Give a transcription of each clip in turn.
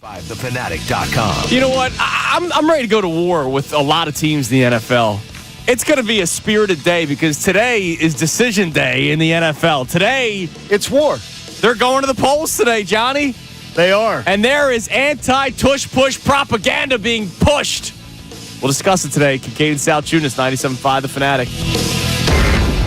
TheFanatic.com. You know what? I'm ready to go to war with a lot of teams in the NFL. It's going to be a spirited day because today is decision day in the NFL. Today, It's war. they're going to the polls today, Johnny. They are. And there is anti-tush push propaganda being pushed. We'll discuss it today. Kincade Salciunas, 97.5 The Fanatic.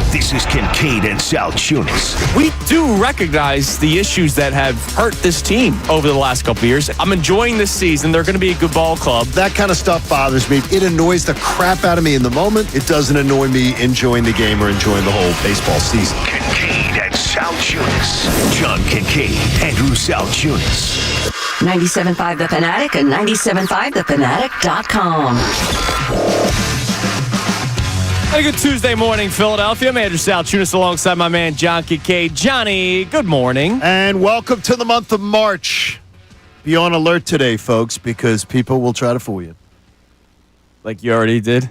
This is Kincade and Salciunas. We do recognize the issues that have hurt this team over the last couple of years. I'm enjoying this season. They're going to be a good ball club. That kind of stuff bothers me. It annoys the crap out of me in the moment. It doesn't annoy me enjoying the game or enjoying the whole baseball season. Kincade and Salciunas. John Kincade, Andrew Salciunas. 97.5 The Fanatic and 97.5thefanatic.com. A good Tuesday morning, Philadelphia. I'm Andrew Salciunas alongside my man, John Kincade. Johnny, good morning. And welcome to the month of March. Be on alert today, folks, because people will try to fool you. Like you already did?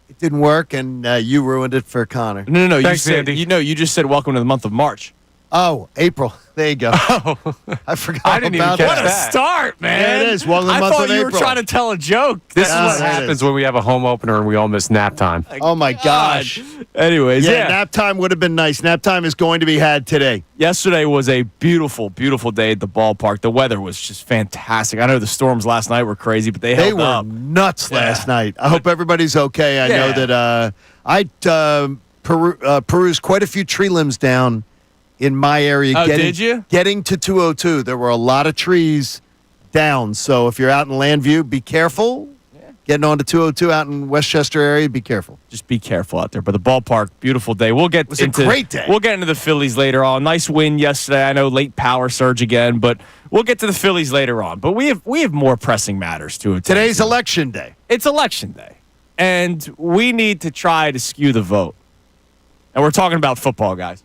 It didn't work, and you ruined it for Connor. No. Thanks, Andy. You just said welcome to the month of March. Oh, April. There you go. I forgot I didn't even about catch What a that. start, man. Yeah, it is. Welcome to the I month thought of you were April. trying to tell a joke. This is Ah, what there it happens is. when we have a home opener and we all miss nap time. Oh, my gosh. Anyways, Yeah, nap time would have been nice. Nap time is going to be had today. Yesterday was a beautiful, beautiful day at the ballpark. The weather was just fantastic. I know the storms last night were crazy, but they They held were up. nuts Yeah. last night. I hope everybody's okay. I know Yeah. that I perused quite a few tree limbs down in my area. Oh, did you? Getting to 202, there were a lot of trees down. So if you're out in Landview, be careful. Getting on to 202 out in Westchester area, be careful. Just be careful out there. But the ballpark, beautiful day. We'll get was a into great day. We'll get into the Phillies later on. Nice win yesterday. I know late power surge again, but we'll get to the Phillies later on. But we have more pressing matters to it. Today's election day. It's election day, and we need to try to skew the vote. And we're talking about football, guys.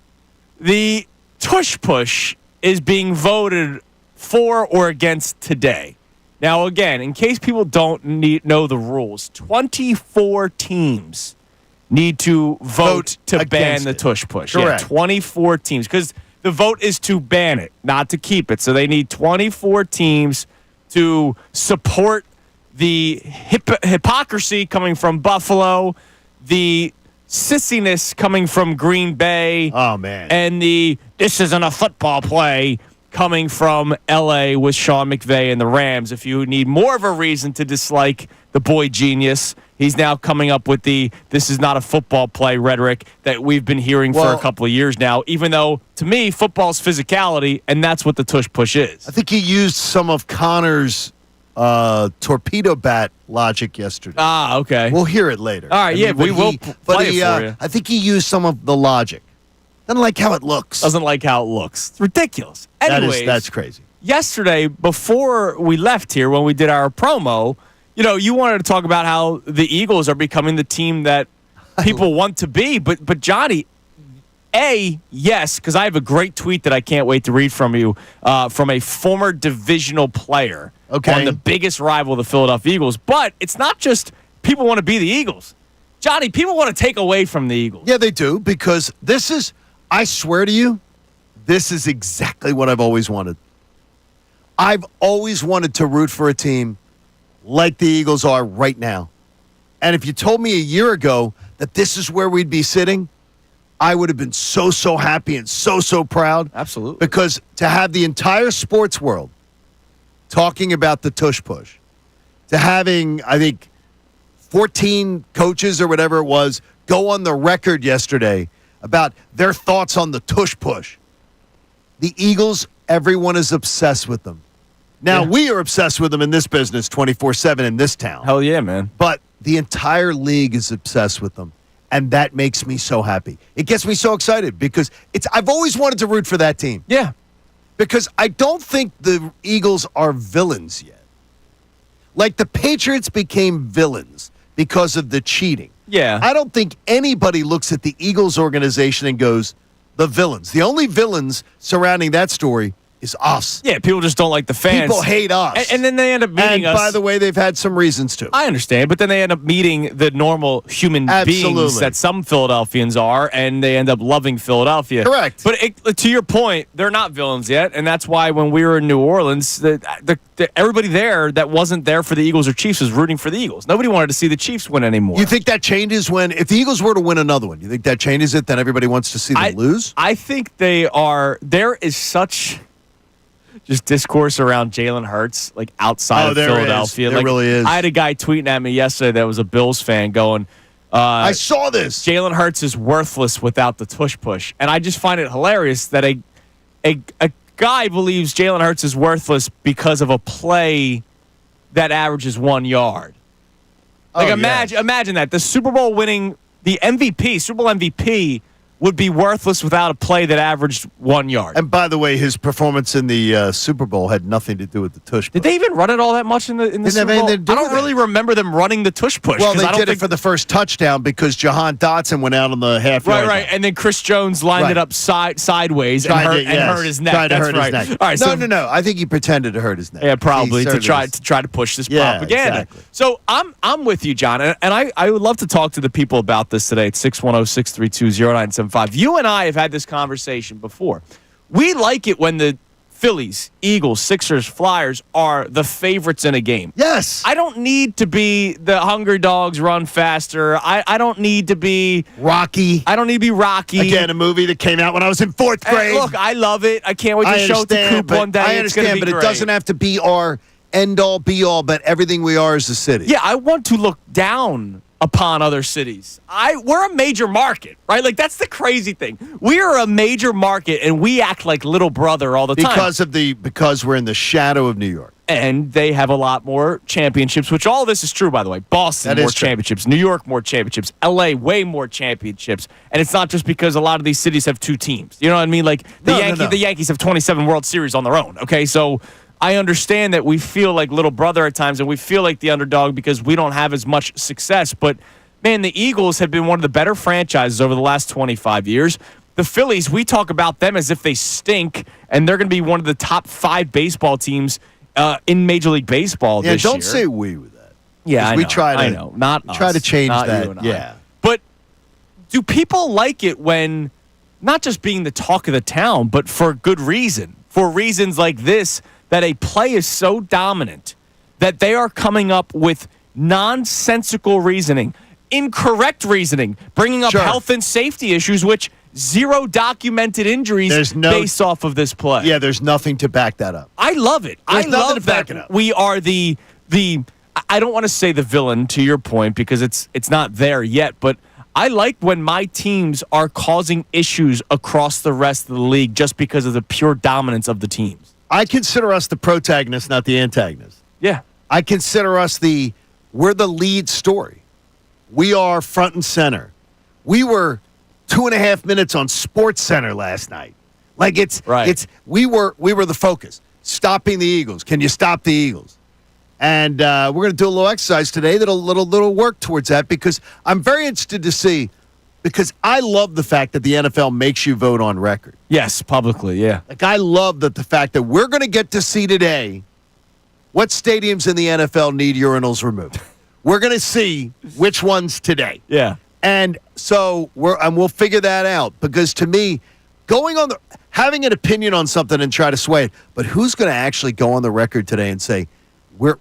The tush push is being voted for or against today. Now, again, in case people don't know the rules, 24 teams need to vote to ban against the it. tush push. Correct. Yeah, 24 teams, because the vote is to ban it, not to keep it. So they need 24 teams to support the hypocrisy coming from Buffalo, the sissiness coming from Green Bay, Oh, man. and the this isn't a football play coming from L.A. with Sean McVay and the Rams. If you need more of a reason to dislike the boy genius, he's now coming up with the this is not a football play rhetoric that we've been hearing for a Well- couple of years now, even though, to me, football's physicality, and that's what the tush push is. I think he used some of Connor's torpedo bat logic yesterday. Ah, okay. We'll hear it later. All right, yeah, but we will play it for you. I think he used some of the logic. Doesn't like how it looks. Doesn't like how it looks. It's ridiculous. Anyways, That's crazy. yesterday, before we left here, when we did our promo, you wanted to talk about how the Eagles are becoming the team that people want to be. But Johnny, yes, because I have a great tweet that I can't wait to read from you from a former divisional player on the biggest rival of the Philadelphia Eagles. But it's not just people want to be the Eagles. Johnny, people want to take away from the Eagles. Yeah, they do, because this is, I swear to you, this is exactly what I've always wanted. I've always wanted to root for a team like the Eagles are right now. And if you told me a year ago that this is where we'd be sitting, I would have been so happy and so proud. Absolutely. Because to have the entire sports world talking about the tush push, to having, I think, 14 coaches or whatever it was go on the record yesterday about their thoughts on the tush push. The Eagles, everyone is obsessed with them. Now, we are obsessed with them in this business 24/7 in this town. Hell yeah, man. But the entire league is obsessed with them. And that makes me so happy. It gets me so excited because I've always wanted to root for that team. Yeah. Because I don't think the Eagles are villains yet. Like the Patriots became villains because of the cheating. Yeah. I don't think anybody looks at the Eagles organization and goes, the villains. The only villains surrounding that story is us. Yeah, people just don't like the fans. People hate us. And then they end up meeting and us. by the way, they've had some reasons to. I understand, but then they end up meeting the normal human beings that some Philadelphians are, and they end up loving Philadelphia. Correct. But to your point, they're not villains yet, and that's why when we were in New Orleans, everybody there that wasn't there for the Eagles or Chiefs was rooting for the Eagles. Nobody wanted to see the Chiefs win anymore. You think that changes if the Eagles were to win another one? You think that changes it? Then everybody wants to see them lose? I think they are. There is such just discourse around Jalen Hurts, like outside of Philadelphia. There really is. I had a guy tweeting at me yesterday that was a Bills fan going, I saw this. Jalen Hurts is worthless without the tush push. And I just find it hilarious that a guy believes Jalen Hurts is worthless because of a play that averages 1 yard. Like imagine that. The Super Bowl winning, the MVP, Super Bowl MVP would be worthless without a play that averaged 1 yard. And by the way, his performance in the Super Bowl had nothing to do with the tush push. Did they even run it all that much in the Super Bowl? I don't really remember them running the tush push. Well, they did it for the first touchdown because Jahan Dotson went out on the half-yard line. Right. And then Chris Jones lined it up sideways and hurt his neck. Tried to That's hurt right. his neck. All right, No. I think he pretended to hurt his neck. Yeah, probably to try to push this propaganda. Exactly. So I'm with you, John, and I would love to talk to the people about this today at 610-632-0975. You and I have had this conversation before. We like it when the Phillies, Eagles, Sixers, Flyers are the favorites in a game. Yes. I don't need to be the hungry dogs run faster. I don't need to be Rocky. I don't need to be Rocky. Again, a movie that came out when I was in 4th grade. Look, I love it. I can't wait to show it to Coop one day. I understand, but it doesn't have to be our end-all, be-all, but everything we are is a city. Yeah, I want to look down upon other cities. We're a major market, right? Like, that's the crazy thing. We are a major market, and we act like little brother all the time. Because we're in the shadow of New York. And they have a lot more championships, which all this is true, by the way. Boston, more championships. New York, more championships. L.A., way more championships. And it's not just because a lot of these cities have two teams. You know what I mean? Like, the Yankees have 27 World Series on their own, okay? So I understand that we feel like little brother at times, and we feel like the underdog because we don't have as much success. But, man, the Eagles have been one of the better franchises over the last 25 years. The Phillies, we talk about them as if they stink, and they're going to be one of the top 5 baseball teams in Major League Baseball this year. Yeah, don't say we with that. Yeah, we try to, I know. Not us, try to change not that. You and I. Yeah. But do people like it when not just being the talk of the town, but for good reason? For reasons like this, that a play is so dominant that they are coming up with nonsensical reasoning, incorrect reasoning, bringing up health and safety issues, which zero documented injuries based off of this play. Yeah, there's nothing to back that up. I love it. I love that we are the I don't want to say the villain, to your point, because it's not there yet, but I like when my teams are causing issues across the rest of the league just because of the pure dominance of the teams. I consider us the protagonist, not the antagonist. Yeah. I consider us we're the lead story. We are front and center. We were 2.5 minutes on Sports Center last night. Like we were the focus. Stopping the Eagles. Can you stop the Eagles? And we're going to do a little exercise today that'll little work towards that because I'm very interested to see, because I love the fact that the NFL makes you vote on record. Yes, publicly, yeah. Like, I love the fact that we're going to get to see today what stadiums in the NFL need urinals removed. We're going to see which ones today. Yeah. And so we'll figure that out, because to me, having an opinion on something and try to sway it, but who's going to actually go on the record today and say we're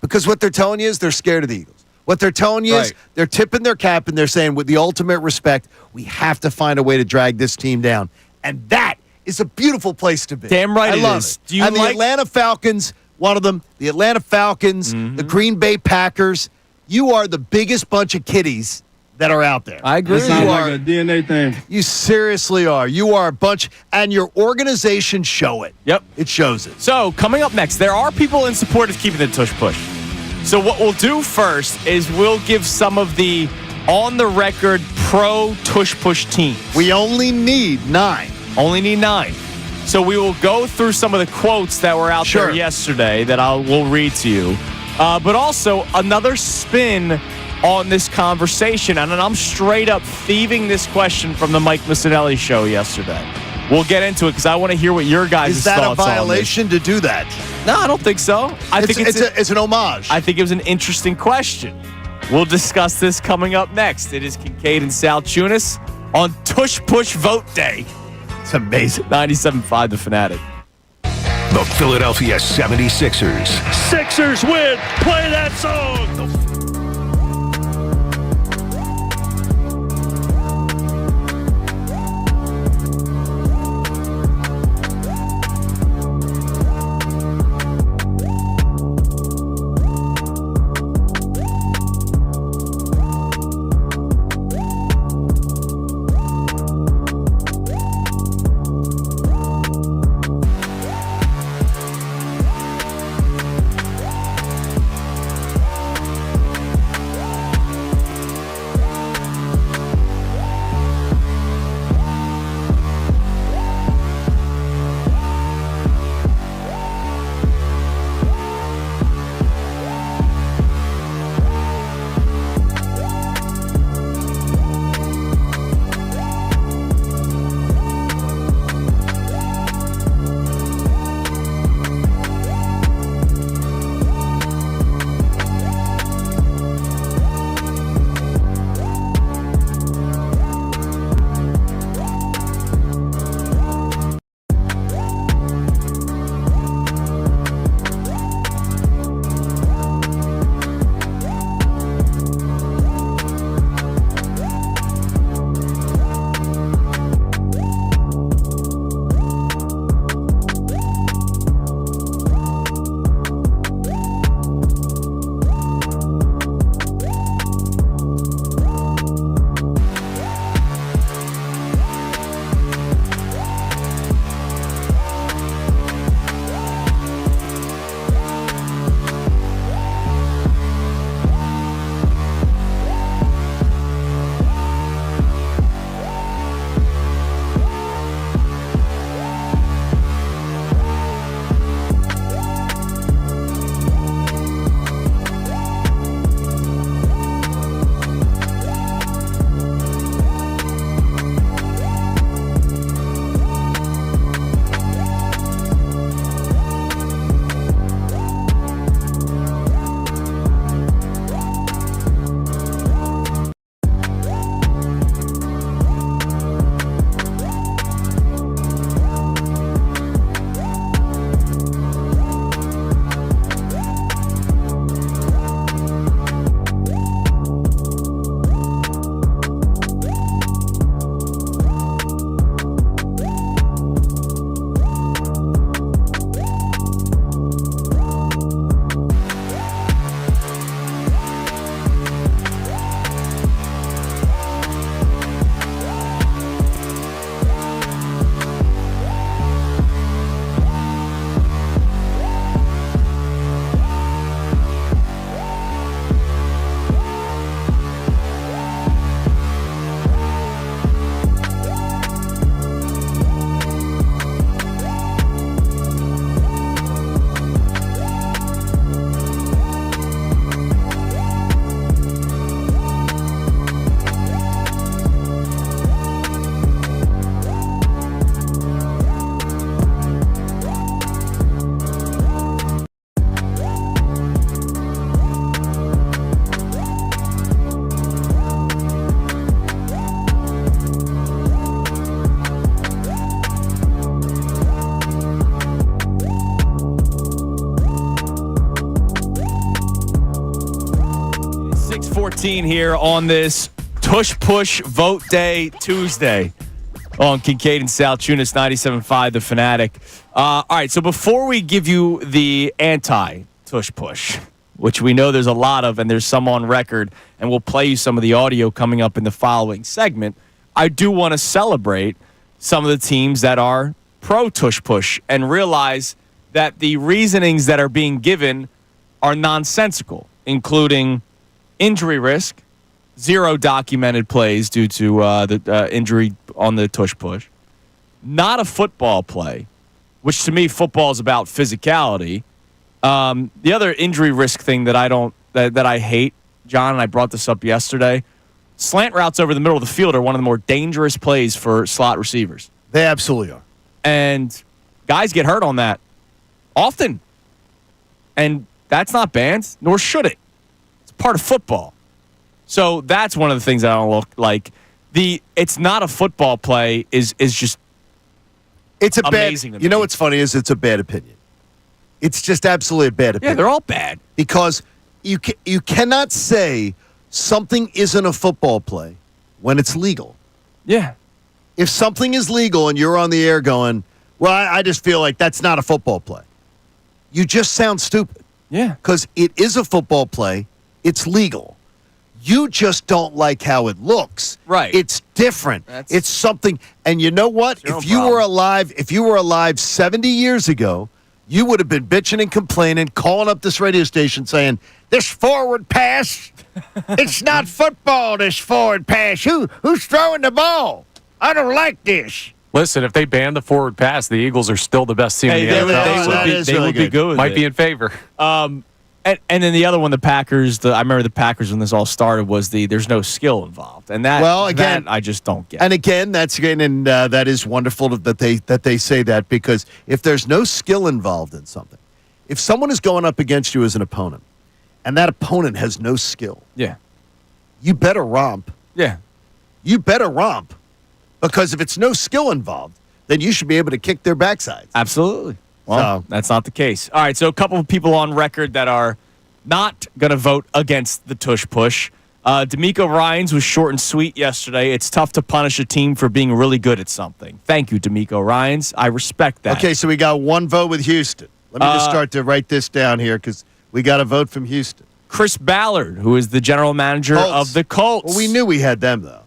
because what they're telling you is they're scared of the Eagles. What they're telling you is they're tipping their cap and they're saying, with the ultimate respect, we have to find a way to drag this team down. And that is a beautiful place to be. Damn right I love is. it. And the Atlanta Falcons, one of them, the Atlanta Falcons, the Green Bay Packers, you are the biggest bunch of kiddies that are out there. I agree. It sounds like a DNA thing. You seriously are. You are a bunch, and your organization show it. Yep. It shows it. So, coming up next, there are people in support of keeping the tush push. So what we'll do first is we'll give some of the on-the-record pro-tush-push teams. We only need 9. Only need 9. So we will go through some of the quotes that were out there yesterday that we'll read to you. But also another spin on this conversation. And I'm straight up thieving this question from the Mike Missinelli show yesterday. We'll get into it because I want to hear what your guys' Is that a thoughts on this. violation to do that? No, I don't think so. I think it's an homage. I think it was an interesting question. We'll discuss this coming up next. It is Kincade and Salciunas on Tush Push Vote Day. It's amazing. 97.5 The Fanatic. The Philadelphia 76ers. Sixers win. Play that song. Here on this Tush Push Vote Day Tuesday on Kincade and Salciunas 97.5 The Fanatic. All right, so before we give you the anti-Tush Push, which we know there's a lot of and there's some on record, and we'll play you some of the audio coming up in the following segment, I do want to celebrate some of the teams that are pro-Tush Push and realize that the reasonings that are being given are nonsensical, including injury risk, 0 documented plays due to the injury on the Tush Push, not a football play, which to me football is about physicality. The other injury risk thing that I hate, John, and I brought this up yesterday, slant routes over the middle of the field are one of the more dangerous plays for slot receivers. They absolutely are. And guys get hurt on that often. And that's not banned, nor should it. It's part of football. So that's one of the things I don't look like. It's not a football play is just it's a amazing bad. to You know me. what's funny is it's a bad opinion. It's just absolutely a bad opinion. Yeah, they're all bad. Because you cannot say something isn't a football play when it's legal. Yeah. If something is legal and you're on the air going, well, I just feel like that's not a football play. You just sound stupid. Yeah. Because it is a football play. It's legal. You just don't like how it looks. Right. It's different. It's something. And you know what? It's your own If you were problem. if you were alive 70 years ago, you would have been bitching and complaining, calling up this radio station saying, this forward pass, it's not football, this forward pass. Who's throwing the ball? I don't like this. Listen, if they ban the forward pass, the Eagles are still the best team Hey, in the NFL. that would be good with Might it. be in favor. And then the other one, the Packers. I remember the Packers when this all started was there's no skill involved, and that. Well, again, that I just don't get. And again, that is wonderful that they say that, because if there's no skill involved in something, if someone is going up against you as an opponent, and that opponent has no skill, yeah, you better romp. yeah, You better romp, because if it's no skill involved, then you should be able to kick their backsides. absolutely. Well, So- that's not the case. All right, so a couple of people on record that are not going to vote against the Tush push. D'Amico Ryans was short and sweet yesterday. It's tough to punish a team for being really good at something. Thank you, D'Amico Ryans. I respect that. Okay, so we got one vote with Houston. Let me just start to write this down here, because we got a vote from Houston. Chris Ballard, who is the general manager Colts. of the Colts. Well, we knew we had them, though.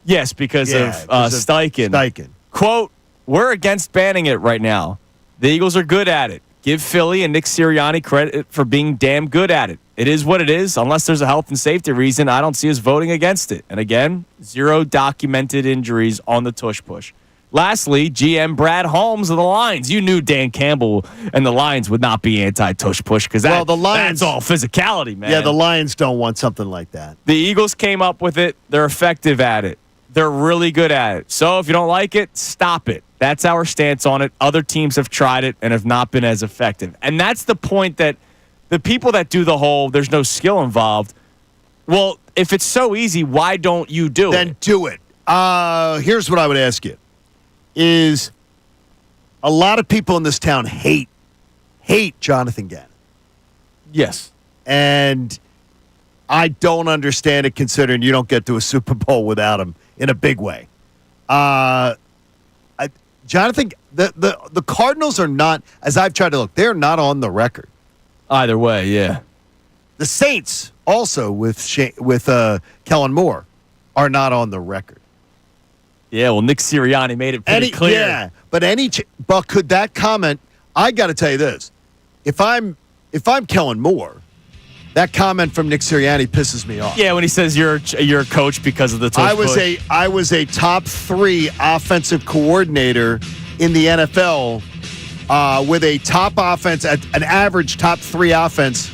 Yes, because of Steichen. Steichen. Quote, we're against banning it right now. The Eagles are good at it. Give Philly and Nick Sirianni credit for being damn good at it. It is what it is. Unless there's a health and safety reason, I don't see us voting against it. And again, 0 documented injuries on the Tush push. Lastly, GM Brad Holmes of the Lions. You knew Dan Campbell and the Lions would not be anti-Tush push, because that's all physicality, man. Yeah, the Lions don't want something like that. The Eagles came up with it. They're effective at it. They're really good at it. So if you don't like it, stop it. That's our stance on it. Other teams have tried it and have not been as effective. And that's the point, that the people that do the whole there's no skill involved, well, if it's so easy, why don't you do it? Then do it. Here's what I would ask you. Is a lot of people in this town hate Jonathan Gannon. Yes. And I don't understand it, considering you don't get to a Super Bowl without him in a big way. Jonathan, the Cardinals are not, as I've tried to look, they're not on the record. Either way, yeah. The Saints, also with Kellen Moore, are not on the record. Yeah, well, Nick Sirianni made it pretty clear. Yeah, but but could that comment? I got to tell you this: if I'm Kellen Moore, that comment from Nick Sirianni pisses me off. Yeah, when he says you're a coach because of the Tush push. I was a top 3 offensive coordinator in the NFL, with a top offense, an average top 3 offense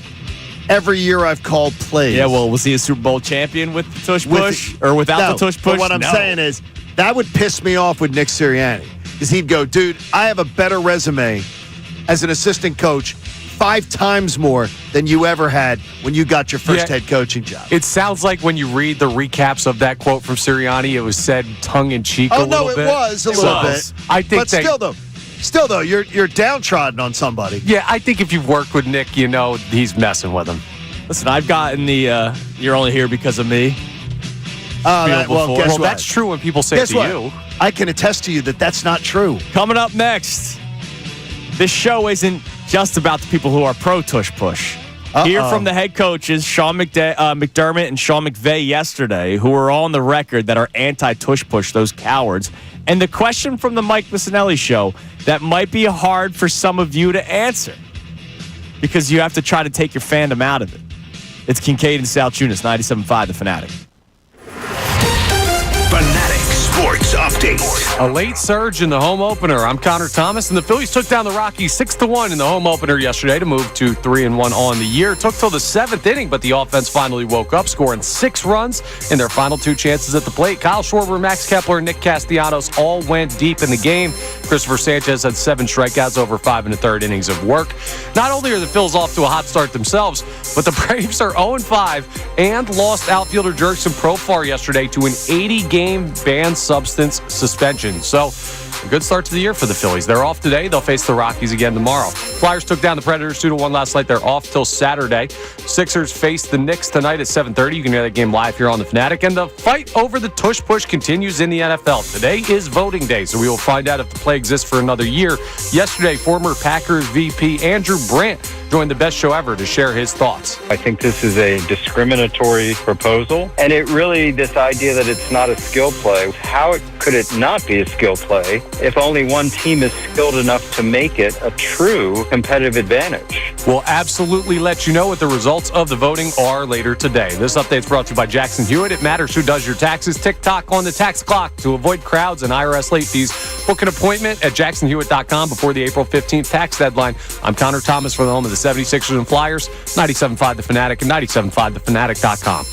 every year I've called plays. Yeah, well, was he a Super Bowl champion with the Tush push or without the Tush push? But what I'm saying is that would piss me off with Nick Sirianni, because he'd go, dude, I have a better resume as an assistant coach 5 times more than you ever had when you got your first head coaching job. It sounds like when you read the recaps of that quote from Sirianni, it was said tongue-in-cheek a little bit. Oh, no, it was a little bit. I think but still though, you're downtrodden on somebody. Yeah, I think if you've worked with Nick, you know he's messing with him. Listen, I've gotten the you're only here because of me. Guess Well, what? that's true when people say Guess it to what? you. I can attest to you that that's not true. Coming up next, this show isn't just about the people who are pro-Tush push. Hear from the head coaches, Sean McDermott and Sean McVay yesterday, who are on the record that are anti-Tush push, those cowards. And the question from the Mike Missinelli show that might be hard for some of you to answer, because you have to try to take your fandom out of it. It's Kincade and Salciunas, 97.5 The Fanatic. Fanatic Sports Update. A late surge in the home opener. I'm Connor Thomas, and the Phillies took down the Rockies 6-1 in the home opener yesterday to move to 3-1 on the year. Took till the 7th inning, but the offense finally woke up, scoring 6 runs in their final 2 chances at the plate. Kyle Schwarber, Max Kepler, and Nick Castellanos all went deep in the game. Christopher Sanchez had 7 strikeouts over 5 1/3 innings of work. Not only are the Phils off to a hot start themselves, but the Braves are 0-5 and lost outfielder Jurickson Profar yesterday to an 80-game banned substance suspension. So, a good start to the year for the Phillies. They're off today. They'll face the Rockies again tomorrow. Flyers took down the Predators 2-1 last night. They're off till Saturday. Sixers face the Knicks tonight at 7:30. You can hear that game live here on The Fanatic. And the fight over the Tush Push continues in the NFL. Today is voting day, so we will find out if the play exists for another year. Yesterday, former Packers VP Andrew Brandt joined the best show ever to share his thoughts. I think this is a discriminatory proposal, and this idea that it's not a skill play, how could it not be a skill play if only one team is skilled enough to make it a true competitive advantage? We'll absolutely let you know what the results of the voting are later today. This update is brought to you by Jackson Hewitt. It matters who does your taxes. TikTok on the tax clock to avoid crowds and IRS late fees. Book an appointment at jacksonhewitt.com before the April 15th tax deadline. I'm Connor Thomas for the home of the 76ers and Flyers, 97.5 The Fanatic and 97.5thefanatic.com.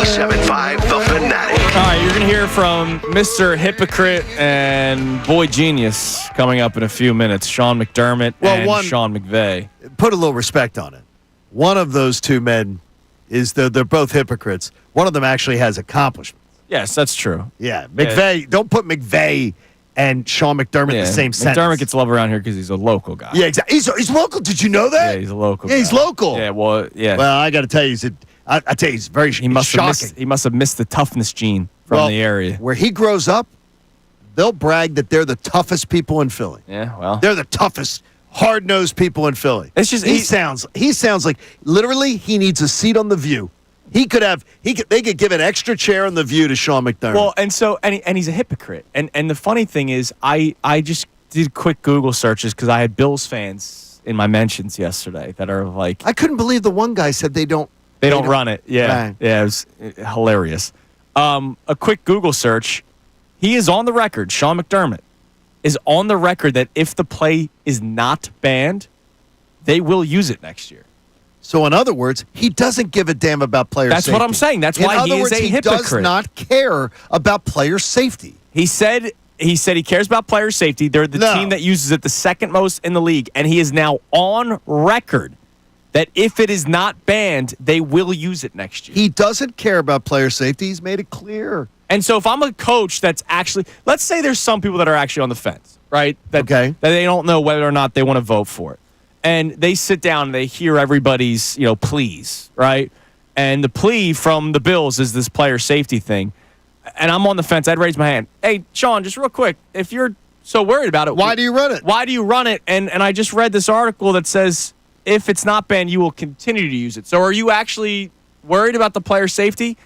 97.5 The Fanatic. All right, you're going to hear from Mr. Hypocrite and Boy Genius coming up in a few minutes. Sean McDermott and Sean McVay. Put a little respect on it. One of those two men is they're both hypocrites. One of them actually has accomplishments. Yes, that's true. Yeah, McVay. Don't put McVay and Sean McDermott in the same sentence. McDermott gets love around here because he's a local guy. Yeah, exactly. He's local. Did you know that? Yeah, he's a local. Yeah, he's local. Yeah, well, yeah. Well, I got to tell you, I tell you, he's very shocking. He must have missed the toughness gene from the area. Where he grows up, they'll brag that they're the toughest people in Philly. Yeah, well, they're the toughest, hard-nosed people in Philly. It's just he sounds like literally he needs a seat on The View. They could give an extra chair on The View to Sean McDermott. Well, and he's a hypocrite. And the funny thing is, I just did quick Google searches because I had Bills fans in my mentions yesterday that are like, I couldn't believe the one guy said they don't run it. Yeah, Right. yeah, it was hilarious. A quick Google search. He is on the record. Sean McDermott is on the record that if the play is not banned, they will use it next year. So, in other words, he doesn't give a damn about player safety. That's what I'm saying. That's why he is a hypocrite. He does not care about player safety. He said he cares about player safety. They're the team that uses it the second most in the league, and he is now on record that if it is not banned, they will use it next year. He doesn't care about player safety. He's made it clear. And so if I'm a coach that's actually, let's say there's some people that are actually on the fence, right? That they don't know whether or not they want to vote for it. And they sit down and they hear everybody's, pleas, right? And the plea from the Bills is this player safety thing. And I'm on the fence. I'd raise my hand. Hey, Sean, just real quick, if you're so worried about it, why do you run it? Why do you run it? And I just read this article that says if it's not banned, you will continue to use it. So are you actually worried about the player safety?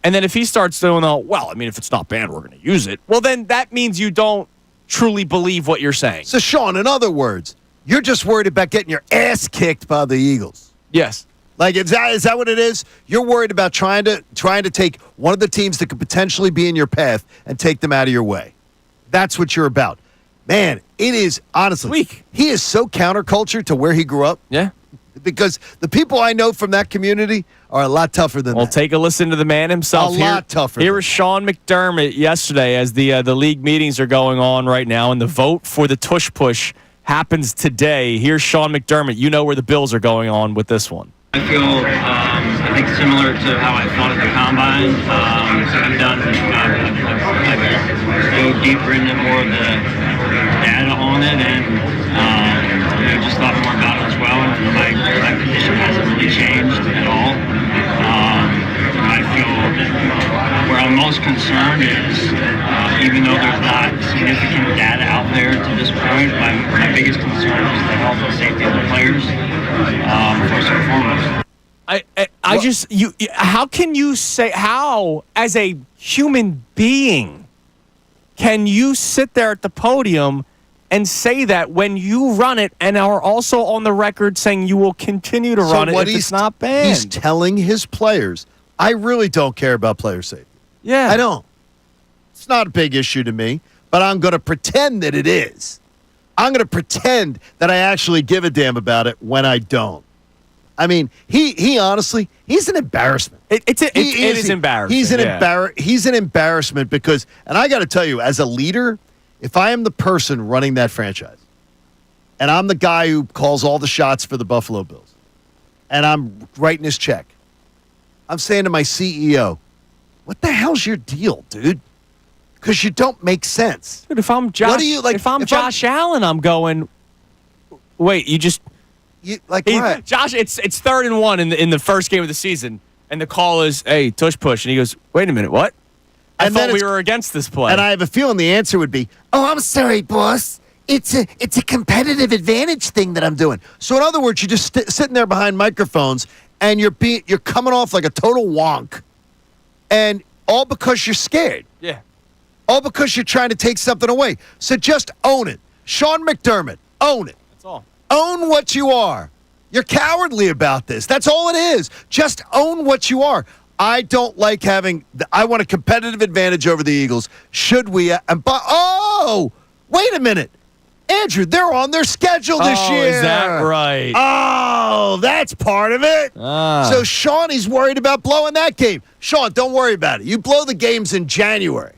And then if he starts doing, if it's not banned, we're going to use it. Well, then that means you don't truly believe what you're saying. So, Sean, in other words, you're just worried about getting your ass kicked by the Eagles. Yes. Like, is that what it is? You're worried about trying to take one of the teams that could potentially be in your path and take them out of your way. That's what you're about. Man, it is, honestly, weak. He is so counterculture to where he grew up. Yeah. Because the people I know from that community are a lot tougher than that. Well, take a listen to the man himself. A lot tougher. Here was Sean McDermott yesterday as the league meetings are going on right now, and the vote for the Tush Push happens today. Here's Sean McDermott. You know where the Bills are going on with this one. I feel, I think, similar to how I felt at the Combine. I've dove deeper into more of the data on it and just thought more about it as well. And my position hasn't really changed at all. I feel where I'm most concerned is, even though there's not significant data out there to this point, my biggest concern is the health and safety of the players, first and foremost. How can you say, how, as a human being, can you sit there at the podium and say that when you run it and are also on the record saying you will continue to run it if it's not banned? He's telling his players, I really don't care about player safety. Yeah. I don't. It's not a big issue to me, but I'm going to pretend that it is. I'm going to pretend that I actually give a damn about it when I don't. I mean, he honestly, he's an embarrassment. It is embarrassing. He's an embarrassment because, and I got to tell you, as a leader, if I am the person running that franchise, and I'm the guy who calls all the shots for the Buffalo Bills, and I'm writing his check, I'm saying to my CEO, what the hell's your deal, dude? Because you don't make sense. Dude, if I'm Josh Allen, I'm going, wait, what? Josh, it's 3rd and 1 in the first game of the season, and the call is, hey, Tush Push. And he goes, wait a minute, what? I thought we were against this play. And I have a feeling the answer would be, oh, I'm sorry, boss. It's a competitive advantage thing that I'm doing. So in other words, you're just sitting there behind microphones, and you're coming off like a total wonk, and all because you're scared. Yeah. All because you're trying to take something away. So just own it. Sean McDermott, own it. That's all. Own what you are. You're cowardly about this. That's all it is. Just own what you are. I don't like I want a competitive advantage over the Eagles. Should we? Wait a minute. Andrew, they're on their schedule this year. Is that right? Oh, Oh, that's part of it. So Sean, he's worried about blowing that game. Sean, don't worry about it. You blow the games in January.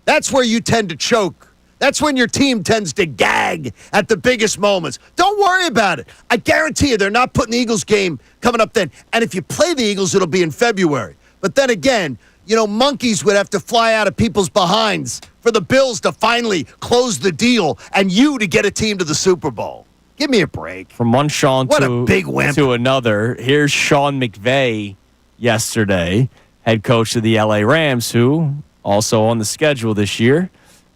That's where you tend to choke. That's when your team tends to gag at the biggest moments. Don't worry about it. I guarantee you they're not putting the Eagles game coming up then. And if you play the Eagles, it'll be in February. But then again, monkeys would have to fly out of people's behinds for the Bills to finally close the deal and you to get a team to the Super Bowl. Give me a break. From one Sean What a big wimp. to another, here's Sean McVay yesterday, head coach of the LA Rams, who also on the schedule this year.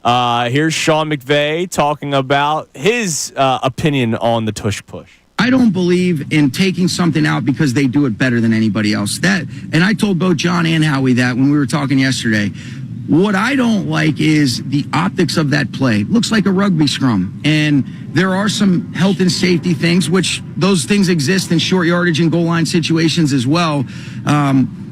Here's Sean McVay talking about his opinion on the Tush push. I don't believe in taking something out because they do it better than anybody else. And I told both John and Howie that when we were talking yesterday. What I don't like is the optics of that play. Looks like a rugby scrum. And there are some health and safety things, which those things exist in short yardage and goal line situations as well.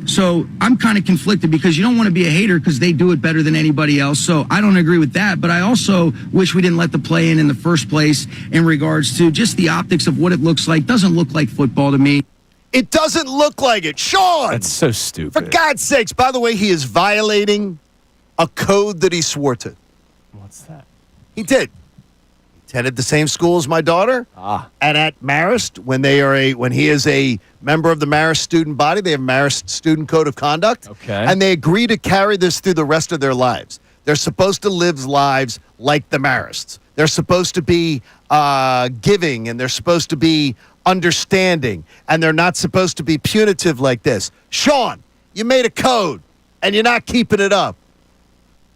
So I'm kind of conflicted because you don't want to be a hater because they do it better than anybody else. So I don't agree with that. But I also wish we didn't let the play in the first place in regards to just the optics of what it looks like. Doesn't look like football to me. It doesn't look like it. Sean! That's so stupid. For God's sakes. By the way, he is violating a code that he swore to. What's that? He did. He attended the same school as my daughter. And at Marist, when he is a member of the Marist student body, they have Marist student code of conduct. Okay. And they agree to carry this through the rest of their lives. They're supposed to live lives like the Marists. They're supposed to be giving, and they're supposed to be understanding, and they're not supposed to be punitive like this. Sean, you made a code, and you're not keeping it up.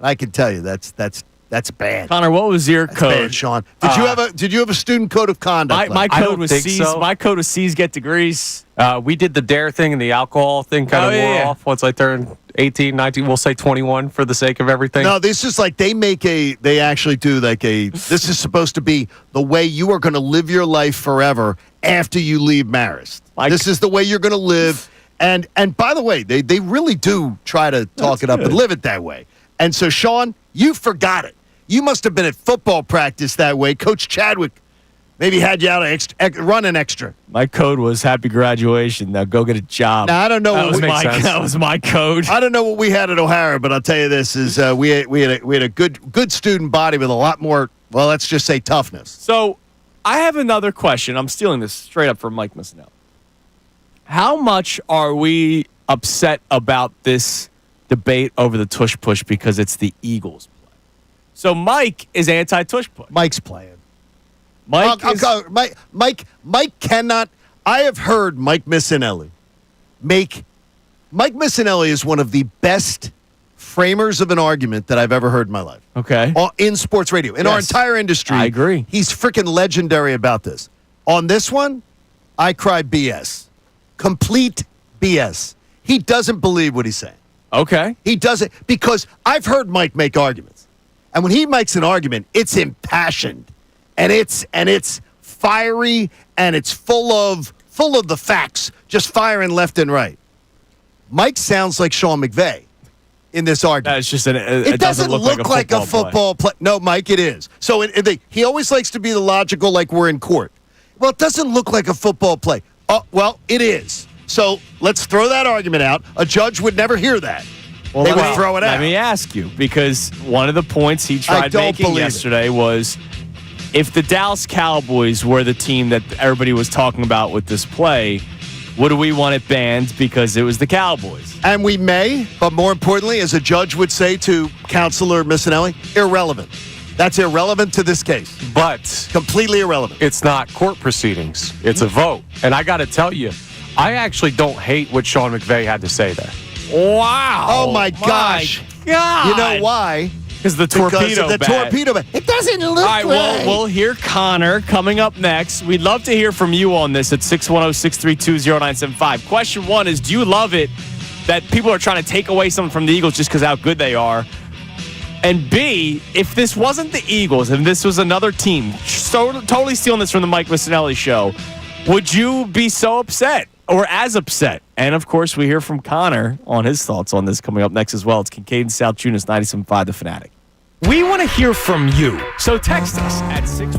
I can tell you that's bad. Connor, what was your That's code? bad, Sean. Did you have a student code of conduct? My I code don't was think C's. so. My code was C's get degrees. We did the dare thing and the alcohol thing kind of wore off once I turned 18, 19. We'll say 21 for the sake of everything. No, this is like they actually do this is supposed to be the way you are going to live your life forever after you leave Marist. This is the way you're going to live. And by the way, they really do try to talk it up and live it that way. And so, Sean, you forgot it. You must have been at football practice that way. Coach Chadwick maybe had you out running extra. My code was happy graduation. Now go get a job. Now, I don't know. That was my code. I don't know what we had at O'Hara, but I'll tell you this is we had a good student body with a lot more. Well, let's just say toughness. So I have another question. I'm stealing this straight up from Mike Missinelli. How much are we upset about this debate over the Tush push because it's the Eagles play? So Mike is anti-Tush push. Mike's playing. Mike cannot. I have heard Mike Missinelli Mike Missinelli is one of the best framers of an argument that I've ever heard in my life. Okay. In sports radio. In our entire industry. I agree. He's freaking legendary about this. On this one, I cry BS. Complete BS. He doesn't believe what he's saying. Okay. He doesn't, because I've heard Mike make arguments. And when he makes an argument, it's impassioned. And it's fiery, and it's full of the facts, just firing left and right. Mike sounds like Sean McVay in this argument. It's just it doesn't look like a football play. No, Mike, it is. So he always likes to be the logical, like we're in court. Well, it doesn't look like a football play. Well, it is. So let's throw that argument out. A judge would never hear that. Well, they would throw it out. Let me ask you, because one of the points he tried making yesterday was if the Dallas Cowboys were the team that everybody was talking about with this play, would we want it banned because it was the Cowboys? And we may, but more importantly, as a judge would say to Counselor Missinelli, irrelevant. That's irrelevant to this case. But completely irrelevant. It's not court proceedings. It's a vote. And I got to tell you, I actually don't hate what Sean McVay had to say there. Wow. Oh, my gosh. God. You know why? Because the torpedo bat. It doesn't look All right, right. We'll hear Connor coming up next. We'd love to hear from you on this at 610-632-0975. Question one is, do you love it that people are trying to take away something from the Eagles just because how good they are? And B, if this wasn't the Eagles and this was another team, totally stealing this from the Mike Missinelli show, would you be so upset or as upset? And, of course, we hear from Connor on his thoughts on this coming up next as well. It's Kincade Salciunas, 97.5 The Fanatic. We want to hear from you, so text us at 6.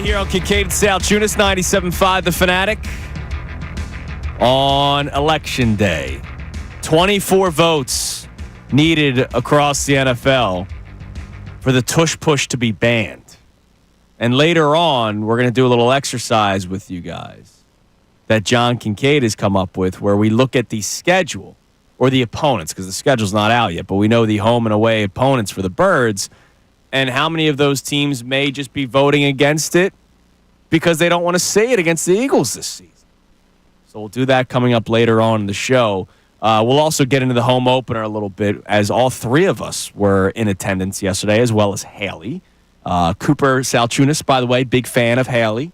here on Kincade Salciunas, 97.5 The Fanatic. On Election Day, 24 votes needed across the NFL for the Tush Push to be banned. And later on, we're going to do a little exercise with you guys that John Kincade has come up with where we look at the schedule or the opponents, because the schedule's not out yet, but we know the home and away opponents for the Birds and how many of those teams may just be voting against it because they don't want to see it against the Eagles this season. So we'll do that coming up later on in the show. We'll also get into the home opener a little bit, as all three of us were in attendance yesterday, as well as Haley. Cooper Salciunas, by the way, big fan of Haley.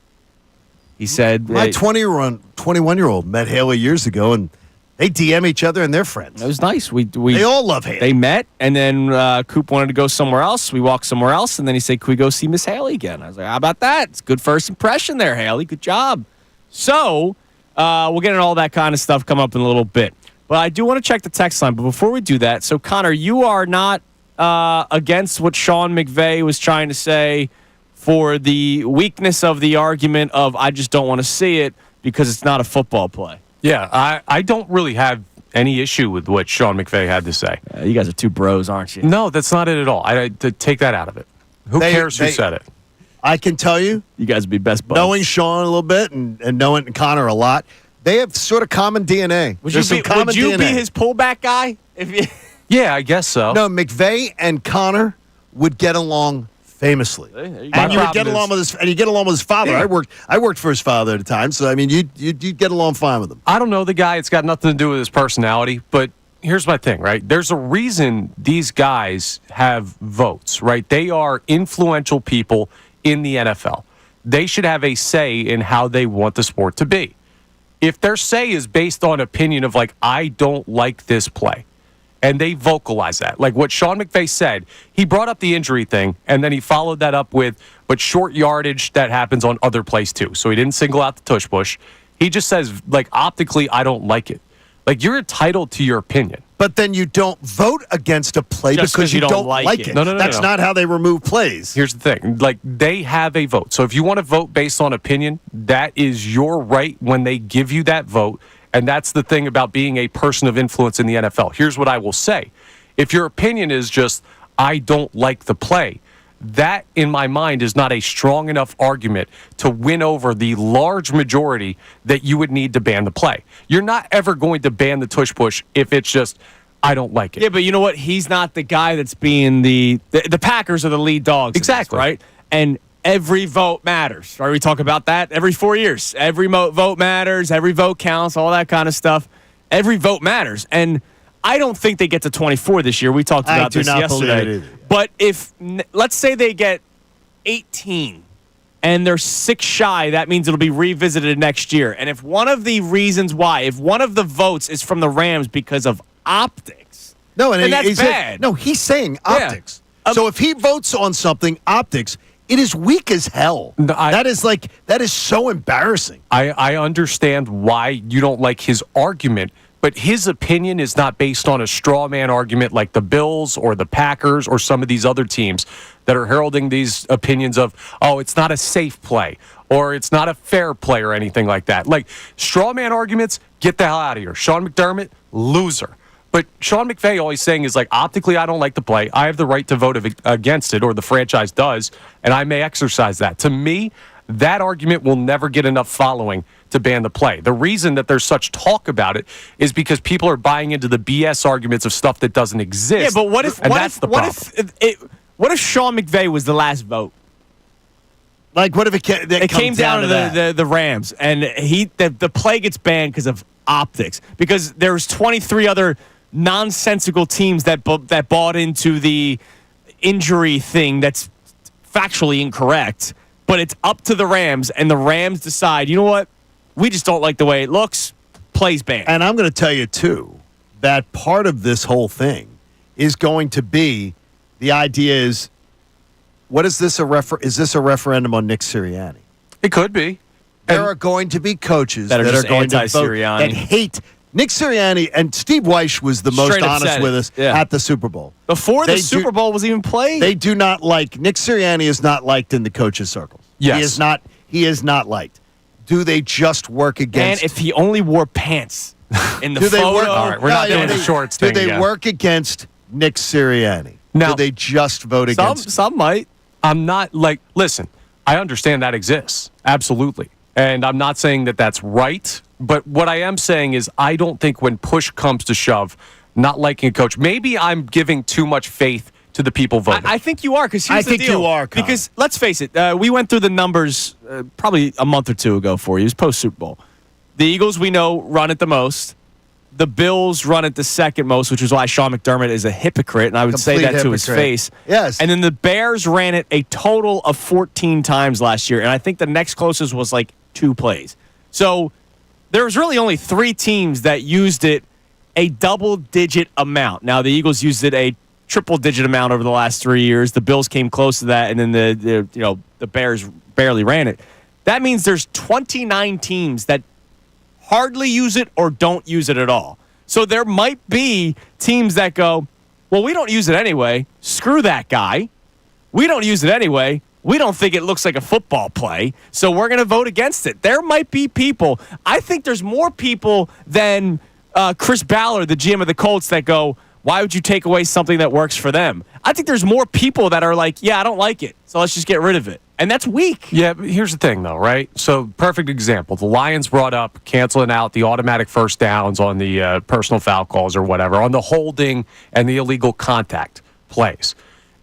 He said... My 21-year-old met Haley years ago, and they DM each other and they're friends. It was nice. They all love Haley. They met, and then Coop wanted to go somewhere else. We walked somewhere else, and then he said, "Can we go see Miss Haley again?" I was like, "How about that? It's good first impression there, Haley. Good job." So we'll get into all that kind of stuff come up in a little bit. But I do want to check the text line. But before we do that, so Connor, you are not against what Sean McVay was trying to say for the weakness of the argument of I just don't want to see it because it's not a football play. Yeah, I don't really have any issue with what Sean McVay had to say. You guys are two bros, aren't you? No, that's not it at all. To take that out of it. Who cares who said it? I can tell you. You guys would be best buds. Knowing Sean a little bit and knowing Connor a lot, they have sort of common DNA. Would you be his pullback guy? Yeah, I guess so. No, McVay and Connor would get along famously, and you would get along with his father. Yeah. I worked for his father at a time, so I mean, you'd get along fine with him. I don't know the guy; it's got nothing to do with his personality. But here's my thing, right? There's a reason these guys have votes, right? They are influential people in the NFL. They should have a say in how they want the sport to be. If their say is based on opinion of like, I don't like this play, and they vocalize that. Like what Sean McVay said, he brought up the injury thing, and then he followed that up with, but short yardage, that happens on other plays too. So he didn't single out the tush push. He just says, like, optically, I don't like it. Like, you're entitled to your opinion. But then you don't vote against a play Just because you don't like it. No. That's not how they remove plays. Here's the thing. Like, they have a vote. So if you want to vote based on opinion, that is your right when they give you that vote. And that's the thing about being a person of influence in the NFL. Here's what I will say. If your opinion is just, I don't like the play, that, in my mind, is not a strong enough argument to win over the large majority that you would need to ban the play. You're not ever going to ban the tush push if it's just, I don't like it. Yeah, but you know what? He's not the guy that's being the Packers are the lead dogs. Exactly. This, right? And every vote matters. Right? We talk about that every 4 years. Every vote matters. Every vote counts. All that kind of stuff. Every vote matters. And I don't think they get to 24 this year. We talked about this yesterday. But if, let's say they get 18 and they're 6 shy, that means it'll be revisited next year. And if one of the reasons why, if one of the votes is from the Rams because of optics, then that's bad. He's saying optics. Yeah. So if he votes on something, optics, it is weak as hell. That is so embarrassing. I understand why you don't like his argument, but his opinion is not based on a straw man argument like the Bills or the Packers or some of these other teams that are heralding these opinions of, oh, it's not a safe play or it's not a fair play or anything like that. Like, straw man arguments, get the hell out of here. Sean McDermott, loser. But Sean McVay, all he's saying is, like, optically, I don't like the play. I have the right to vote against it, or the franchise does, and I may exercise that. To me, that argument will never get enough following to ban the play. The reason that there's such talk about it is because people are buying into the BS arguments of stuff that doesn't exist. Yeah, but what if Sean McVay was the last vote? Like, what if it came down to the Rams, and the play gets banned because of optics? Because there's 23 other nonsensical teams that bought into the injury thing that's factually incorrect, but it's up to the Rams, and the Rams decide, you know what, we just don't like the way it looks, plays banned. And I'm going to tell you, too, that part of this whole thing is going to be, the idea is, what is this is this a referendum on Nick Sirianni? It could be. There are going to be coaches that are going to vote Sirianni. that hate Nick Sirianni, and Steve Weish was the most honest with us at the Super Bowl. Before the Super Bowl was even played. They do not like, Nick Sirianni is not liked in the coaches' circles. Yes. He is not liked. Do they just work against? And if he only wore pants in the do they photo, work? All right, we're not doing the shorts Do thing they again. work against Nick Sirianni? Now- Do they just vote against? some might. I'm not listen, I understand that exists. Absolutely. And I'm not saying that that's right. But what I am saying is I don't think when push comes to shove, not liking a coach, maybe I'm giving too much faith to the people voting. I think you are, because I here's the think deal. you are, Colin. Because let's face it, we went through the numbers probably a month or two ago for you. It was post-Super Bowl. The Eagles, we know, run it the most. The Bills run it the second most, which is why Sean McDermott is a hypocrite, and I would say Complete that to his hypocrite. face. Yes. And then the Bears ran it a total of 14 times last year, and I think the next closest was like 2 plays. So there was really only 3 teams that used it a double-digit amount. Now, the Eagles used it a triple-digit amount over the last 3 years. The Bills came close to that, and then the Bears barely ran it. That means there's 29 teams that hardly use it or don't use it at all. So there might be teams that go, well, we don't use it anyway. Screw that guy. We don't use it anyway. We don't think it looks like a football play, so we're going to vote against it. There might be people. I think there's more people than Chris Ballard, the GM of the Colts, that go, why would you take away something that works for them? I think there's more people that are like, yeah, I don't like it, so let's just get rid of it. And that's weak. Yeah, but here's the thing, though, right? So, perfect example. The Lions brought up canceling out the automatic first downs on the personal foul calls or whatever, on the holding and the illegal contact plays.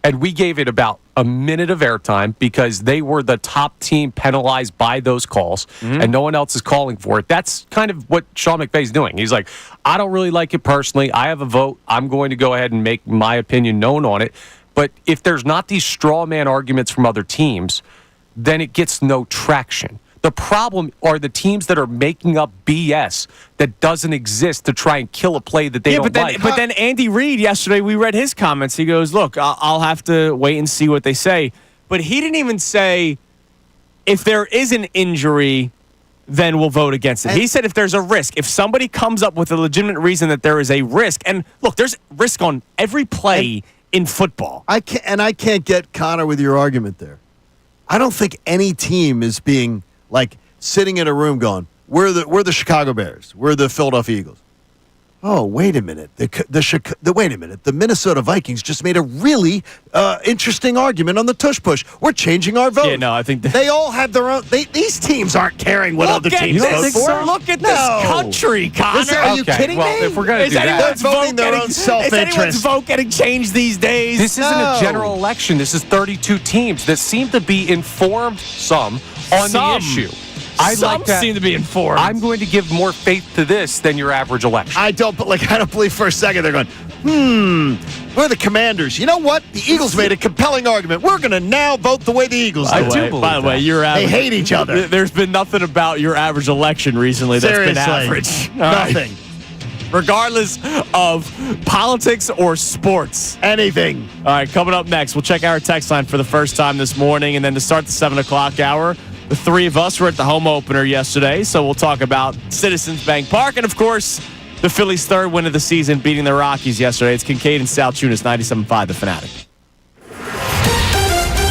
And we gave it about a minute of airtime because they were the top team penalized by those calls, and no one else is calling for it. That's kind of what Sean McVay's doing. He's like, I don't really like it personally. I have a vote. I'm going to go ahead and make my opinion known on it. But if there's not these straw man arguments from other teams, then it gets no traction. The problem are the teams that are making up BS that doesn't exist to try and kill a play that they don't like. But then Andy Reid, yesterday, we read his comments. He goes, look, I'll have to wait and see what they say. But he didn't even say, if there is an injury, then we'll vote against it. He said if there's a risk, if somebody comes up with a legitimate reason that there is a risk, and look, there's risk on every play in football. I can't get Connor with your argument there. I don't think any team is being like sitting in a room going, we're the Chicago Bears, we're the Philadelphia Eagles. Oh, wait a minute. Wait a minute. The Minnesota Vikings just made a really interesting argument on the Tush push. We're changing our vote. Yeah, no, I think they all have their own. These teams aren't caring what other teams vote for. Look at this country, Connor. Are you kidding me? If we're going to do that, They're voting their own self-interest. Is anyone's vote getting changed these days? this isn't a general election. This is 32 teams that seem to be informed, some, on the issue. I Some like that. seem to be informed. I'm going to give more faith to this than your average election. I don't believe for a second they're going, we're the Commanders. You know what? The Eagles made a compelling argument. We're going to now vote the way the Eagles do. By the way, your average, They hate each other. There's been nothing about your average election recently that's been average. All right. Nothing. Regardless of politics or sports. Anything. All right, coming up next, we'll check our text line for the first time this morning, and then to start the 7 o'clock hour, the 3 of us were at the home opener yesterday, so we'll talk about Citizens Bank Park, and of course, the Phillies' 3rd win of the season, beating the Rockies yesterday. It's Kincade and Salciunas, 97.5, The Fanatic.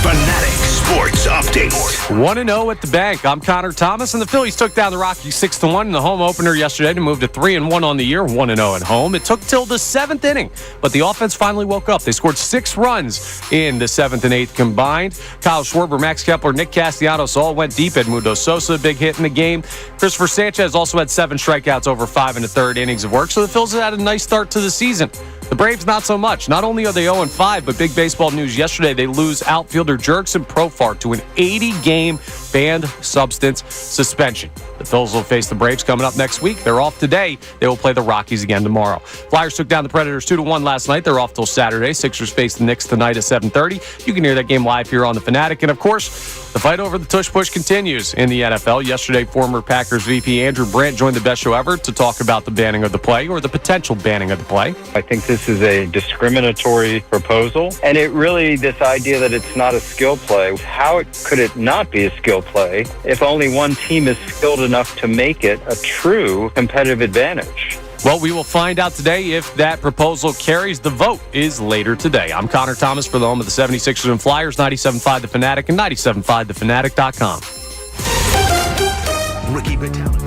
Fanatic Sports Update. 1-0 at the bank. I'm Connor Thomas, and the Phillies took down the Rockies 6-1 in the home opener yesterday to move to 3-1 on the year, 1-0 at home. It took till the 7th inning, but the offense finally woke up. They scored 6 runs in the 7th and 8th combined. Kyle Schwarber, Max Kepler, Nick Castellanos all went deep. Edmundo Sosa, big hit in the game. Christopher Sanchez also had 7 strikeouts over 5 1/3 innings of work, so the Phillies had a nice start to the season. The Braves, not so much. Not only are they 0-5, but big baseball news yesterday, they lose outfielder Jurickson Profar to an 80-game banned substance suspension. The Phillies will face the Braves coming up next week. They're off today. They will play the Rockies again tomorrow. Flyers took down the Predators 2-1 last night. They're off till Saturday. Sixers face the Knicks tonight at 7:30. You can hear that game live here on The Fanatic. And, of course, the fight over the Tush Push continues in the NFL. Yesterday, former Packers VP Andrew Brandt joined the Best Show Ever to talk about the banning of the play, or the potential banning of the play. I think this is a discriminatory proposal. And this idea that it's not a skill play, how could it not be a skill play if only one team is skilled enough to make it a true competitive advantage? Well, we will find out today if that proposal carries. The vote is later today. I'm Connor Thomas for the home of the 76ers and Flyers, 97.5 The Fanatic and 97.5thefanatic.com. Ricky Battelle.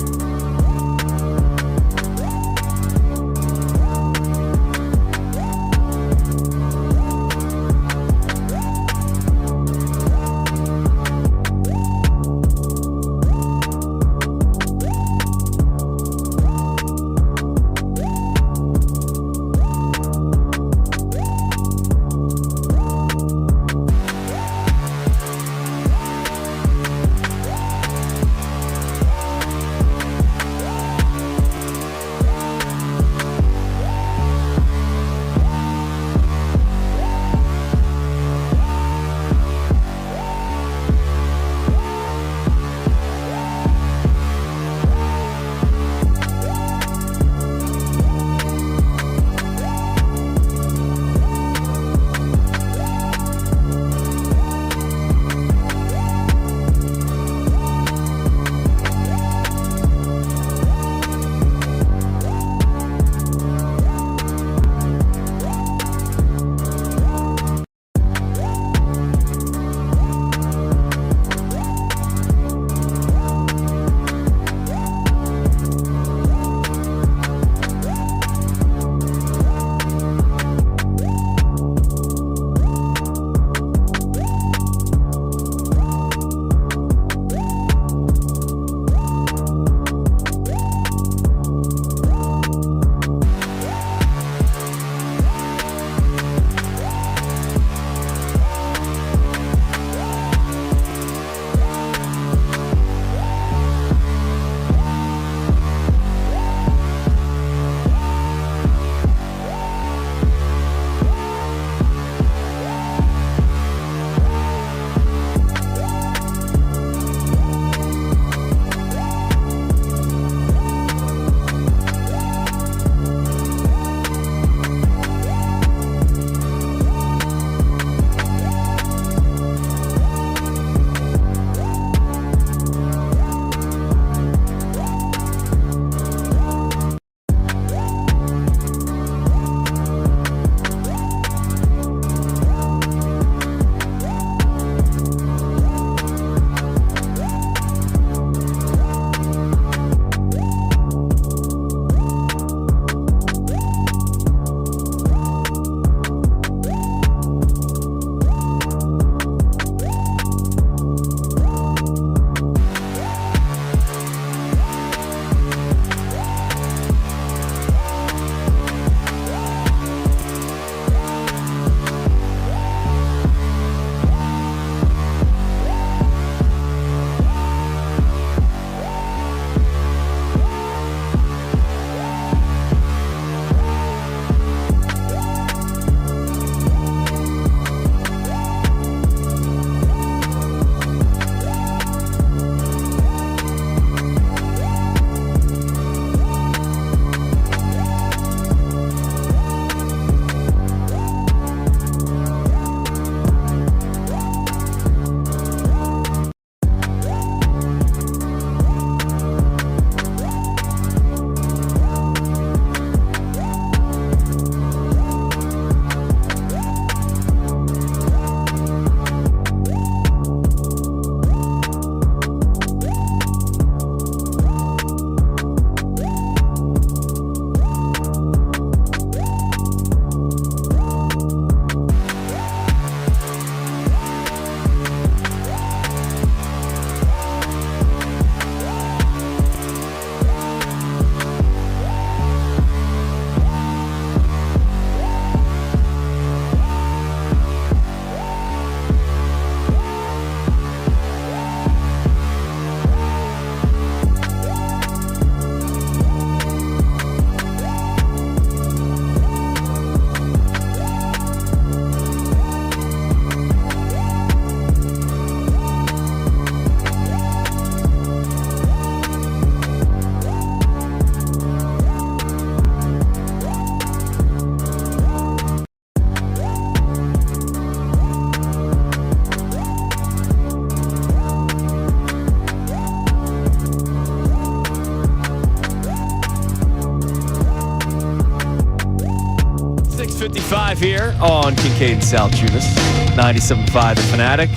6:55 here on Kincade Salciunas, 97.5 The Fanatic.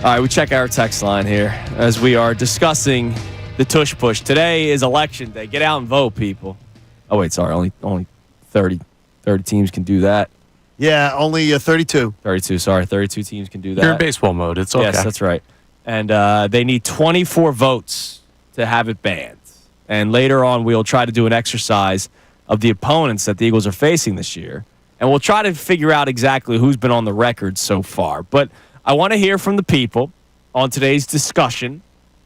All right, we check our text line here as we are discussing the Tush Push. Today is election day. Get out and vote, people. Oh, wait, sorry. Only 30 teams can do that. Yeah, only 32. 32, sorry. 32 teams can do that. You're in baseball mode. It's okay. Yes, that's right. And they need 24 votes to have it banned. And later on, we'll try to do an exercise of the opponents that the Eagles are facing this year. And we'll try to figure out exactly who's been on the record so far. But I want to hear from the people on today's discussion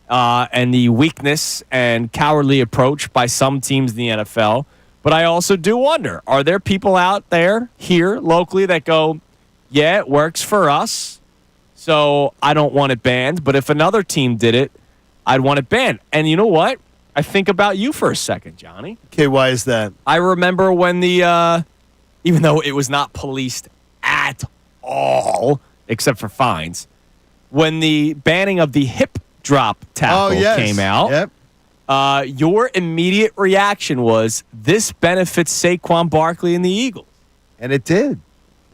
and the weakness and cowardly approach by some teams in the NFL. But I also do wonder, are there people out there here locally that go, yeah, it works for us, so I don't want it banned. But if another team did it, I'd want it banned. And you know what? I think about you for a second, Johnny. Okay, why is that? I remember when the, even though it was not policed at all, except for fines, when the banning of the hip drop tackle came out, your immediate reaction was, this benefits Saquon Barkley and the Eagles. And it did.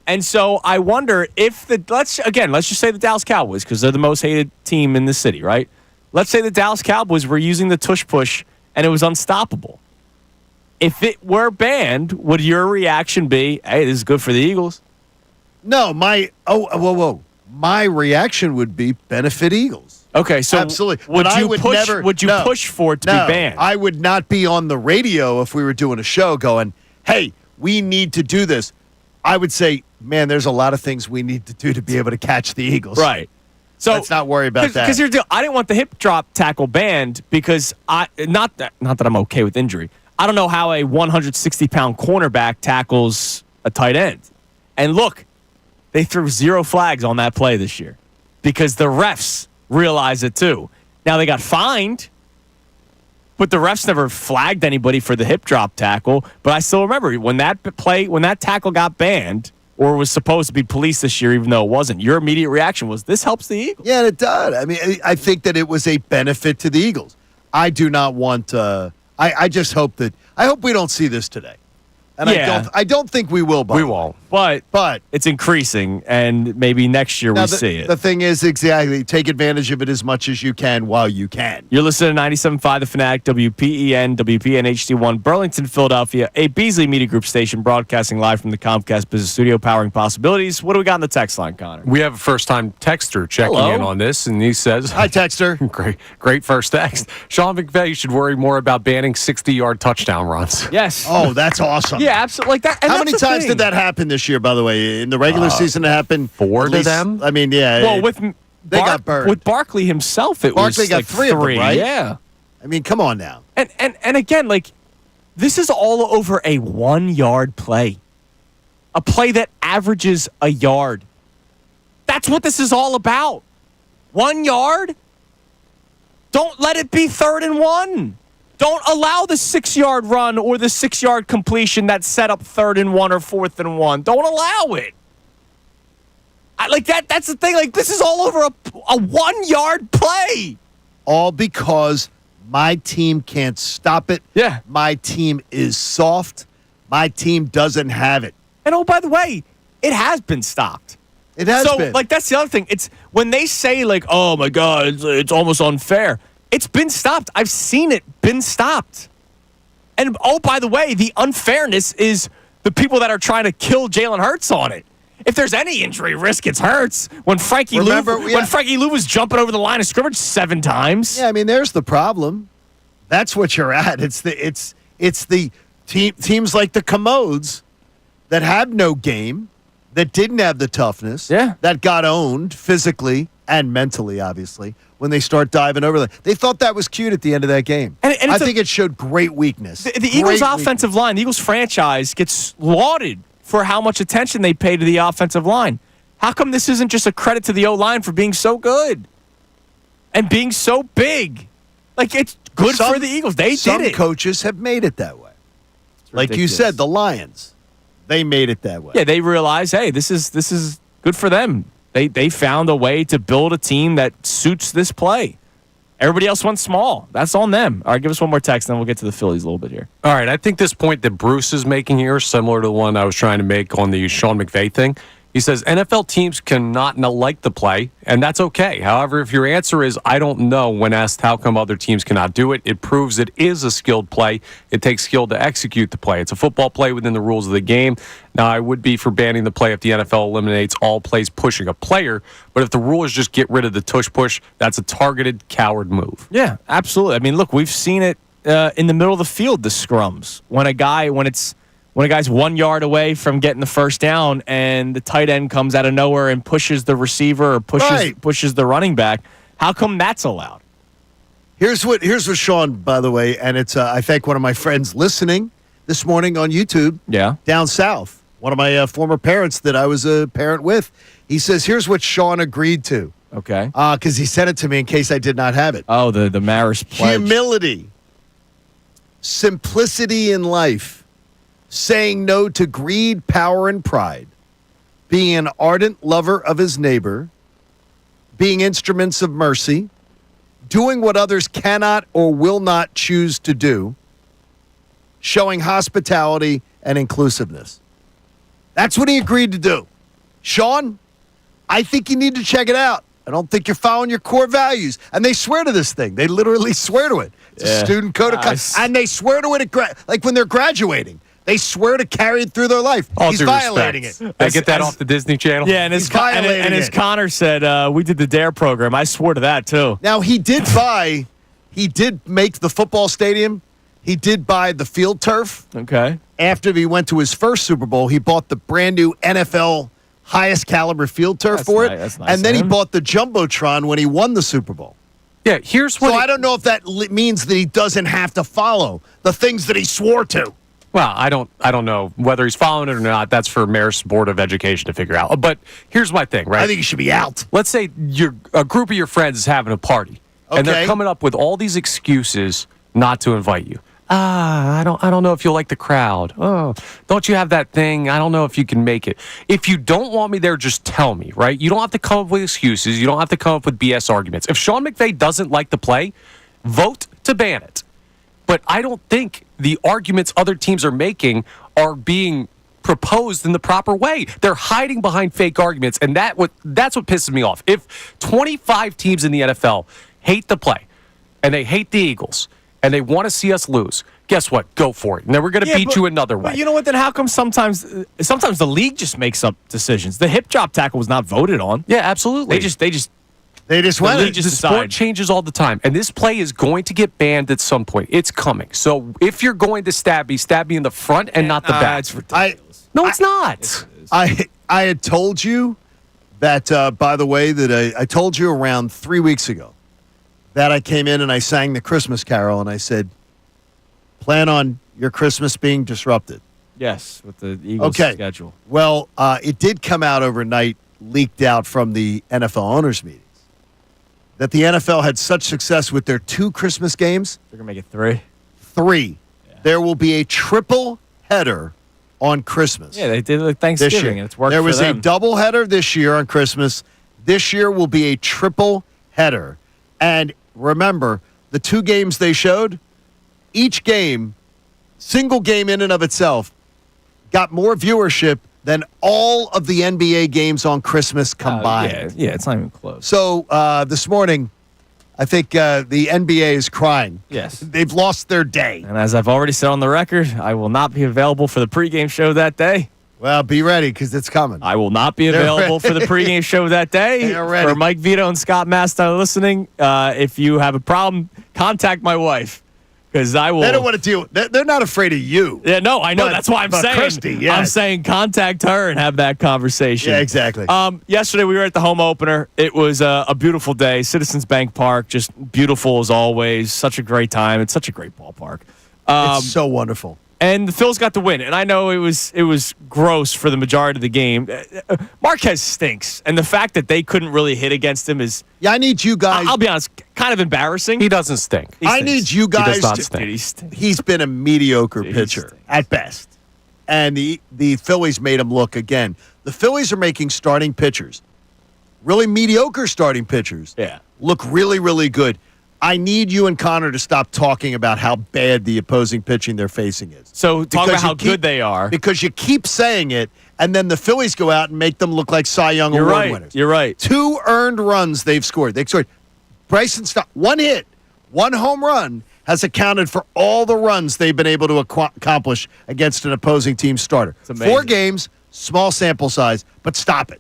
And so I wonder if let's just say the Dallas Cowboys, because they're the most hated team in the city, right? Let's say the Dallas Cowboys were using the Tush Push and it was unstoppable. If it were banned, would your reaction be, hey, this is good for the Eagles? No, my reaction would be benefit Eagles. Okay, so absolutely. Would you push for it to be banned? I would not be on the radio if we were doing a show going, hey, we need to do this. I would say, man, there's a lot of things we need to do to be able to catch the Eagles. Right. So let's not worry about that. Because I didn't want the hip drop tackle banned because not that I'm okay with injury. I don't know how a 160-pound cornerback tackles a tight end. And look, they threw 0 flags on that play this year because the refs realized it too. Now they got fined, but the refs never flagged anybody for the hip drop tackle. But I still remember when that tackle got banned, or was supposed to be policed this year, even though it wasn't, your immediate reaction was, this helps the Eagles. Yeah, and it does. I mean, I think that it was a benefit to the Eagles. I do not want I just hope we don't see this today. And I don't think we will. We won't. But it's increasing, and maybe next year see it. The thing is, exactly, take advantage of it as much as you can while you can. You're listening to 97.5 The Fanatic, WPEN, WPN HD1, Burlington, Philadelphia, a Beasley Media Group station broadcasting live from the Comcast Business Studio, powering possibilities. What do we got on the text line, Connor? We have a first-time texter checking in on this, and he says... Hi, texter. Great first text. Sean McVay should worry more about banning 60-yard touchdown runs. Yes. Oh, that's awesome. Yeah, absolutely. Like that. And how many times did that happen this year, by the way? In the regular season, it happened 4 to them? I mean, yeah. Well, they got burned. With Barkley himself, Barkley got like 3 of them, right? Yeah. I mean, come on now. And again, like, this is all over a 1-yard play. A play that averages a yard. That's what this is all about. 1 yard? Don't let it be 3rd and 1. Don't allow the 6-yard run or the 6-yard completion that set up 3rd and 1 or 4th and 1. Don't allow it. That's the thing. Like, this is all over a 1-yard play. All because my team can't stop it. Yeah. My team is soft. My team doesn't have it. And oh, by the way, it has been stopped. It has been. So, like, that's the other thing. It's when they say, like, oh, my God, it's almost unfair. It's been stopped. I've seen it been stopped. And, oh, by the way, the unfairness is the people that are trying to kill Jalen Hurts on it. If there's any injury risk, it's Hurts. When Frankie Lou was jumping over the line of scrimmage 7 times. Yeah, I mean, there's the problem. That's what you're at. It's the teams like the Commodes that have no game, that didn't have the toughness, that got owned physically and mentally, obviously, when they start diving over there. They thought that was cute at the end of that game. And I think it showed great weakness. The Eagles' offensive line, the Eagles franchise gets lauded for how much attention they pay to the offensive line. How come this isn't just a credit to the O-line for being so good and being so big? Like, it's good for the Eagles. They did it. Some coaches have made it that way. Like you said, the Lions, they made it that way. Yeah, they realize, hey, this is good for them. They found a way to build a team that suits this play. Everybody else went small. That's on them. All right, give us one more text, and then we'll get to the Phillies a little bit here. All right, I think this point that Bruce is making here is similar to the one I was trying to make on the Sean McVay thing. He says NFL teams cannot not like the play, and that's okay. However, if your answer is, I don't know, when asked how come other teams cannot do it, it proves it is a skilled play. It takes skill to execute the play. It's a football play within the rules of the game. Now, I would be for banning the play if the NFL eliminates all plays pushing a player, but if the rule is just get rid of the tush push, that's a targeted coward move. Yeah, absolutely. I mean, look, we've seen it in the middle of the field, the scrums. When a guy's 1 yard away from getting the first down and the tight end comes out of nowhere and pushes the receiver or pushes the running back, how come that's allowed? Here's what Sean, by the way, and it's I thank one of my friends listening this morning on YouTube. Yeah. Down south, one of my former parents that I was a parent with. He says, here's what Sean agreed to. Okay. Because he sent it to me in case I did not have it. Oh, the Maris pledge. Humility, simplicity in life, saying no to greed, power, and pride, being an ardent lover of his neighbor, being instruments of mercy, doing what others cannot or will not choose to do, showing hospitality and inclusiveness. That's what he agreed to do. Sean, I think you need to check it out. I don't think you're following your core values. And they swear to this thing. They literally swear to it. It's a student code of conduct. And they swear to it like when they're graduating. They swear to carry it through their life. He's violating it. I get that off the Disney Channel. Yeah, and as Connor said, we did the DARE program. I swore to that, too. Now, he did make the football stadium. He did buy the field turf. Okay. After he went to his first Super Bowl, he bought the brand new NFL highest caliber field turf for it. That's nice and then he bought the Jumbotron when he won the Super Bowl. Yeah, here's what. So I don't know if that means that he doesn't have to follow the things that he swore to. Well, I don't know whether he's following it or not. That's for Mayor's Board of Education to figure out. But here's my thing, right? I think he should be out. Let's say a group of your friends is having a party, and they're coming up with all these excuses not to invite you. I don't know if you'll like the crowd. Oh, don't you have that thing? I don't know if you can make it. If you don't want me there, just tell me, right? You don't have to come up with excuses. You don't have to come up with BS arguments. If Sean McVay doesn't like the play, vote to ban it. But I don't think the arguments other teams are making are being proposed in the proper way. They're hiding behind fake arguments, and that's what pisses me off. If 25 teams in the NFL hate the play, and they hate the Eagles, and they want to see us lose, guess what? Go for it. And then we're going to beat you another way. But you know what? Then how come sometimes the league just makes up decisions? The hip drop tackle was not voted on. Yeah, absolutely. They just went. The sport changes all the time, and this play is going to get banned at some point. It's coming. So if you're going to stab me in the front and not the back. It's ridiculous. It's not. I had told you that, by the way, that I told you around 3 weeks ago that I came in and I sang the Christmas carol, and I said, plan on your Christmas being disrupted. Yes, with the Eagles schedule. Well, it did come out overnight, leaked out from the NFL owners' meetings, that the NFL had such success with their 2 Christmas games. They're going to make it 3. 3. Yeah. There will be a triple header on Christmas. Yeah, they did like Thanksgiving, and it's worked There was for them. a double header this year on Christmas. This year will be a triple header. And remember, the 2 games they showed, each game, single game in and of itself, got more viewership than all of the NBA games on Christmas combined. Yeah, it's not even close. So this morning, I think the NBA is crying. Yes. They've lost their day. And as I've already said on the record, I will not be available for the pregame show that day. Well, be ready because it's coming. I will not be available for the pregame show that day. For Mike Vito and Scott Masta listening, if you have a problem, contact my wife. Because I will. They don't want to deal. They're not afraid of you. Yeah, no, I know. That's why I'm saying. Christy, yes. I'm saying contact her and have that conversation. Yeah, exactly. Yesterday we were at the home opener. It was a beautiful day. Citizens Bank Park, just beautiful as always. Such a great time. It's such a great ballpark. It's so wonderful. And the Phils got the win. And I know it was gross for the majority of the game. Marquez stinks. And the fact that they couldn't really hit against him is... Yeah, I need you guys... I'll be honest, kind of embarrassing. He doesn't stink. I need you guys he does not stink. He's been a mediocre pitcher at best. And the Phillies made him look again. The Phillies are making starting pitchers, really mediocre starting pitchers, yeah, look really, really good. I need you and Connor to stop talking about how bad the opposing pitching they're facing is. So talk Because about how you keep- good they are. Because you keep saying it, and then the Phillies go out and make them look like Cy Young You're Award right. winners. You're right. 2 earned runs they've scored. They scored. Bryson Stott, 1 hit, 1 home run has accounted for all the runs they've been able to accomplish against an opposing team starter. amazing. 4 games, small sample size, but stop it.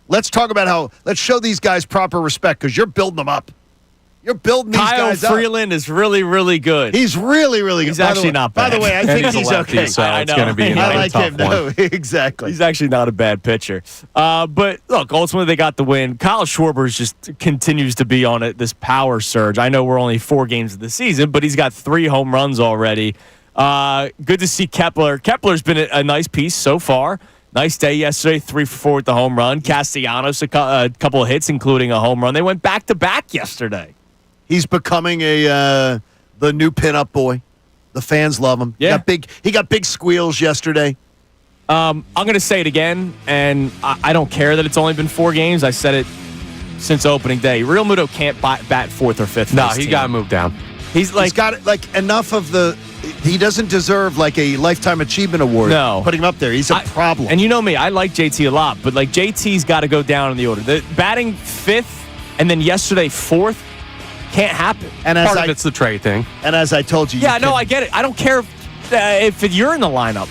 Let's talk about let's show these guys proper respect because you're building them up. You're building these Kyle guys up. Freeland is really, really good. He's really, really good. He's actually not By bad. the way, I And think he's a he's lefty, okay. so I it's know. going to be I I a like tough him. one. No, exactly. He's actually not a bad pitcher. But look, ultimately they got the win. Kyle Schwarber just continues to be on this power surge. I know we're only 4 games of the season, but he's got 3 home runs already. Good to see Kepler. Kepler's been a nice piece so far. Nice day yesterday, 3 for 4 with the home run. Castellanos, a couple of hits, including a home run. They went back-to-back yesterday. He's becoming the new pinup boy. The fans love him. Yeah. He got big squeals yesterday. I'm going to say it again, and I don't care that it's only been 4 games. I said it since opening day. Real Muto can't bat 4th or 5th. No, for this he team. got moved down. He's He's got enough of the. He doesn't deserve like a lifetime achievement award. No. Putting him up there, he's a problem. And you know me, I like JT a lot, but like JT's got to go down in the order. The batting 5th and then yesterday 4th can't happen. And as Part of it's the trade thing. And as I told you, Yeah, no, I get it. I don't care if you're in the lineup.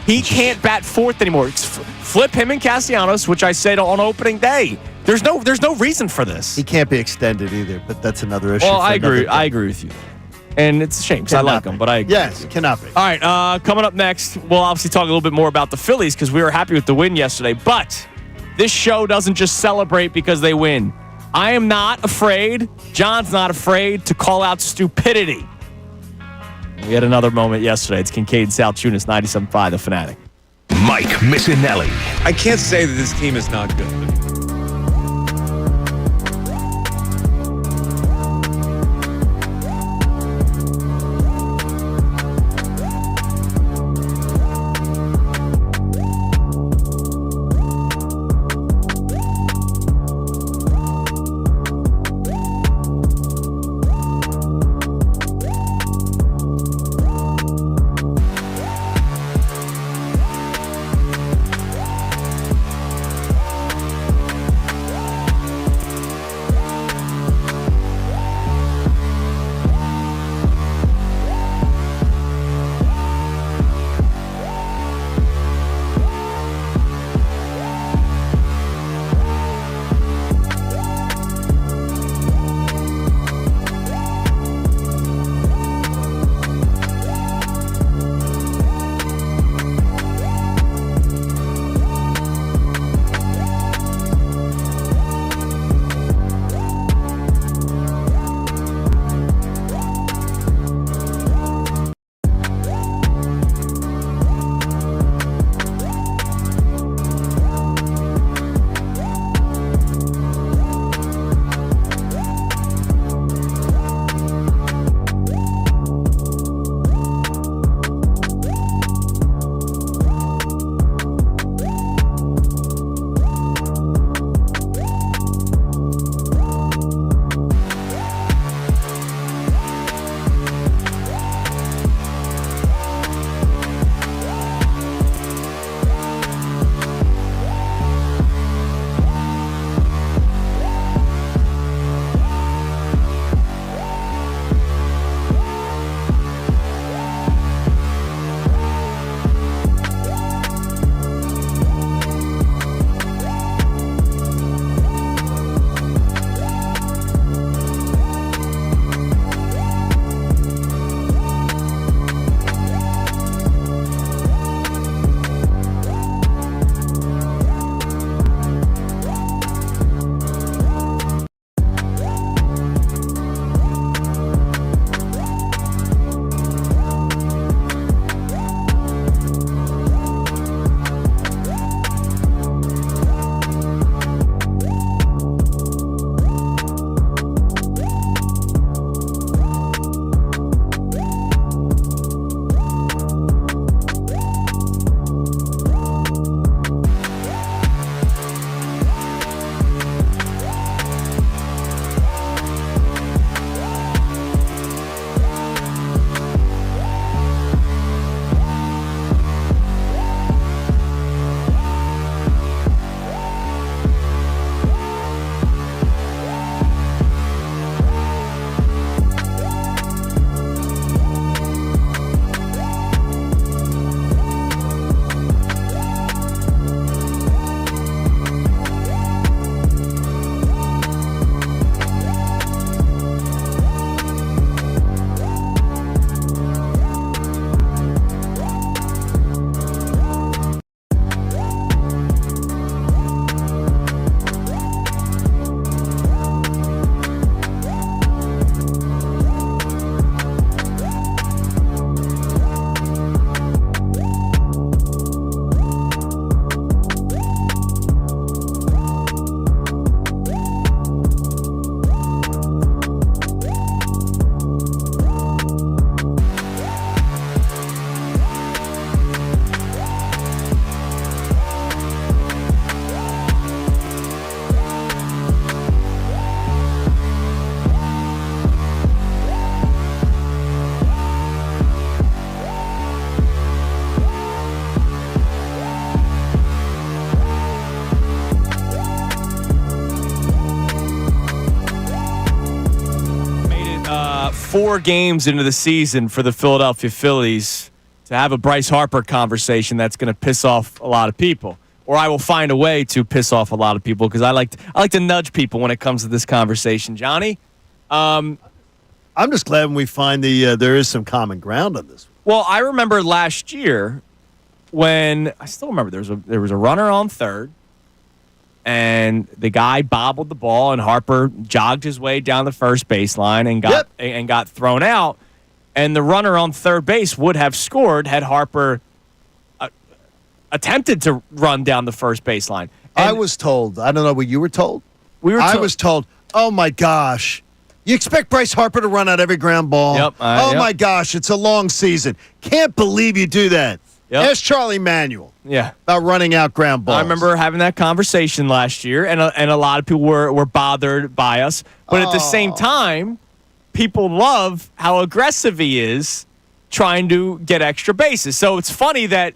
He can't bat 4th anymore. Flip him and Castellanos, which I said on opening day. There's no reason for this. He can't be extended either, but that's another issue. Well, for I another agree. day. I agree with you. And it's a shame because I Cannot like him, be. but I agree. Yes, cannot be. All right, coming up next, we'll obviously talk a little bit more about the Phillies because we were happy with the win yesterday. But this show doesn't just celebrate because they win. I am not afraid, John's not afraid to call out stupidity. We had another moment yesterday. It's Kincade Salciunas, 97.5, The Fanatic. Mike Missinelli. I can't say that this team is not good. 4 games into the season for the Philadelphia Phillies to have a Bryce Harper conversation that's going to piss off a lot of people. Or I will find a way to piss off a lot of people because I like to nudge people when it comes to this conversation. Johnny? I'm just glad when we find there is some common ground on this. Well, I remember last year when I still remember there was a runner on third, and the guy bobbled the ball, and Harper jogged his way down the first baseline and got thrown out. And the runner on third base would have scored had Harper attempted to run down the first baseline. And I was told. I don't know what you were told. I was told. Oh my gosh. You expect Bryce Harper to run out every ground ball? Yep. My gosh, it's a long season. Can't believe you do that. Yep. Ask Charlie Manuel. Yeah. About running out ground balls. I remember having that conversation last year, and a lot of people were bothered by us. But at the same time, people love how aggressive he is trying to get extra bases. So it's funny that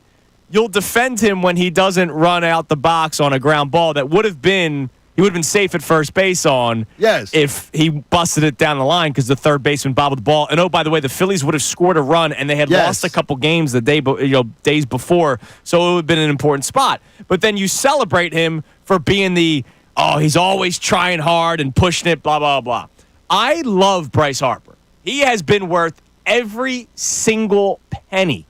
you'll defend him when he doesn't run out the box on a ground ball that he would have been safe at first base on if he busted it down the line because the third baseman bobbled the ball. And, oh, by the way, the Phillies would have scored a run, and they had lost a couple games days before, so it would have been an important spot. But then you celebrate him for being he's always trying hard and pushing it, blah, blah, blah. I love Bryce Harper. He has been worth every single penny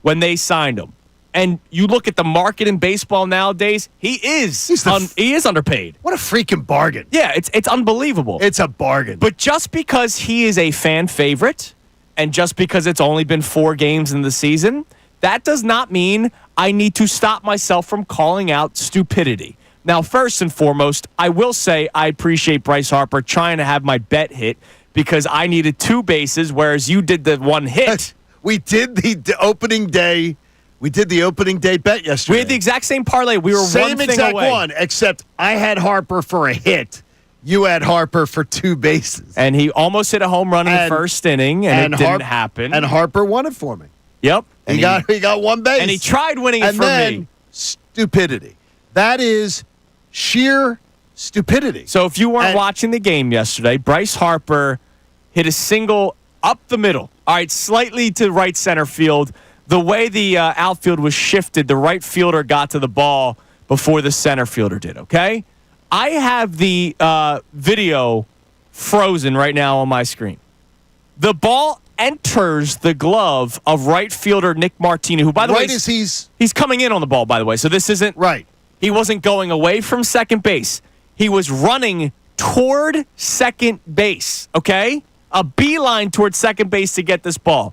when they signed him. And you look at the market in baseball nowadays, he is underpaid. What a freaking bargain. Yeah, it's unbelievable. It's a bargain. But just because he is a fan favorite and just because it's only been 4 games in the season, that does not mean I need to stop myself from calling out stupidity. Now, first and foremost, I will say I appreciate Bryce Harper trying to have my bet hit because I needed 2 bases, whereas you did the 1 hit. We did the opening day. We did the opening day bet yesterday. We had the exact same parlay. We were same one thing exact away. one, except I had Harper for a hit. You had Harper for 2 bases. And he almost hit a home run in the first inning, and it didn't happen. And Harper won it for me. Yep. He got 1 base. And he tried winning it for me. Stupidity. That is sheer stupidity. So if you weren't watching the game yesterday, Bryce Harper hit a single up the middle. All right, slightly to right center field. The way the outfield was shifted, the right fielder got to the ball before the center fielder did, okay? I have the video frozen right now on my screen. The ball enters the glove of right fielder Nick Martino, who, by the way, he's coming in on the ball, by the way. So this isn't right. He wasn't going away from second base. He was running toward second base, okay? A beeline toward second base to get this ball.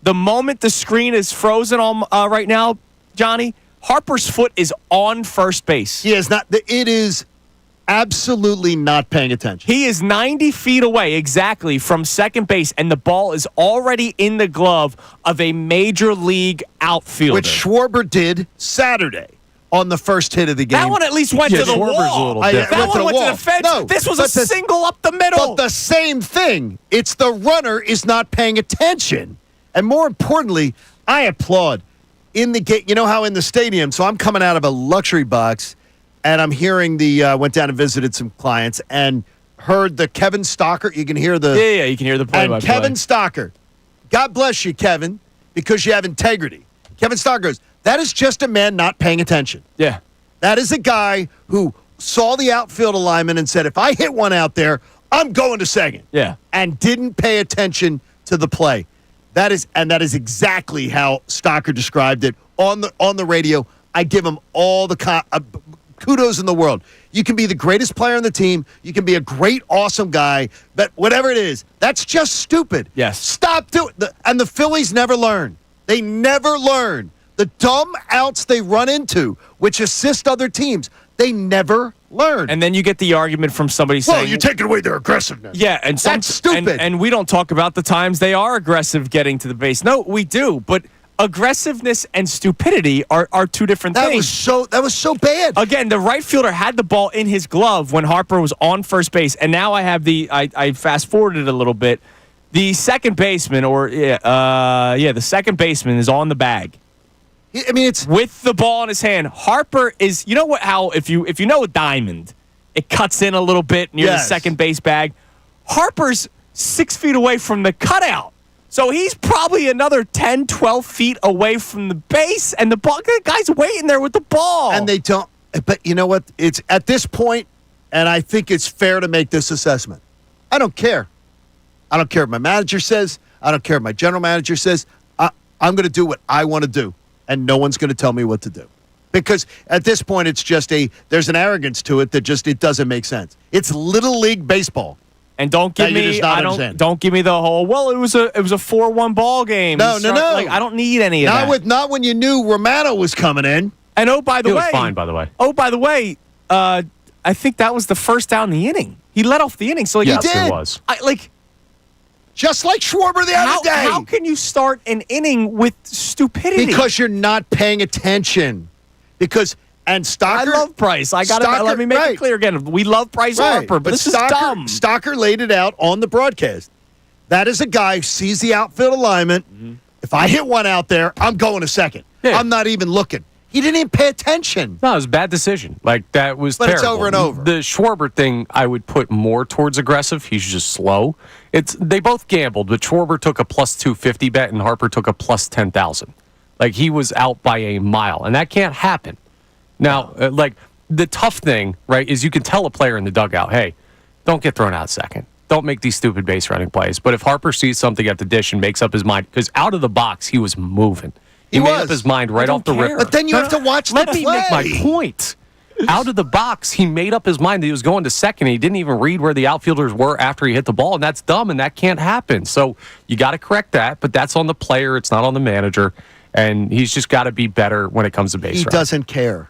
The moment the screen is frozen on right now, Johnny, Harper's foot is on first base. He is not. It is absolutely not paying attention. He is 90 feet away exactly from second base, and the ball is already in the glove of a major league outfielder. Which Schwarber did Saturday on the first hit of the game. That one at least went to the wall. A little different. That one went to the fence. No, this was a single up the middle. But the same thing. It's the runner is not paying attention. And more importantly, I applaud in the game. You know how in the stadium, so I'm coming out of a luxury box, and I'm hearing went down and visited some clients and heard the Kevin Stocker. You can hear the... Yeah, you can hear the play-by-play. And Kevin Stocker, God bless you, Kevin, because you have integrity. Kevin Stocker goes, that is just a man not paying attention. Yeah. That is a guy who saw the outfield alignment and said, if I hit one out there, I'm going to second. Yeah. And didn't pay attention to the play. That is exactly how Stocker described it on the radio. I give him all the kudos in the world. You can be the greatest player on the team. You can be a great, awesome guy. But whatever it is, that's just stupid. Yes. Stop doing it. And the Phillies never learn. They never learn. The dumb outs they run into, which assist other teams, they never learn. And then you get the argument from somebody saying, well, you're taking away their aggressiveness. Yeah, and that's stupid. And we don't talk about the times they are aggressive getting to the base. No, we do, but aggressiveness and stupidity are 2 different things. That was so bad. Again, the right fielder had the ball in his glove when Harper was on first base, and now I have I fast forwarded a little bit. The second baseman, the second baseman is on the bag. I mean, it's with the ball in his hand. Harper is, you know what? How if you know a diamond, it cuts in a little bit near the second base bag. Harper's 6 feet away from the cutout. So he's probably another 10, 12 feet away from the base, and the guy's waiting there with the ball. And they don't. But you know what? It's at this point, and I think it's fair to make this assessment. I don't care. I don't care what my manager says. I don't care what my general manager says. I'm going to do what I want to do, and no one's going to tell me what to do. Because at this point, it's just there's an arrogance to it that it doesn't make sense. It's Little League baseball. And don't give me don't give me the whole, well, it was a 4-1 ball game. No. Like, I don't need any of that. Not when you knew Romano was coming in. And by the way, was fine, by the way. Oh, by the way, I think that was the first down in the inning. He led off the inning, so yes, he did. It was. Just like Schwarber the other day. How can you start an inning with stupidity? Because you're not paying attention. And Stocker. I love Bryce. Let me make it clear again. We love Bryce Harper, but this is dumb. Stocker laid it out on the broadcast. That is a guy who sees the outfield alignment. Mm-hmm. If I hit one out there, I'm going to second. Yeah. I'm not even looking. He didn't even pay attention. No, it was a bad decision. That was terrible. But it's over and over. The Schwarber thing, I would put more towards aggressive. He's just slow. They both gambled, but Schwarber took a plus 250 bet and Harper took a plus 10,000. He was out by a mile, and that can't happen. Now, the tough thing, right, is you can tell a player in the dugout, hey, don't get thrown out second. Don't make these stupid base running plays. But if Harper sees something at the dish and makes up his mind, because out of the box, he was moving. He made up his mind right off the rip. But then you have to watch the play. Let me make my point. Out of the box, he made up his mind that he was going to second. He didn't even read where the outfielders were after he hit the ball, and that's dumb, and that can't happen. So you got to correct that, but that's on the player. It's not on the manager, and he's just got to be better when it comes to base running. He doesn't care.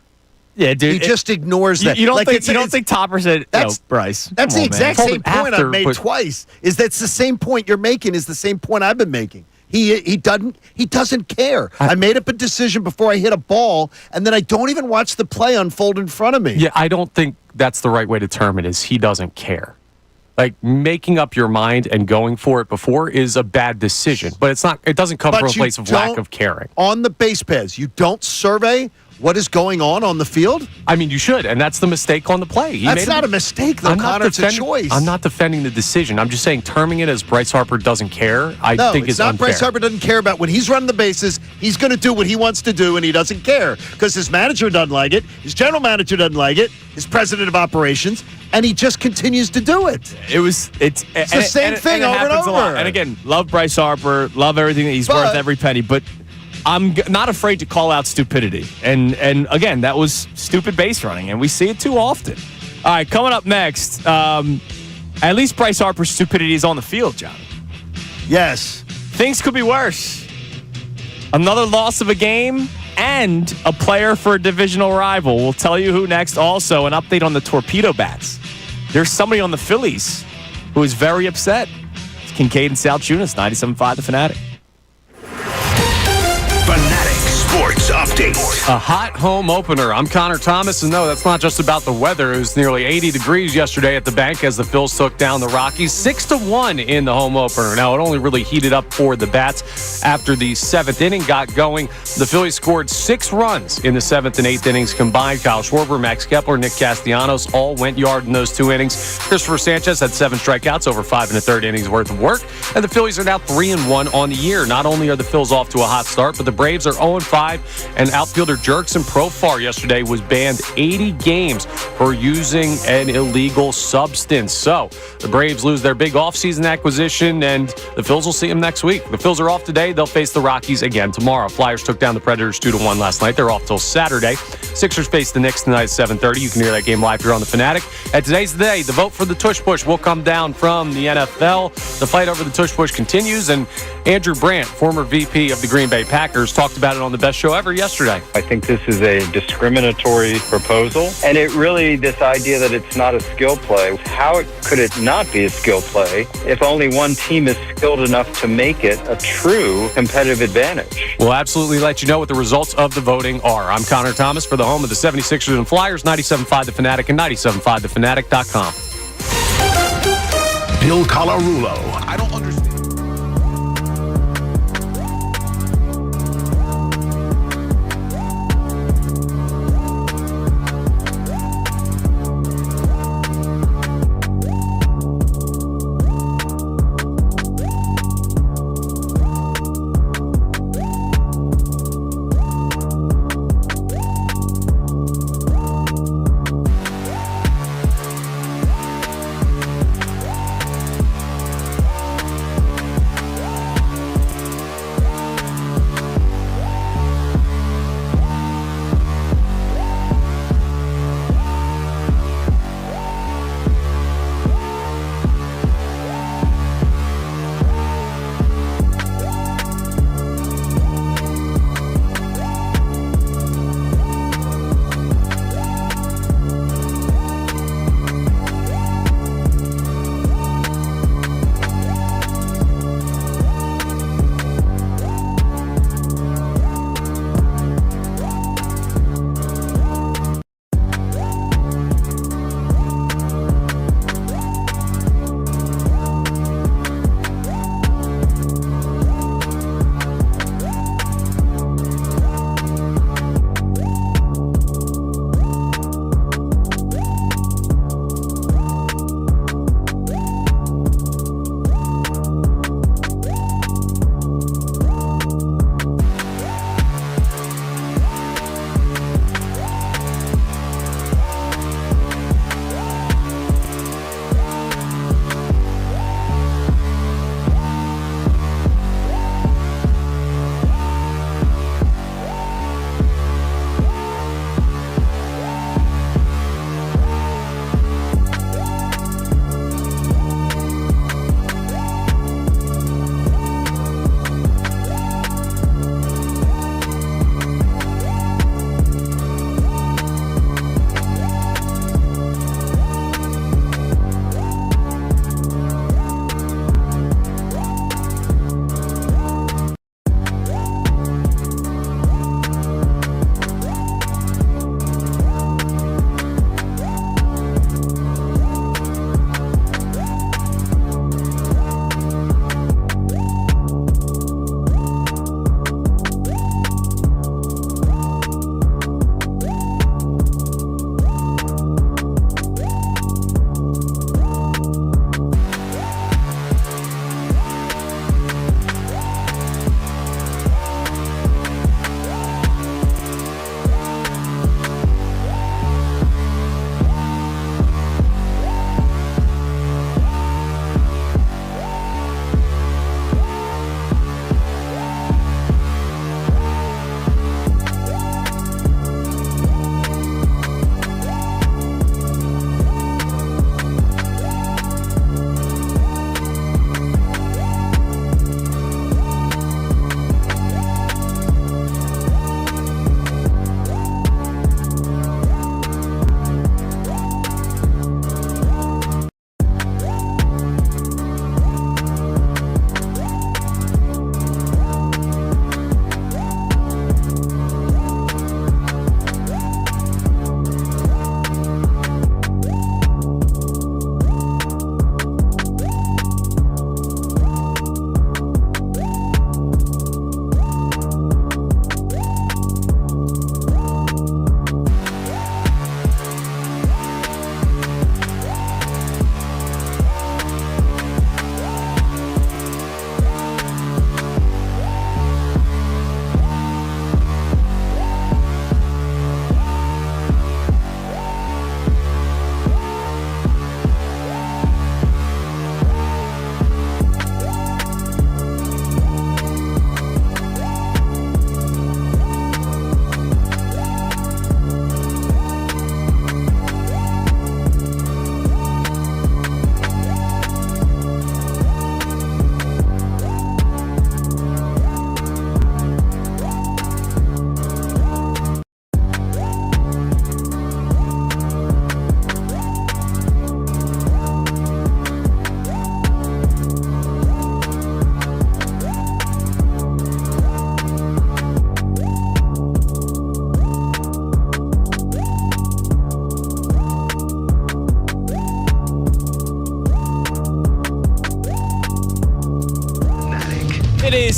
Yeah, dude. He just ignores that. You don't think Topper said, Bryce? That's the exact same point I've made twice. That's the same point you're making is the same point I've been making. He doesn't care. I made up a decision before I hit a ball, and then I don't even watch the play unfold in front of me. Yeah, I don't think that's the right way to term it, is he doesn't care. Making up your mind and going for it before is a bad decision, but it's not. It doesn't come from a place of lack of caring. On the base paths, you don't survey what is going on the field? I mean, you should, and that's the mistake on the play. That's not a mistake, though, Connor. It's a choice. I'm not defending the decision. I'm just saying terming it as Bryce Harper doesn't care, I think is unfair. No, it's not Bryce Harper doesn't care about when he's running the bases. He's going to do what he wants to do, and he doesn't care because his manager doesn't like it, his general manager doesn't like it, his president of operations, and he just continues to do it. It's the same thing over and over. And again, love Bryce Harper, love everything that he's worth, every penny, but I'm not afraid to call out stupidity. And again, that was stupid base running, and we see it too often. All right, coming up next, at least Bryce Harper's stupidity is on the field, John. Yes. Things could be worse. Another loss of a game and a player for a divisional rival. We'll tell you who next. Also, an update on the torpedo bats. There's somebody on the Phillies who is very upset. It's Kincade and Salciunas, 97.5 The Fanatic. Fanatic Sports Update. A hot home opener. I'm Connor Thomas, and no, that's not just about the weather. It was nearly 80 degrees yesterday at the bank as the Phils took down the Rockies 6-1 in the home opener. Now, it only really heated up for the bats after the seventh inning got going. The Phillies scored 6 runs in the seventh and eighth innings combined. Kyle Schwarber, Max Kepler, Nick Castellanos all went yard in those 2 innings. Christopher Sanchez had 7 strikeouts over 5 1/3 innings worth of work, and the Phillies are now 3-1 on the year. Not only are the Phils off to a hot start, but the Braves are 0-5, and outfielder Jerkson Profar yesterday was banned 80 games for using an illegal substance. So the Braves lose their big offseason acquisition, and the Phils will see them next week. The Phils are off today. They'll face the Rockies again tomorrow. Flyers took down the Predators 2-1 last night. They're off till Saturday. Sixers face the Knicks tonight at 7:30. You can hear that game live here on The Fanatic. And today's the day. The vote for the Tush Push will come down from the NFL. The fight over the Tush Push continues, and Andrew Brandt, former VP of the Green Bay Packers, talked about it on the best show ever yesterday. I think this is a discriminatory proposal, and this idea that it's not a skill play, how could it not be a skill play if only one team is skilled enough to make it a true competitive advantage? We'll absolutely let you know what the results of the voting are. I'm Connor Thomas for the home of the 76ers and Flyers, 97.5 The Fanatic and 97.5thefanatic.com. Bill Colarulo. I don't understand.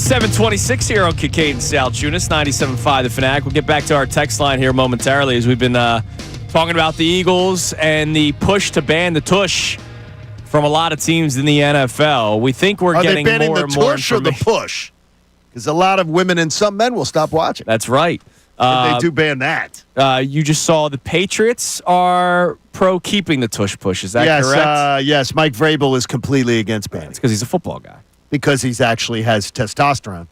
726 here on Kincade Salciunas, 97.5 The Fanatic. We'll get back to our text line here momentarily as we've been talking about the Eagles and the push to ban the tush from a lot of teams in the NFL. We think we're getting more and more Are they banning the tush or the push? Because a lot of women and some men will stop watching. That's right. If they do ban that. You just saw the Patriots are pro keeping the tush push. Is that correct? Yes, Mike Vrabel is completely against banning. It's because he's a football guy. Because he's actually has testosterone.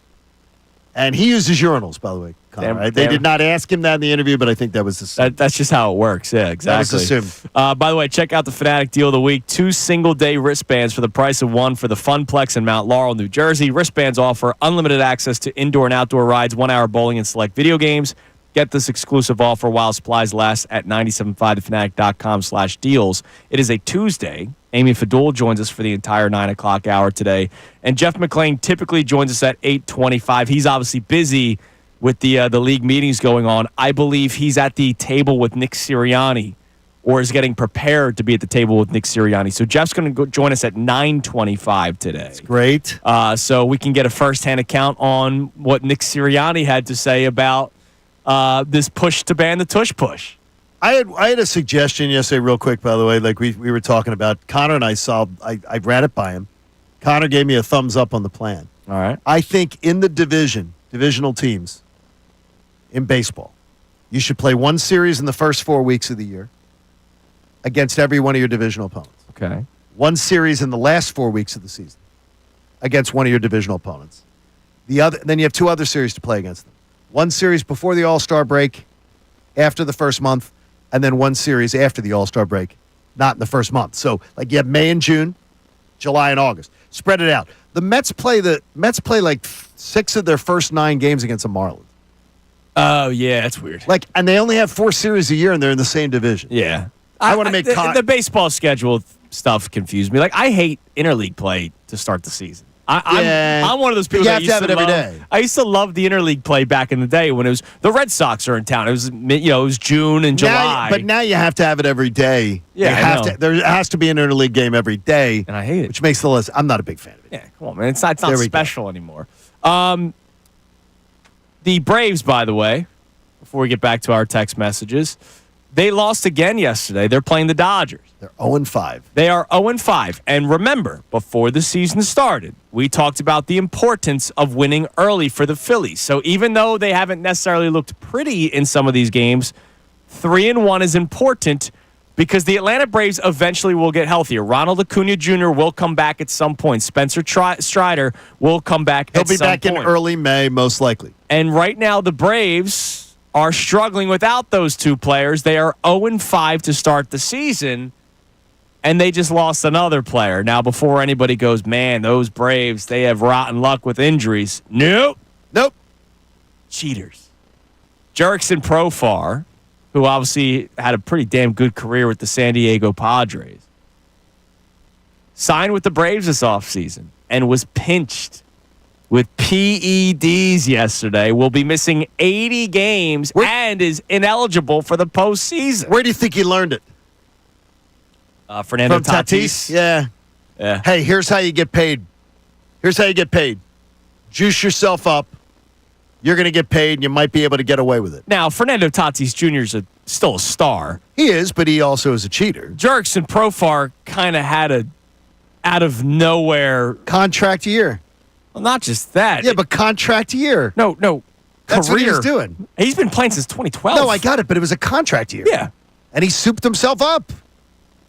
And he uses urinals, by the way. Connor, right? They did not ask him that in the interview, but I think that was assumed. That's just how it works. Yeah, exactly. That was assumed. By the way, check out the Fanatic Deal of the Week. 2 single-day wristbands for the price of one for the Funplex in Mount Laurel, New Jersey. Wristbands offer unlimited access to indoor and outdoor rides, 1-hour bowling, and select video games. Get this exclusive offer while supplies last at 975thefanatic.com/deals. It is a Tuesday. Amy Fadul joins us for the entire 9 o'clock hour today. And Jeff McClain typically joins us at 8:25. He's obviously busy with the league meetings going on. I believe he's at the table with Nick Sirianni or is getting prepared to be at the table with Nick Sirianni. So Jeff's going to join us at 9:25 today. That's great. So we can get a firsthand account on what Nick Sirianni had to say about this push to ban the tush push. I had a suggestion yesterday, real quick, by the way, like we were talking about. Connor and I I ran it by him. Connor gave me a thumbs up on the plan. All right. I think in the divisional teams in baseball, you should play one series in the first 4 weeks of the year against every one of your divisional opponents. Okay. One series in the last 4 weeks of the season against one of your divisional opponents. Then you have 2 other series to play against them. One series before the All-Star break, after the first month, and then one series after the All-Star break, not in the first month. So, like, you have May and June, July and August. Spread it out. The Mets play like 6 of their first 9 games against the Marlins. Oh, yeah, that's weird. Like, and they only have 4 series a year, and they're in the same division. Yeah. I want to make the baseball schedule stuff confused me. Like, I hate interleague play to start the season. I'm one of those people that have to have it every day. I used to love the interleague play back in the day when it was the Red Sox are in town. It was it was June and July. But now you have to have it every day. Yeah, there has to be an interleague game every day, and I hate it. Which makes the list. I'm not a big fan of it. Yeah, come on, man. It's not special anymore. The Braves, by the way, before we get back to our text messages, they lost again yesterday. They're playing the Dodgers. They're 0-5. They are 0-5. And remember, before the season started, we talked about the importance of winning early for the Phillies. So even though they haven't necessarily looked pretty in some of these games, 3-1 is important because the Atlanta Braves eventually will get healthier. Ronald Acuna Jr. will come back at some point. Spencer Strider will come back at some point. He'll be back in early May, most likely. And right now, the Braves are struggling without those 2 players. They are 0-5 to start the season. And they just lost another player. Now, before anybody goes, man, those Braves, they have rotten luck with injuries. Nope. Cheaters. Jurickson Profar, who obviously had a pretty damn good career with the San Diego Padres, signed with the Braves this offseason and was pinched with PEDs yesterday. Will be missing 80 games and is ineligible for the postseason. Where do you think he learned it? Fernando From Tatis? Yeah. Hey, here's how you get paid. Juice yourself up. You're going to get paid, and you might be able to get away with it. Now, Fernando Tatis Jr. is still a star. He is, but he also is a cheater. Jurickson Profar kind of had a out-of-nowhere contract year. Well, not just that. Yeah, but contract year. No. That's career. what he's doing. He's been playing since 2012. No, I got it, but it was a contract year. Yeah. And he souped himself up.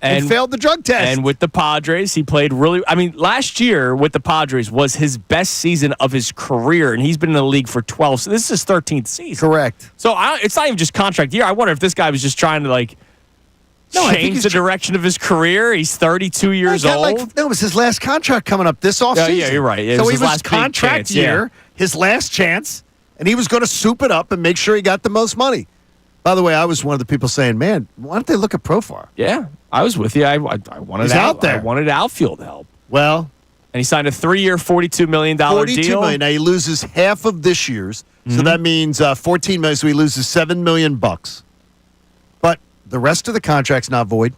And failed the drug test. And with the Padres, he played last year with the Padres was his best season of his career, and he's been in the league for 12. So this is his 13th season. Correct. So it's not even just contract year. I wonder if this guy was just trying to change the direction of his career. He's 32 years old. It was his last contract coming up this offseason. Yeah, you're right. So he was contract year, his last chance, and he was going to soup it up and make sure he got the most money. By the way, I was one of the people saying, man, why don't they look at Profar? Yeah, I was with you. I wanted out there. I wanted outfield help. Well, and he signed a 3-year, $42 million deal. $42 million. Now he loses half of this year's, so that means $14 million. So he loses $7 million. But the rest of the contract's not void.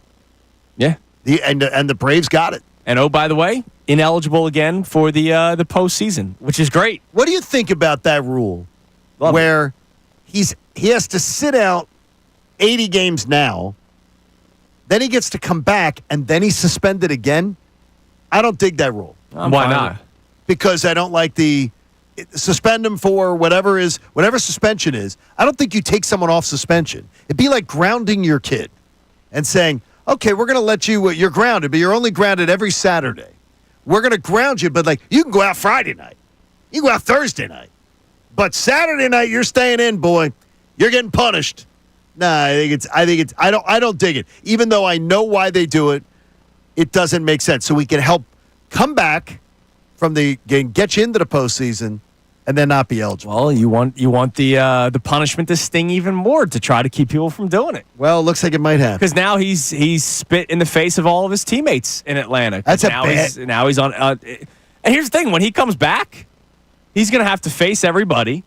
Yeah, and the Braves got it. And oh, by the way, ineligible again for the postseason, which is great. What do you think about that rule where he has to sit out 80 games now, then he gets to come back, and then he's suspended again? I don't dig that rule. Why not? Because I don't like suspend him for whatever suspension is. I don't think you take someone off suspension. It'd be like grounding your kid and saying, okay, we're going to let you're grounded, but you're only grounded every Saturday. We're going to ground you, but you can go out Friday night. You can go out Thursday night. But Saturday night, you're staying in, boy. You're getting punished. Nah, I don't dig it. Even though I know why they do it, it doesn't make sense. So we can help come back from get you into the postseason and then not be eligible. Well, you want the punishment to sting even more to try to keep people from doing it. Well, it looks like it might happen. Because now he's spit in the face of all of his teammates in Atlanta. Now he's on. And here's the thing: when he comes back, he's going to have to face everybody.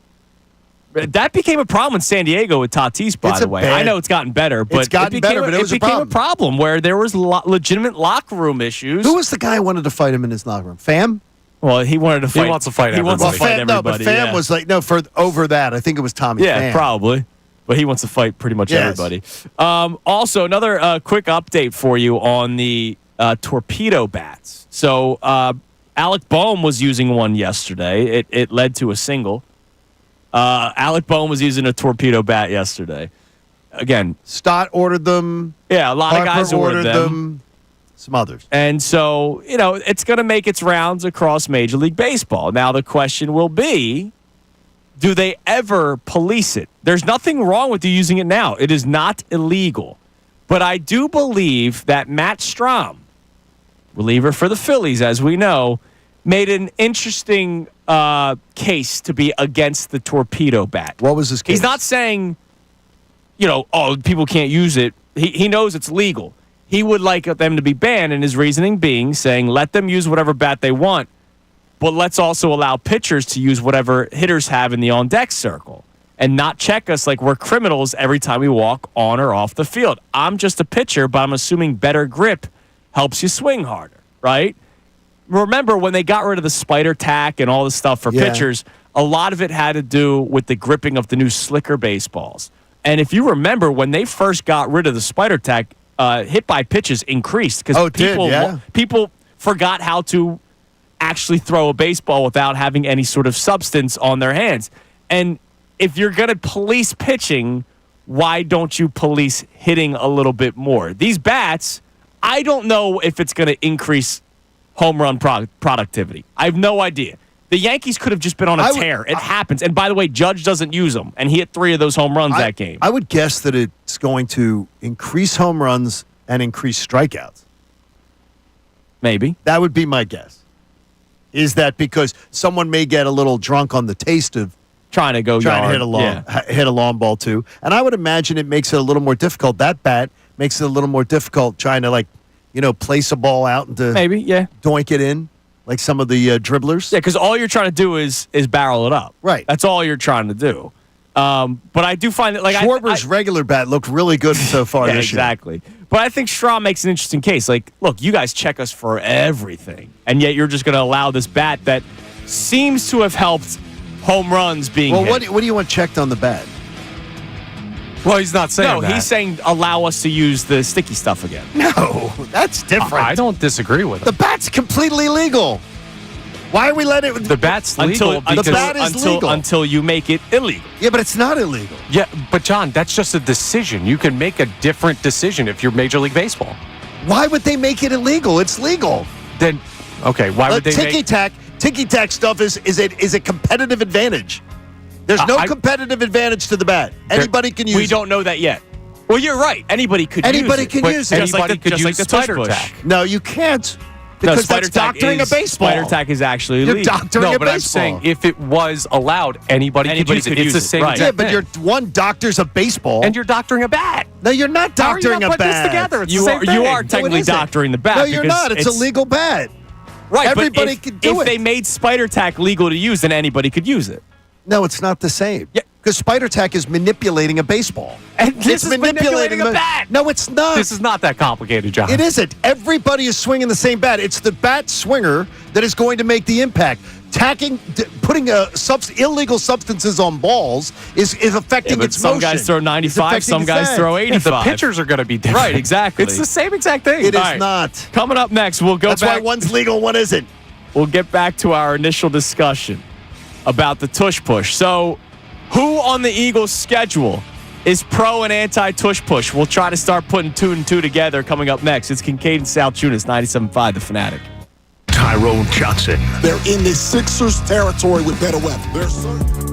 That became a problem in San Diego with Tatis, by the way. I know it's gotten better, but it became a problem where there was legitimate locker room issues. Who was the guy who wanted to fight him in his locker room? Pham? Well, he wanted to fight. He wants to fight everybody. Wants to fight everybody. No, but Pham was for over that. I think it was Tommy. Yeah, Pham. Probably. But he wants to fight pretty much everybody. Also, another quick update for you on the torpedo bats. So, Alec Boehm was using one yesterday. It led to a single. Alec Boehm was using a torpedo bat yesterday. Again, Stott ordered them. Yeah, a lot Harper of guys ordered them. Some others. And so, it's going to make its rounds across Major League Baseball. Now, the question will be, do they ever police it? There's nothing wrong with you using it now. It is not illegal. But I do believe that Matt Strahm, reliever for the Phillies, as we know, made an interesting case to be against the torpedo bat. What was his case? He's not saying, people can't use it. He knows it's legal. He would like them to be banned, and his reasoning being saying, let them use whatever bat they want, but let's also allow pitchers to use whatever hitters have in the on-deck circle and not check us like we're criminals every time we walk on or off the field. I'm just a pitcher, but I'm assuming better grip helps you swing harder, right? Remember when they got rid of the spider tack and all this stuff for pitchers, a lot of it had to do with the gripping of the new slicker baseballs. And if you remember, when they first got rid of the spider tack, hit by pitches increased because people forgot how to actually throw a baseball without having any sort of substance on their hands. And if you're going to police pitching, why don't you police hitting a little bit more? These bats, I don't know if it's going to increase home run productivity. I have no idea. The Yankees could have just been on a tear. It happens. And by the way, Judge doesn't use them, and he hit 3 of those home runs that game. I would guess that it's going to increase home runs and increase strikeouts. Maybe. That would be my guess. Is that because someone may get a little drunk on the taste of trying to hit a long ball too. And I would imagine it makes it a little more difficult. That bat makes it a little more difficult trying to place a ball out and to doink it in. Like some of the dribblers? Yeah, because all you're trying to do is barrel it up. Right. That's all you're trying to do. But I do find that Schwarber's regular bat looked really good so far this year. Exactly. But I think Strahm makes an interesting case. Look, you guys check us for everything, and yet you're just going to allow this bat that seems to have helped home runs being hit. What do you want checked on the bat? Well, he's not saying that. No, he's saying allow us to use the sticky stuff again. No, that's different. I don't disagree with him. The bat's completely legal. Why are we letting it? The bat's legal. The bat is legal. Until you make it illegal. Yeah, but it's not illegal. Yeah, but John, that's just a decision. You can make a different decision if you're Major League Baseball. Why would they make it illegal? It's legal. Then, okay, why would they Ticky-tack stuff is a competitive advantage. There's no competitive advantage to the bat. Anybody can use it. We don't know that yet. Well, you're right. Anybody could use it. Anybody can use it. Anybody could use spider tack. No, you can't. Because that's doctoring a baseball. Spider tack is actually illegal. You're doctoring a baseball. But I'm saying if it was allowed, anybody could use it. It's the same Yeah, but one doctors a baseball. And you're doctoring a bat. No, you're not doctoring a bat. Put this together. It's the same thing. You are technically doctoring the bat. No, you're not. It's a legal bat. Right, everybody could do it. If they made spider tack legal to use, then anybody could use it. No, it's not the same. Yeah. because Spider Tack is manipulating a baseball. And this is manipulating a bat. No, it's not. This is not that complicated, John. It isn't. Everybody is swinging the same bat. It's the bat swinger that is going to make the impact. Putting illegal substances on balls is affecting its some motion. Guys throw 95, some its guys head. throw 85. The pitchers are going to be different. Right, exactly. It's the same exact thing. It is All right. not. Coming up next, we'll go That's back. why one's legal, one isn't. We'll get back to our initial discussion about the tush push. So, who on the Eagles' schedule is pro and anti-tush push? We'll try to start putting 2 and 2 together coming up next. It's Kincade Salciunas, 97.5 The Fanatic. Tyrone Johnson. They're in the Sixers territory with better weapons. They're certain.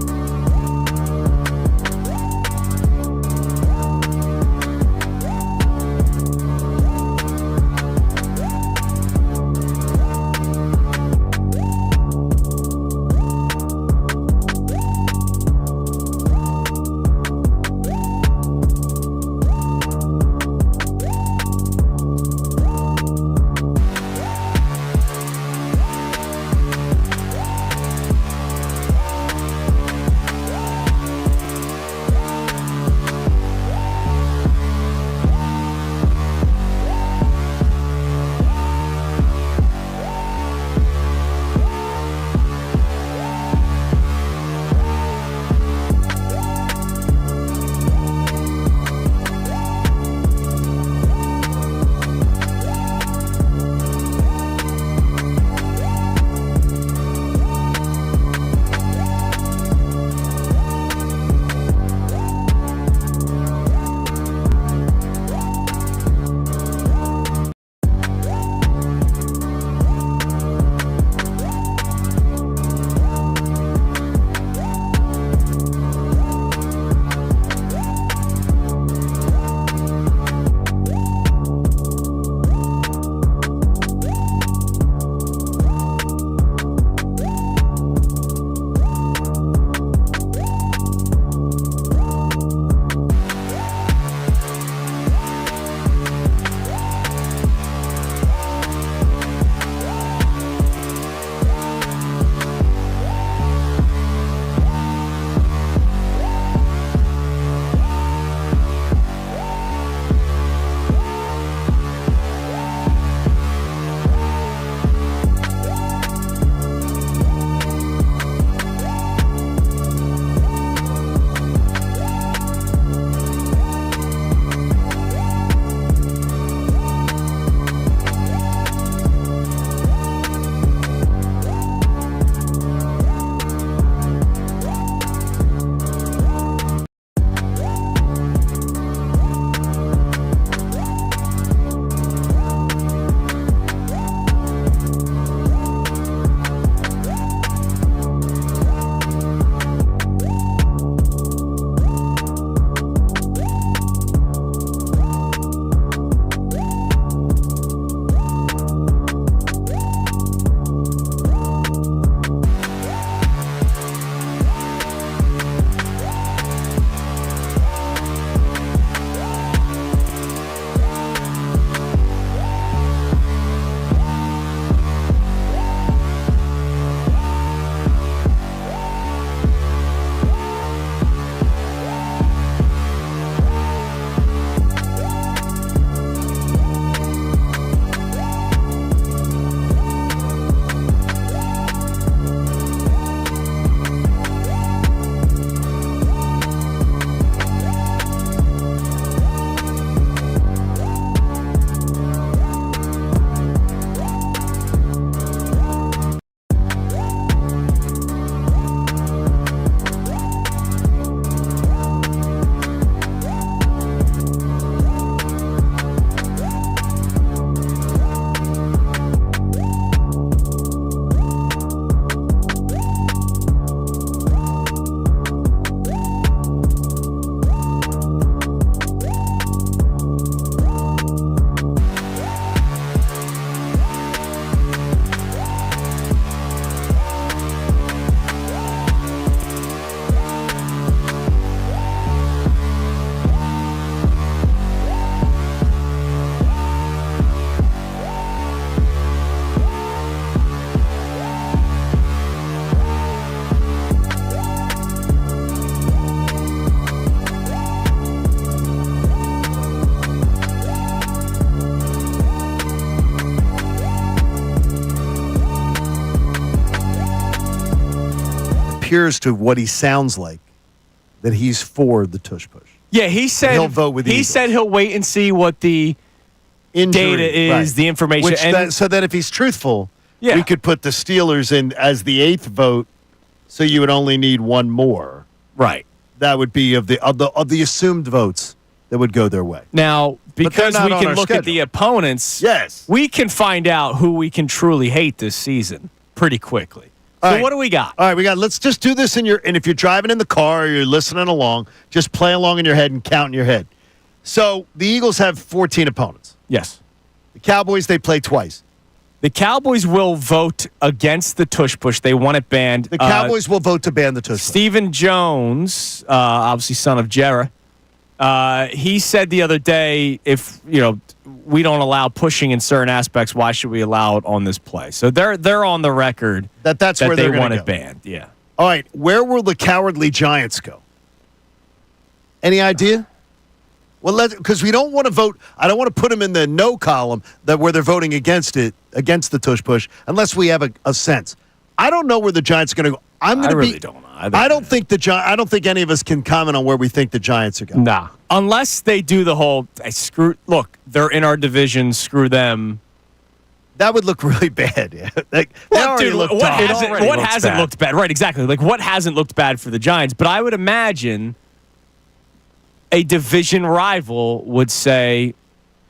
appears to what he sounds like that he's for the tush push. Yeah, he said he'll vote with the He Eagles. said he'll wait and see what the Injury, data is, right. the information. So that if he's truthful, Yeah. we could put the Steelers in as the 8th vote, so you would only need one more. Right. That would be of the assumed votes that would go their way. Now, because not we on can our look at schedule. the opponents, Yes. we can find out who we can truly hate this season pretty quickly. So All right. what do we got? All right, let's just do this and if you're driving in the car or you're listening along, just play along in your head and count in your head. So the Eagles have 14 opponents. Yes. The Cowboys, they play twice. The Cowboys will vote against the tush push. They want it banned. The Cowboys will vote to ban the tush push. Stephen Jones, obviously son of Jerry, he said the other day, if we don't allow pushing in certain aspects, why should we allow it on this play? So they're on the record That's that where they they're want going it to go. banned. Yeah. All right, where will the cowardly Giants go? Any idea? Well, because we don't want to vote. I don't want to put them in the no column where they're voting against the tush push, unless we have a sense. I don't know where the Giants are going to go. I really don't know. I don't think I don't think any of us can comment on where we think the Giants are going. Nah. Unless they do the whole look, they're in our division, screw them. That would look really bad. Yeah. They already look what tough. hasn't looked bad? Right, exactly. Like what hasn't looked bad for the Giants? But I would imagine a division rival would say,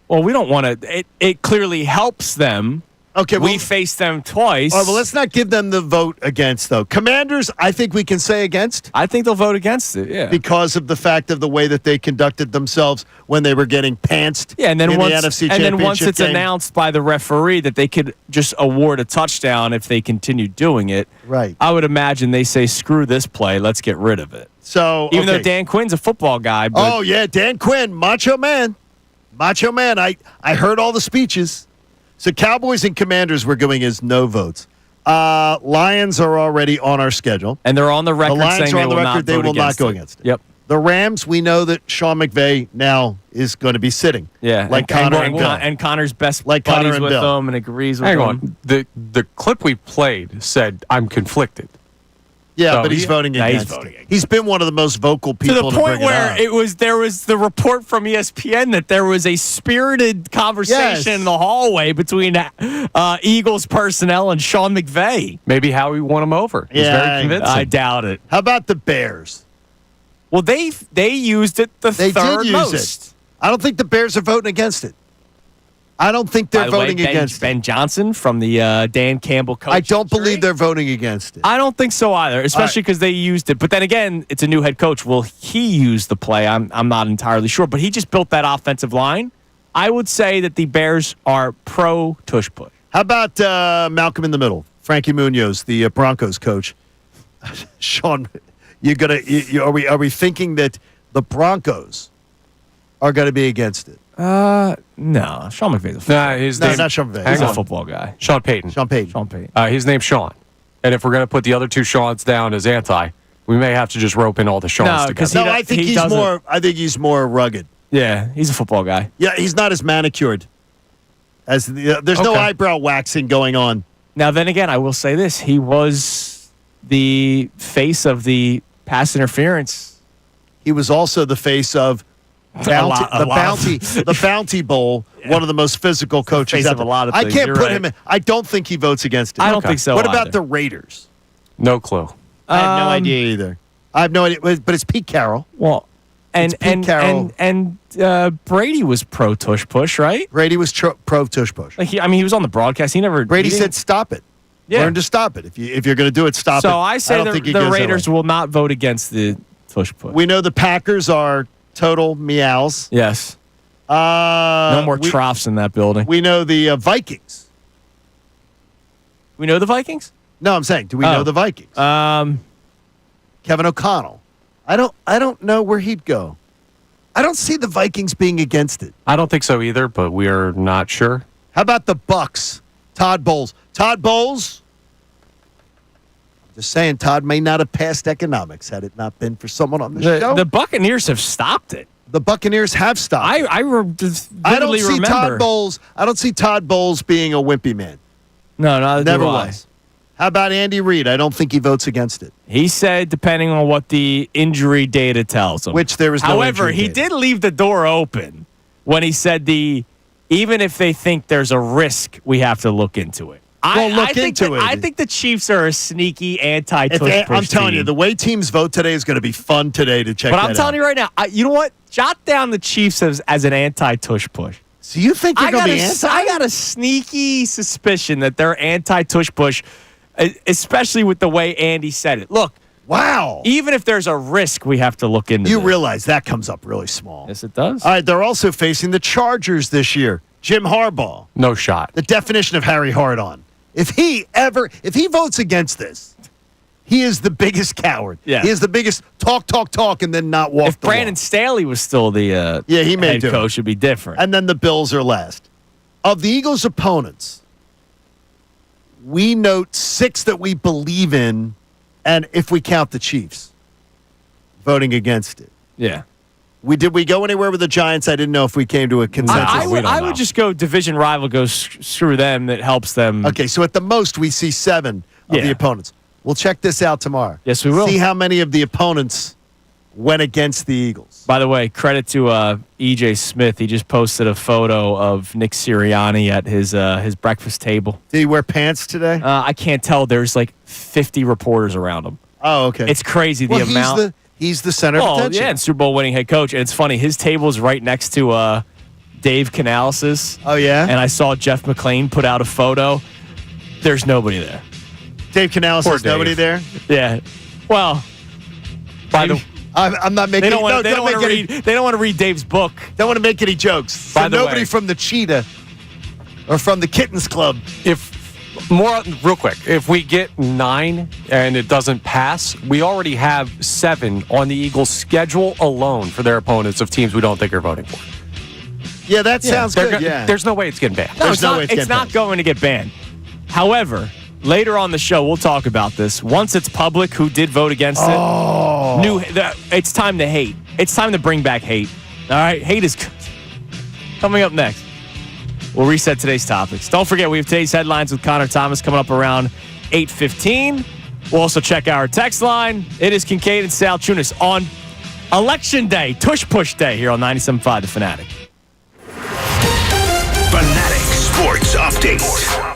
well, we don't want to. It clearly helps them. Okay, we face them twice. All right, well, let's not give them the vote against, though. Commanders, I think we can say against. I think they'll vote against it, yeah. Because of the fact of the way that they conducted themselves when they were getting pantsed and then in once, the NFC and Championship then once it's game. announced by the referee that they could just award a touchdown if they continue doing it, right? I would imagine they say, screw this play, let's get rid of it. So even though Dan Quinn's a football guy. But oh, yeah, Dan Quinn, macho man. Macho man. I heard all the speeches. So Cowboys and Commanders we're going as no votes. Lions are already on our schedule. And they're on the record saying they will not go against it. Yep. The Rams, we know that Sean McVay now is going to be sitting. Yeah. Like Connor and Bill. And Connor's best like buddies Connor and with Bill. them and agrees with Hang them. on. The clip we played said, I'm conflicted. Yeah, So but he's voting against it. He's been one of the most vocal people to the point bring it where up. there was the report from ESPN that there was a spirited conversation in the hallway between Eagles personnel and Sean McVay. Maybe Howie won him over. He's very convincing. I doubt it. How about the Bears? Well, they used it They third did use most. it. I don't think the Bears are voting against it. I don't think they're By the way, voting against Ben it. Johnson from the Dan Campbell coach. I don't believe they're voting against it. I don't think so either, especially because they used it. But then again, it's a new head coach. Will he use the play? I'm not entirely sure. But he just built that offensive line. I would say that the Bears are pro tush push. How about Malcolm in the middle? Frankie Munoz, the Broncos coach. Sean, are we thinking that the Broncos are going to be against it? No, Sean McVay's a football. Not Sean McVay. He's a football guy. Sean Payton. Sean Payton. His name's Sean. And if we're going to put the other two Seans down as anti, we may have to just rope in all the Seans together. No, I think he's more rugged. Yeah, he's a football guy. Yeah, he's not as manicured. There's no eyebrow waxing going on. Now, then again, I will say this: he was the face of the pass interference. He was also the face of the Bounty Bowl, one of the most physical coaches Face out of a there. lot of I things. can't You're put right. him in. I don't think he votes against it. I don't think so What about either. the Raiders? No clue. I have no idea either. I have no idea, but it's Pete Carroll. Well, and It's Pete Carroll. Brady was pro tush push, right? Brady was pro tush push. Like he was on the broadcast. Brady he didn't- said, "Stop it. Yeah. Learn to stop it. If you're going to do it, stop it." So I say don't think he the goes that Raiders way. will not vote against the tush push. We know the Packers are total meows. Yes. No No more troughs in that building. We know the Vikings. We know the Vikings? No, I'm saying, do we know the Vikings? Kevin O'Connell. I don't know where he'd go. I don't see the Vikings being against it. I don't think so either, but we're not sure. How about the Bucks? Todd Bowles. Todd Bowles. Just saying, Todd may not have passed economics had it not been for someone on the show. The Buccaneers have stopped it. The Buccaneers have stopped. I don't vividly see remember. Todd Bowles. I don't see Todd Bowles being a wimpy man. No, Never do I. was. How about Andy Reid? I don't think he votes against it. He said depending on what the injury data tells him. Which there was no However, injury he data. did leave the door open when he said even if they think there's a risk, we have to look into it. I think the Chiefs are a sneaky anti-tush push I'm telling team. you, the way teams vote today is going to be fun today to check But that out. I'm telling you right now, you know what? Jot down the Chiefs as an anti-tush push. So you think they're going to be anti? I got a sneaky suspicion that they're anti-tush push, especially with the way Andy said it. Look, wow. even if there's a risk, we have to look into You this. realize that comes up really small. Yes, it does. All right, they're also facing the Chargers this year. Jim Harbaugh, No shot. the definition of Harry Hard-On. If he votes against this, he is the biggest coward. Yeah. He is the biggest talk, and then not walk If the Brandon walk. Staley was still the he may head do coach, it. it'd be different. And then the Bills are last. Of the Eagles' opponents, we note 6 that we believe in, and if we count the Chiefs, voting against it. Yeah. Did we go anywhere with the Giants? I didn't know if we came to a consensus. I would just go division rival, go screw them. That helps them. Okay, so at the most, we see 7 of the opponents. We'll check this out tomorrow. Yes, we will. See how many of the opponents went against the Eagles. By the way, credit to E.J. Smith. He just posted a photo of Nick Sirianni at his breakfast table. Did he wear pants today? I can't tell. There's like 50 reporters around him. Oh, okay. It's crazy the amount. He's the center of attention. Yeah, and Super Bowl winning head coach. And it's funny, his table is right next to Dave Canales'. Oh, yeah? And I saw Jeff McClain put out a photo. There's nobody there. Dave Canales has nobody there? Yeah. Well, I'm not making. They don't want to read Dave's book. Don't want to make any jokes. So nobody from the Cheetah or from the Kittens Club. Real quick, if we get 9 and it doesn't pass, we already have 7 on the Eagles' schedule alone for their opponents of teams we don't think are voting for. Yeah, that sounds good. Yeah. There's no way it's getting banned. No, it's not going to get banned. However, later on the show, we'll talk about this. Once it's public who did vote against it, it's time to hate. It's time to bring back hate. All right? Hate is coming up next. We'll reset today's topics. Don't forget, we have today's headlines with Connor Thomas coming up around 8:15. We'll also check our text line. It is Kincade and Salciunas on Election Day, Tush Push Day here on 97.5 The Fanatic. Fanatic Sports Update.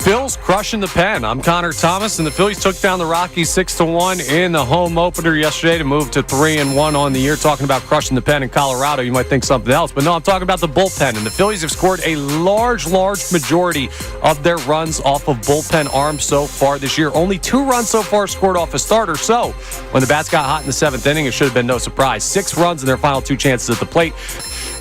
Phillies crushing the pen. I'm Connor Thomas, and the Phillies took down the Rockies 6-1 in the home opener yesterday to move to 3-1 on the year. Talking about crushing the pen in Colorado, you might think something else, but no, I'm talking about the bullpen. And the Phillies have scored a large majority of their runs off of bullpen arms so far this year. Only 2 runs so far scored off a starter. So when the bats got hot in the 7th inning, it should have been no surprise. 6 runs in their final 2 chances at the plate.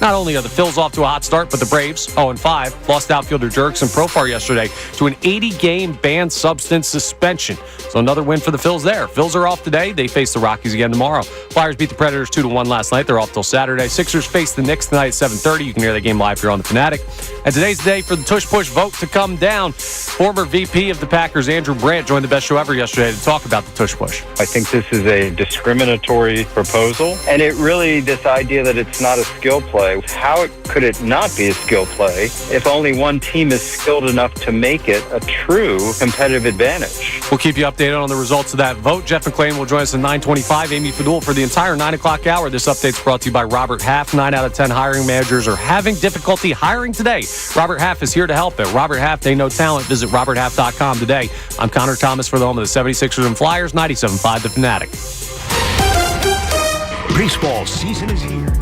Not only are the Phils off to a hot start, but the Braves, 0-5, lost outfielder Jurickson Profar yesterday to an 80-game banned substance suspension. So another win for the Phils there. Phils are off today. They face the Rockies again tomorrow. Flyers beat the Predators 2-1 last night. They're off till Saturday. Sixers face the Knicks tonight at 7:30. You can hear that game live here on The Fanatic. And today's the day for the Tush Push vote to come down. Former VP of the Packers, Andrew Brandt, joined the best show ever yesterday to talk about the Tush Push. I think this is a discriminatory proposal, and this idea that it's not a skill play. How could it not be a skill play if only one team is skilled enough to make it a true competitive advantage? We'll keep you updated on the results of that vote. Jeff McClain will join us at 9:25. Amy Fadul for the entire 9 o'clock hour. This update's brought to you by Robert Half. 9 out of 10 hiring managers are having difficulty hiring today. Robert Half is here to help. At Robert Half, they know talent. Visit roberthalf.com today. I'm Connor Thomas for the home of the 76ers and Flyers, 97.5 The Fanatic. Baseball season is here.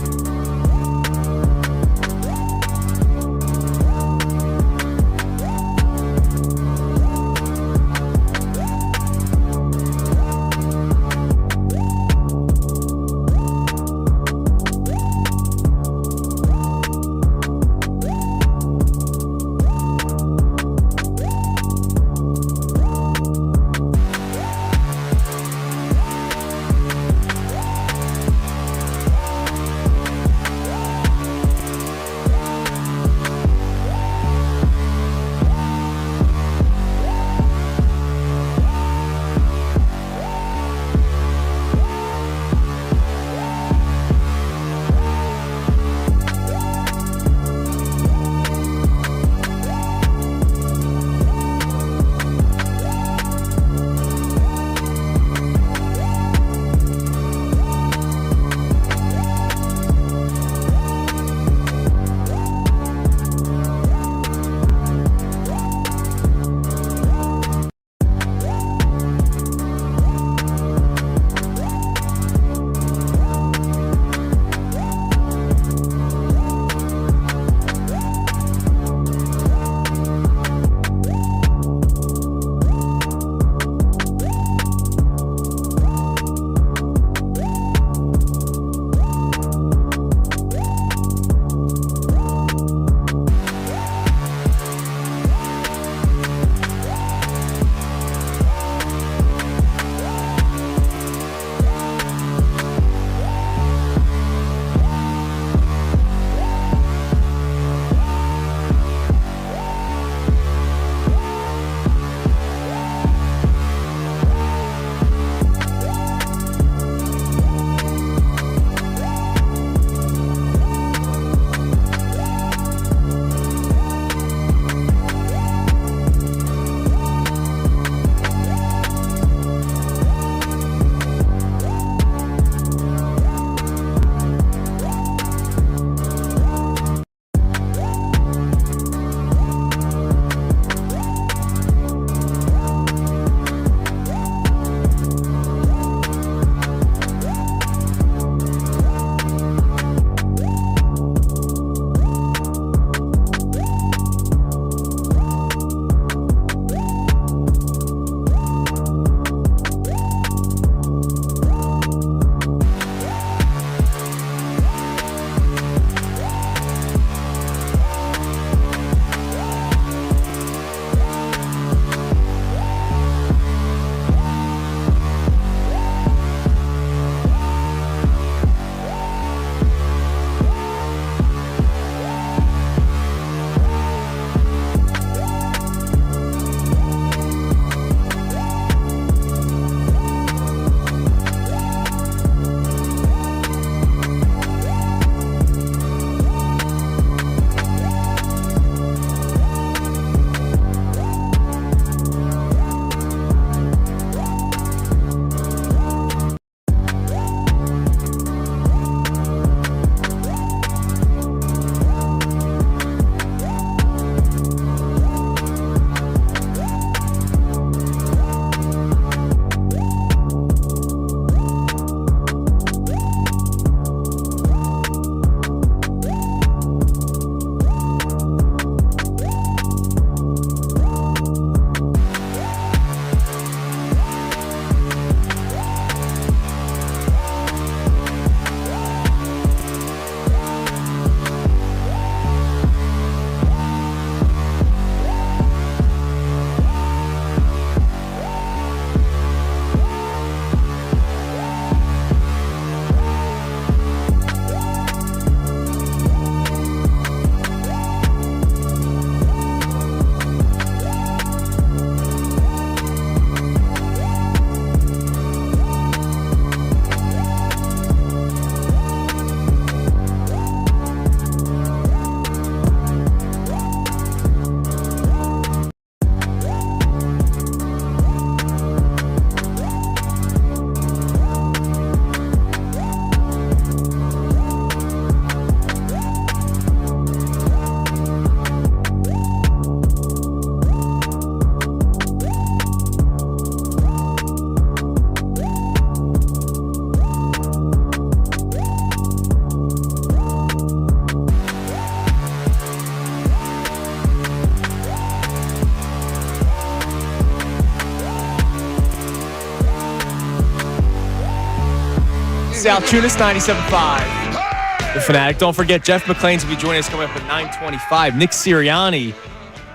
Salciunas, 97.5. The Fanatic. Don't forget, Jeff McClain's will be joining us coming up at 9:25. Nick Sirianni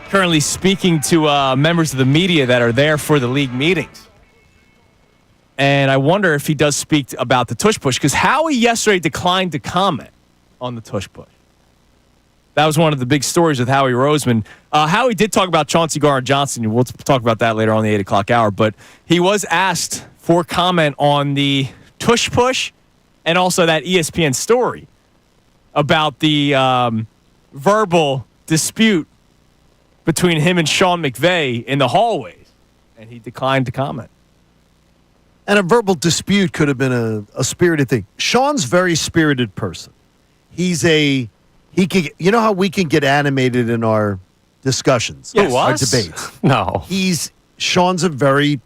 currently speaking to members of the media that are there for the league meetings. And I wonder if he does speak about the Tush push, because Howie yesterday declined to comment on the Tush push. That was one of the big stories with Howie Roseman. Howie did talk about Chauncey Gardner-Johnson. We'll talk about that later on the 8 o'clock hour. But he was asked for comment on the Tush push and also that ESPN story about the verbal dispute between him and Sean McVay in the hallways. And he declined to comment. And a verbal dispute could have been a spirited thing. Sean's a very spirited person. He can, you know how we can get animated in our discussions, our debates. No. Sean's a very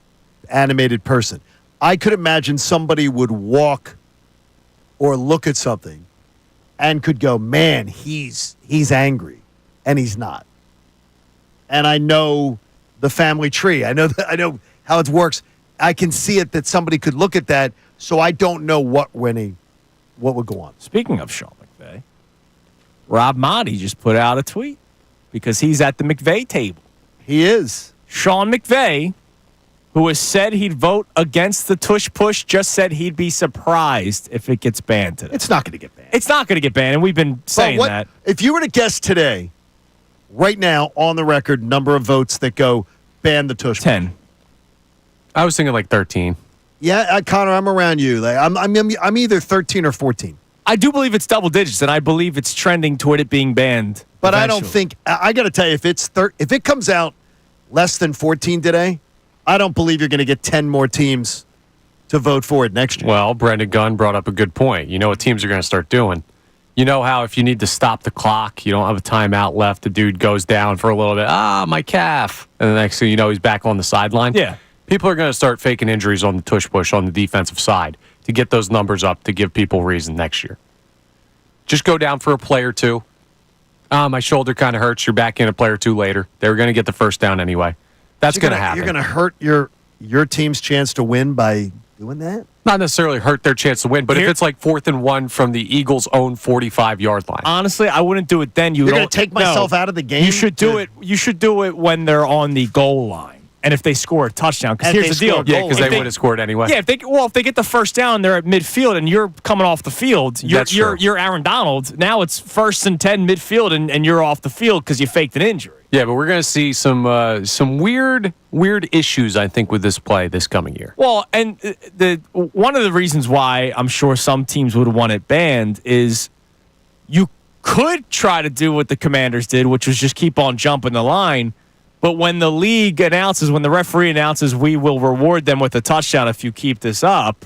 animated person. I could imagine somebody would walk or look at something and could go, man, he's angry, and he's not. And I know the family tree. I know how it works. I can see it that somebody could look at that, so I don't know what would go on. Speaking of Sean McVay, Rob Motti just put out a tweet because he's at the McVay table. He is. Sean McVay, who has said he'd vote against the Tush push, just said he'd be surprised if it gets banned today. It's not going to get banned. It's not going to get banned, and we've been saying that. If you were to guess today, right now, on the record, number of votes that go ban the Tush 10. push. I was thinking like 13. Yeah, Connor, I'm around you. Like I'm either 13 or 14. I do believe it's double digits, and I believe it's trending toward it being banned. But eventually. I don't think I got to tell you, if it comes out less than 14 today, I don't believe you're going to get 10 more teams to vote for it next year. Well, Brendan Gunn brought up a good point. You know what teams are going to start doing. You know how if you need to stop the clock, you don't have a timeout left, the dude goes down for a little bit. My calf. And the next thing you know, he's back on the sideline. Yeah. People are going to start faking injuries on the Tush push on the defensive side to get those numbers up to give people reason next year. Just go down for a play or two. My shoulder kind of hurts. You're back in a play or two later. They were going to get the first down anyway. That's going to happen. You're going to hurt your team's chance to win by doing that? Not necessarily hurt their chance to win, but if it's like 4th and 1 from the Eagles' own 45-yard line. Honestly, I wouldn't do it then. You're going to take myself out of the game? You should do it. You should do it when they're on the goal line. And if they score a touchdown, because here's the deal. Yeah, because they would have scored anyway. Yeah, if they get the first down, they're at midfield, and you're coming off the field. You're Aaron Donald. Now it's 1st and 10 midfield, and you're off the field because you faked an injury. Yeah, but we're going to see some weird issues, I think, with this play this coming year. Well, and one of the reasons why I'm sure some teams would want it banned is you could try to do what the Commanders did, which was just keep on jumping the line. But when the league announces, when the referee announces, we will reward them with a touchdown if you keep this up.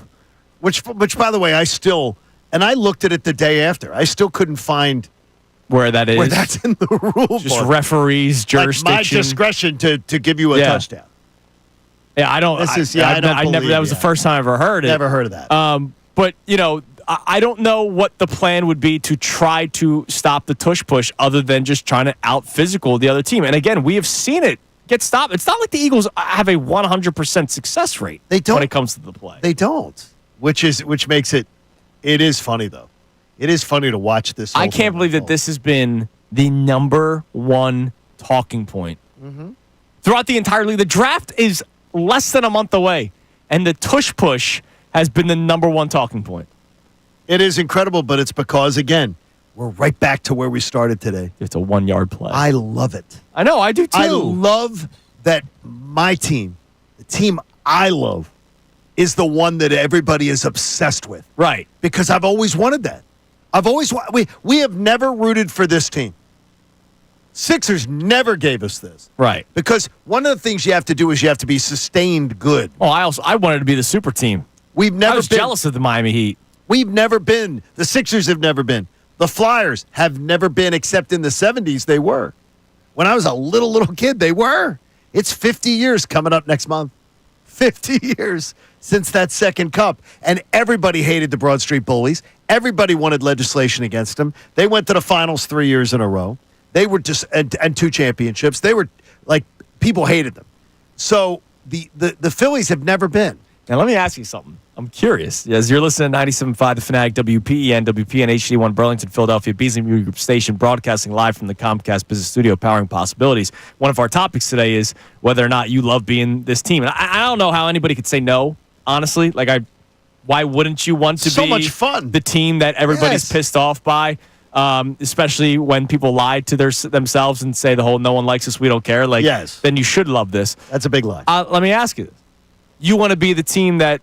Which by the way, I looked at it the day after. I still couldn't find where that is. Where that's in the rule Just book. Referees' jurisdiction. Like my discretion to give you a touchdown. Yeah, I don't. I never. That was the first time I ever heard it. Never heard of that. But I don't know what the plan would be to try to stop the Tush push other than just trying to out-physical the other team. And again, we have seen it get stopped. It's not like the Eagles have a 100% success rate when it comes to the play. They don't, which makes it is funny, though. It is funny to watch this. I can't believe that this has been the number one talking point throughout the entire league. The draft is less than a month away, and the Tush push has been the number one talking point. It is incredible, but it's because, again, we're right back to where we started today. It's a 1-yard play. I love it. I know, I do too. I love that my team, the team I love, is the one that everybody is obsessed with. Right. Because I've always wanted that. We have never rooted for this team. Sixers never gave us this. Right. Because one of the things you have to do is you have to be sustained good. Well, I wanted to be the super team. I was jealous of the Miami Heat. We've never been. The Sixers have never been. The Flyers have never been, except in the 70s they were. When I was a little kid, they were. It's 50 years coming up next month. 50 years since that second cup. And everybody hated the Broad Street Bullies. Everybody wanted legislation against them. They went to the finals 3 years in a row. They were just, and 2 championships. They were, like, people hated them. So the Phillies have never been. Now, let me ask you something. I'm curious. As you're listening to 97.5 The Fanatic, WPEN, WPN HD1 Burlington, Philadelphia, Beasley Media Group Station, broadcasting live from the Comcast Business Studio, powering possibilities. One of our topics today is whether or not you love being this team. And I don't know how anybody could say no, honestly. Why wouldn't you want to so be much fun. the team that everybody's pissed off by? Especially when people lie to themselves and say the whole "no one likes us, we don't care." Then you should love this. That's a big lie. Let me ask you this: you want to be the team that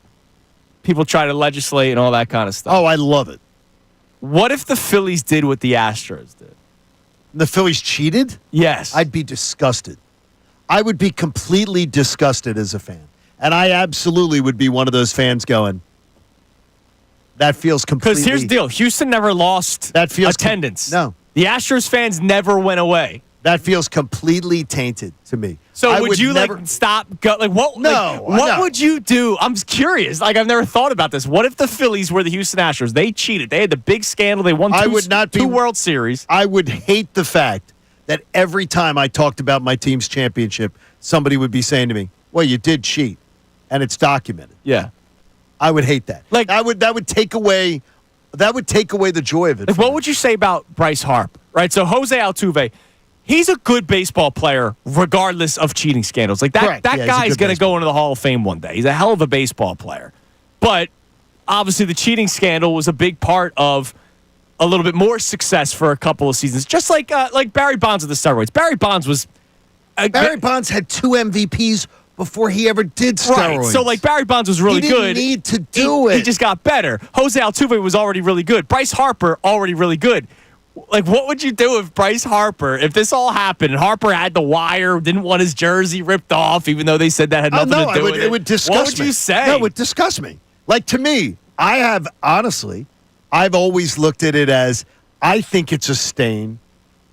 people try to legislate and all that kind of stuff? Oh, I love it. What if the Phillies did what the Astros did? The Phillies cheated? Yes. I'd be disgusted. I would be completely disgusted as a fan, and I absolutely would be one of those fans going, that feels completely... Because here's the deal. Houston never lost attendance. No. The Astros fans never went away. That feels completely tainted to me. So would you stop? What? No. What would you do? I'm just curious. I've never thought about this. What if the Phillies were the Houston Astros? They cheated. They had the big scandal. They won two World Series. I would hate the fact that every time I talked about my team's championship, somebody would be saying to me, "Well, you did cheat," and it's documented. Yeah. I would hate that. That would take away the joy of it. What would you say about Bryce Harper? Right. So Jose Altuve, he's a good baseball player, regardless of cheating scandals. That guy is going to go into the Hall of Fame one day. He's a hell of a baseball player, but obviously the cheating scandal was a big part of a little bit more success for a couple of seasons. Just like Barry Bonds with the steroids. Barry Bonds had 2 MVPs. Before he ever did steroids. Right. So, Barry Bonds was really good. He didn't need to do it. He just got better. Jose Altuve was already really good. Bryce Harper, already really good. What would you do if Bryce Harper, if this all happened, and Harper had the wire, didn't want his jersey ripped off, even though they said that had nothing to do with it? It would disgust me. What would you say? No, it would disgust me. To me, I've always looked at it as, I think it's a stain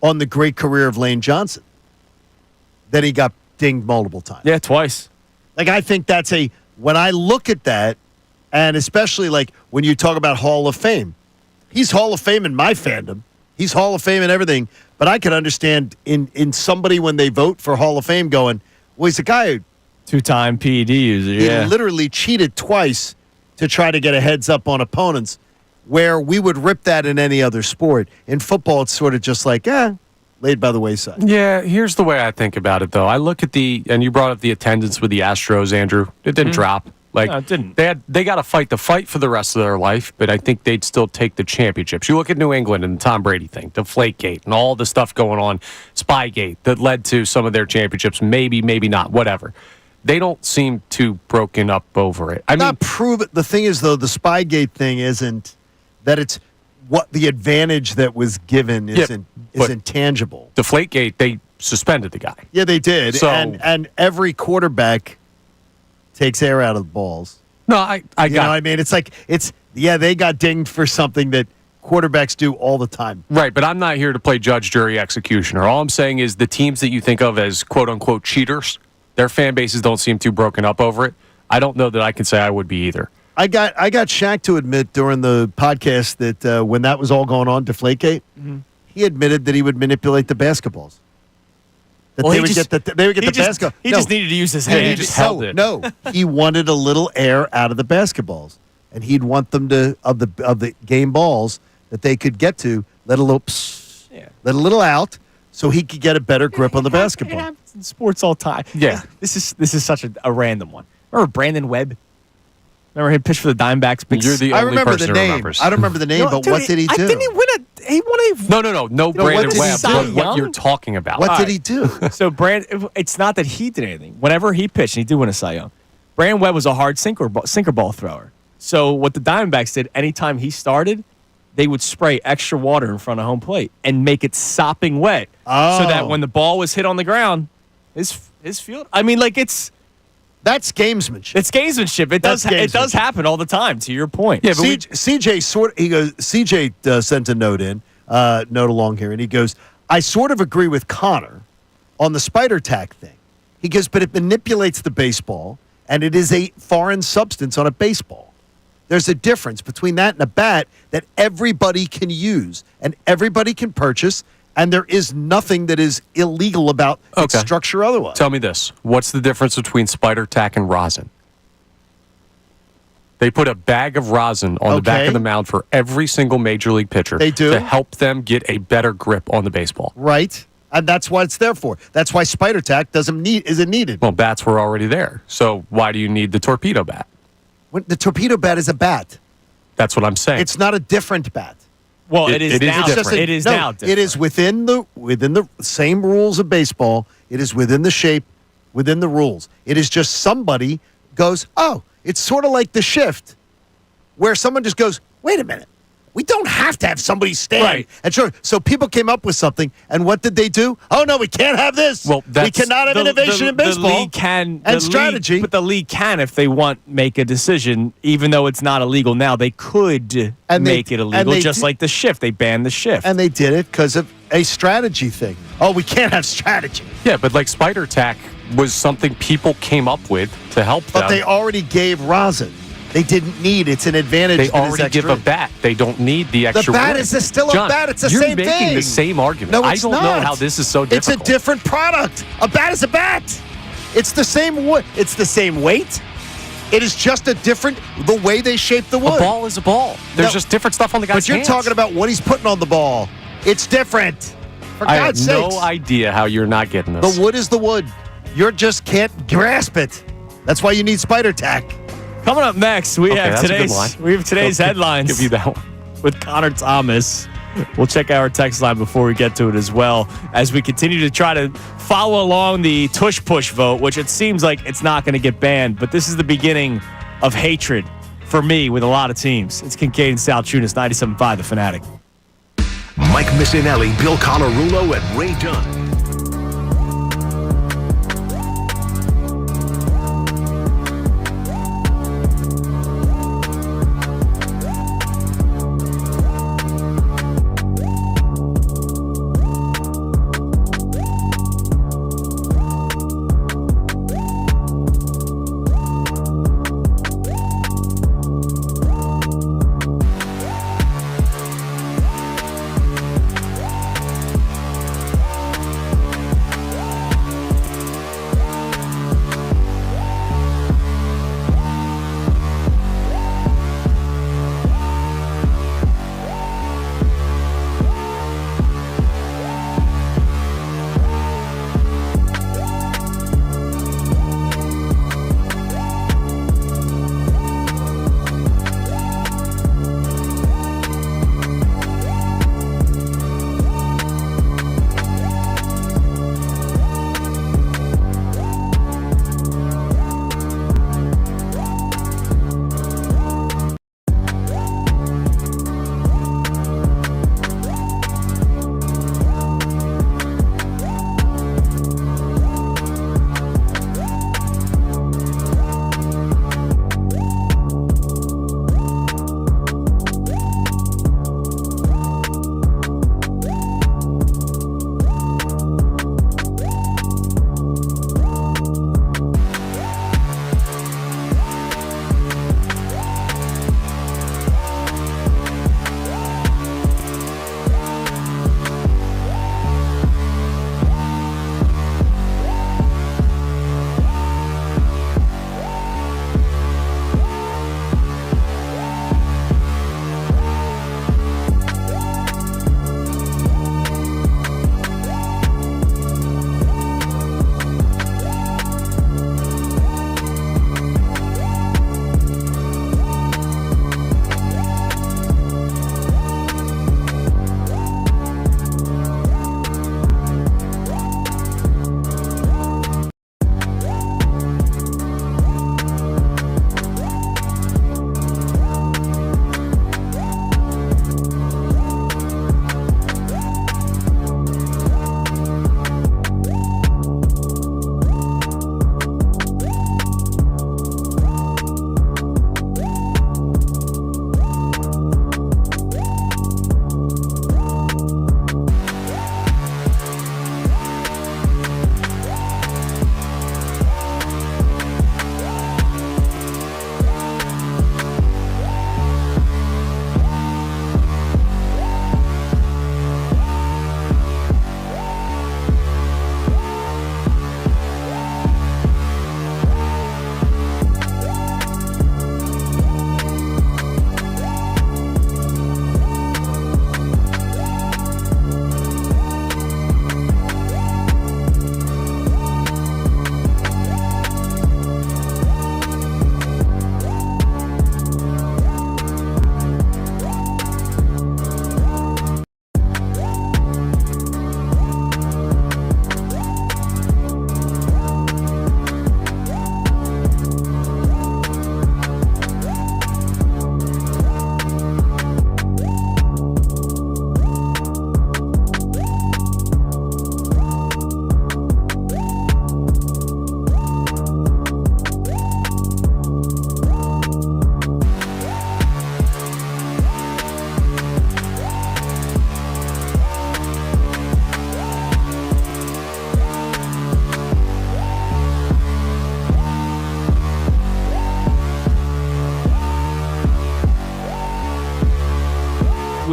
on the great career of Lane Johnson that he got dinged multiple times. Yeah, twice. I think that's when I look at that, and especially when you talk about Hall of Fame, he's Hall of Fame in my fandom. He's Hall of Fame in everything, but I can understand in somebody when they vote for Hall of Fame going, well, he's a guy who 2-time PED user, he literally cheated twice to try to get a heads up on opponents, where we would rip that in any other sport. In football, it's sort of just laid by the wayside. Yeah, here's the way I think about it, though. I look at and you brought up the attendance with the Astros, Andrew. It didn't drop. No, it didn't. They got to fight the fight for the rest of their life, but I think they'd still take the championships. You look at New England and the Tom Brady thing, Deflategate, and all the stuff going on, Spygate, that led to some of their championships. Maybe, maybe not, whatever. They don't seem too broken up over it. The thing is, though, the Spygate thing isn't that it's what the advantage that was given is intangible. Deflategate, they suspended the guy. Yeah, they did. So, and every quarterback takes air out of the balls. No, I got know what I mean? They got dinged for something that quarterbacks do all the time. Right, but I'm not here to play judge, jury, executioner. All I'm saying is the teams that you think of as quote-unquote cheaters, their fan bases don't seem too broken up over it. I don't know that I can say I would be either. I got Shaq to admit during the podcast that when that was all going on, Deflategate, he admitted that he would manipulate the basketballs. They would get the basketball. He just needed to use his hand. He just held it. No, he wanted a little air out of the basketballs, and he'd want them to of the game balls that they could get to let a little out, so he could get a better grip on the basketball. It happens in sports all the time. Yeah, this is such a random one. Remember Brandon Webb? Remember he pitched for the Diamondbacks? You're the only person who remembers. I don't remember the name, but what did he do? Didn't he win No, Brandon Webb, but what you're talking about. What did he do? So it's not that he did anything. Whenever he pitched, and he did win a Cy Young. Brandon Webb was a hard sinker ball thrower. So what the Diamondbacks did, anytime he started, they would spray extra water in front of home plate and make it sopping wet, so that when the ball was hit on the ground, his field. I mean, that's gamesmanship. It's gamesmanship. It does happen all the time. To your point. Yeah, but CJ sent a note along here, and he goes, I sort of agree with Connor on the spider tack thing. He goes, but it manipulates the baseball, and it is a foreign substance on a baseball. There's a difference between that and a bat that everybody can use and everybody can purchase. And there is nothing that is illegal about its structure otherwise. Tell me this. What's the difference between spider tack and rosin? They put a bag of rosin on the back Okay. of the mound for every single major league pitcher. They do? To help them get a better grip on the baseball. Right. And that's what it's there for. That's why Spider Tack isn't needed. Well, bats were already there. So why do you need the torpedo bat? The torpedo bat is a bat. That's what I'm saying. It's not a different bat. Well, It it is is now. different. It is No, now. it is within the same rules of baseball. It is within the shape, within the rules. It is just somebody goes, oh, it's sort of like the shift, where someone just goes, wait a minute. We don't have to have somebody stand. Right. And sure, so people came up with something, and what did they do? Oh, no, we can't have this. Well, we cannot have innovation in baseball. The league can and strategy. but the league can, if they want, make a decision, even though it's not illegal now. They could make it illegal, just like the shift. They banned the shift. And they did it because of a strategy thing. Oh, we can't have strategy. Yeah, but like Spider Tack was something people came up with to help them. But they already gave rosin. They didn't need. It's an advantage. They that is already give extra. a bat. They don't need the extra. The bat wood. is still a John, bat. It's the you're same making thing. the same argument. No, I it's don't not. know how this is so difficult. It's a different product. A bat is a bat. It's the same wood. It's the same weight. It is just a different the way they shape the wood. A ball is a ball. There's No, just different stuff on the guy's But you're hands. talking about what he's putting on the ball. It's different. For I have God's sakes. no idea how you're not getting this. The wood is the wood. You just can't grasp it. That's why you need Spider Tack. Coming up next, we Okay, have that's a good today's line. headlines. Give you that one. With Connor Thomas. We'll check our text line before we get to it as well, as we continue to try to follow along the Tush Push vote, which it seems like it's not going to get banned, but this is the beginning of hatred for me with a lot of teams. It's Kincade Salciunas, 97.5 The Fanatic. Mike Missinelli, Bill Colarulo, and Ray Dunn.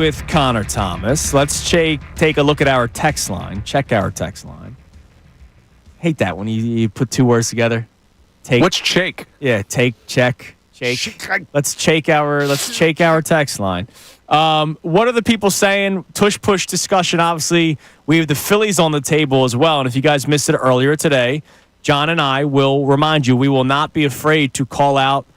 with Connor Thomas. Let's take a look at our text line. Check our text line. Hate that when you put two words together. Take. What's shake? Yeah, take, check, shake. Let's check our text line. What are the people saying? Tush push discussion. Obviously, we have the Phillies on the table as well. And if you guys missed it earlier today, John and I will remind you we will not be afraid to call out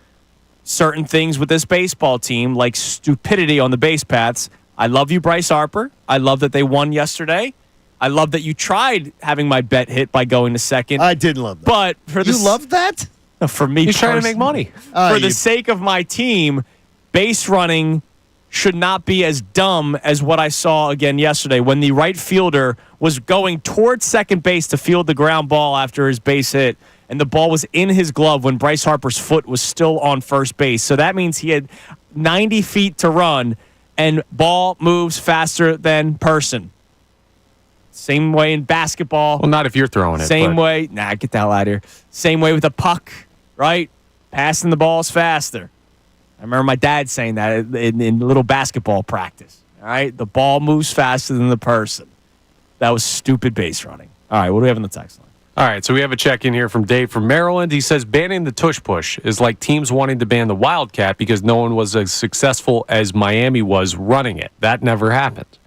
certain things with this baseball team, like stupidity on the base paths. I love you, Bryce Harper. I love that they won yesterday. I love that you tried having my bet hit by going to second. I didn't love that. But you loved that? For me, he's trying to make money. For the sake of my team, base running should not be as dumb as what I saw again yesterday when the right fielder was going towards second base to field the ground ball after his base hit, and the ball was in his glove when Bryce Harper's foot was still on first base. So that means he had 90 feet to run, and ball moves faster than person. Same way in basketball. Well, not if you're throwing it. Same way. Nah, get the hell out of here. Same way with the puck, right? Passing the balls faster. I remember my dad saying that in little basketball practice. All right? The ball moves faster than the person. That was stupid base running. All right, what do we have in the text line? All right, so we have a check-in here from Dave from Maryland. He says banning the tush push is like teams wanting to ban the Wildcat because no one was as successful as Miami was running it. That never happened.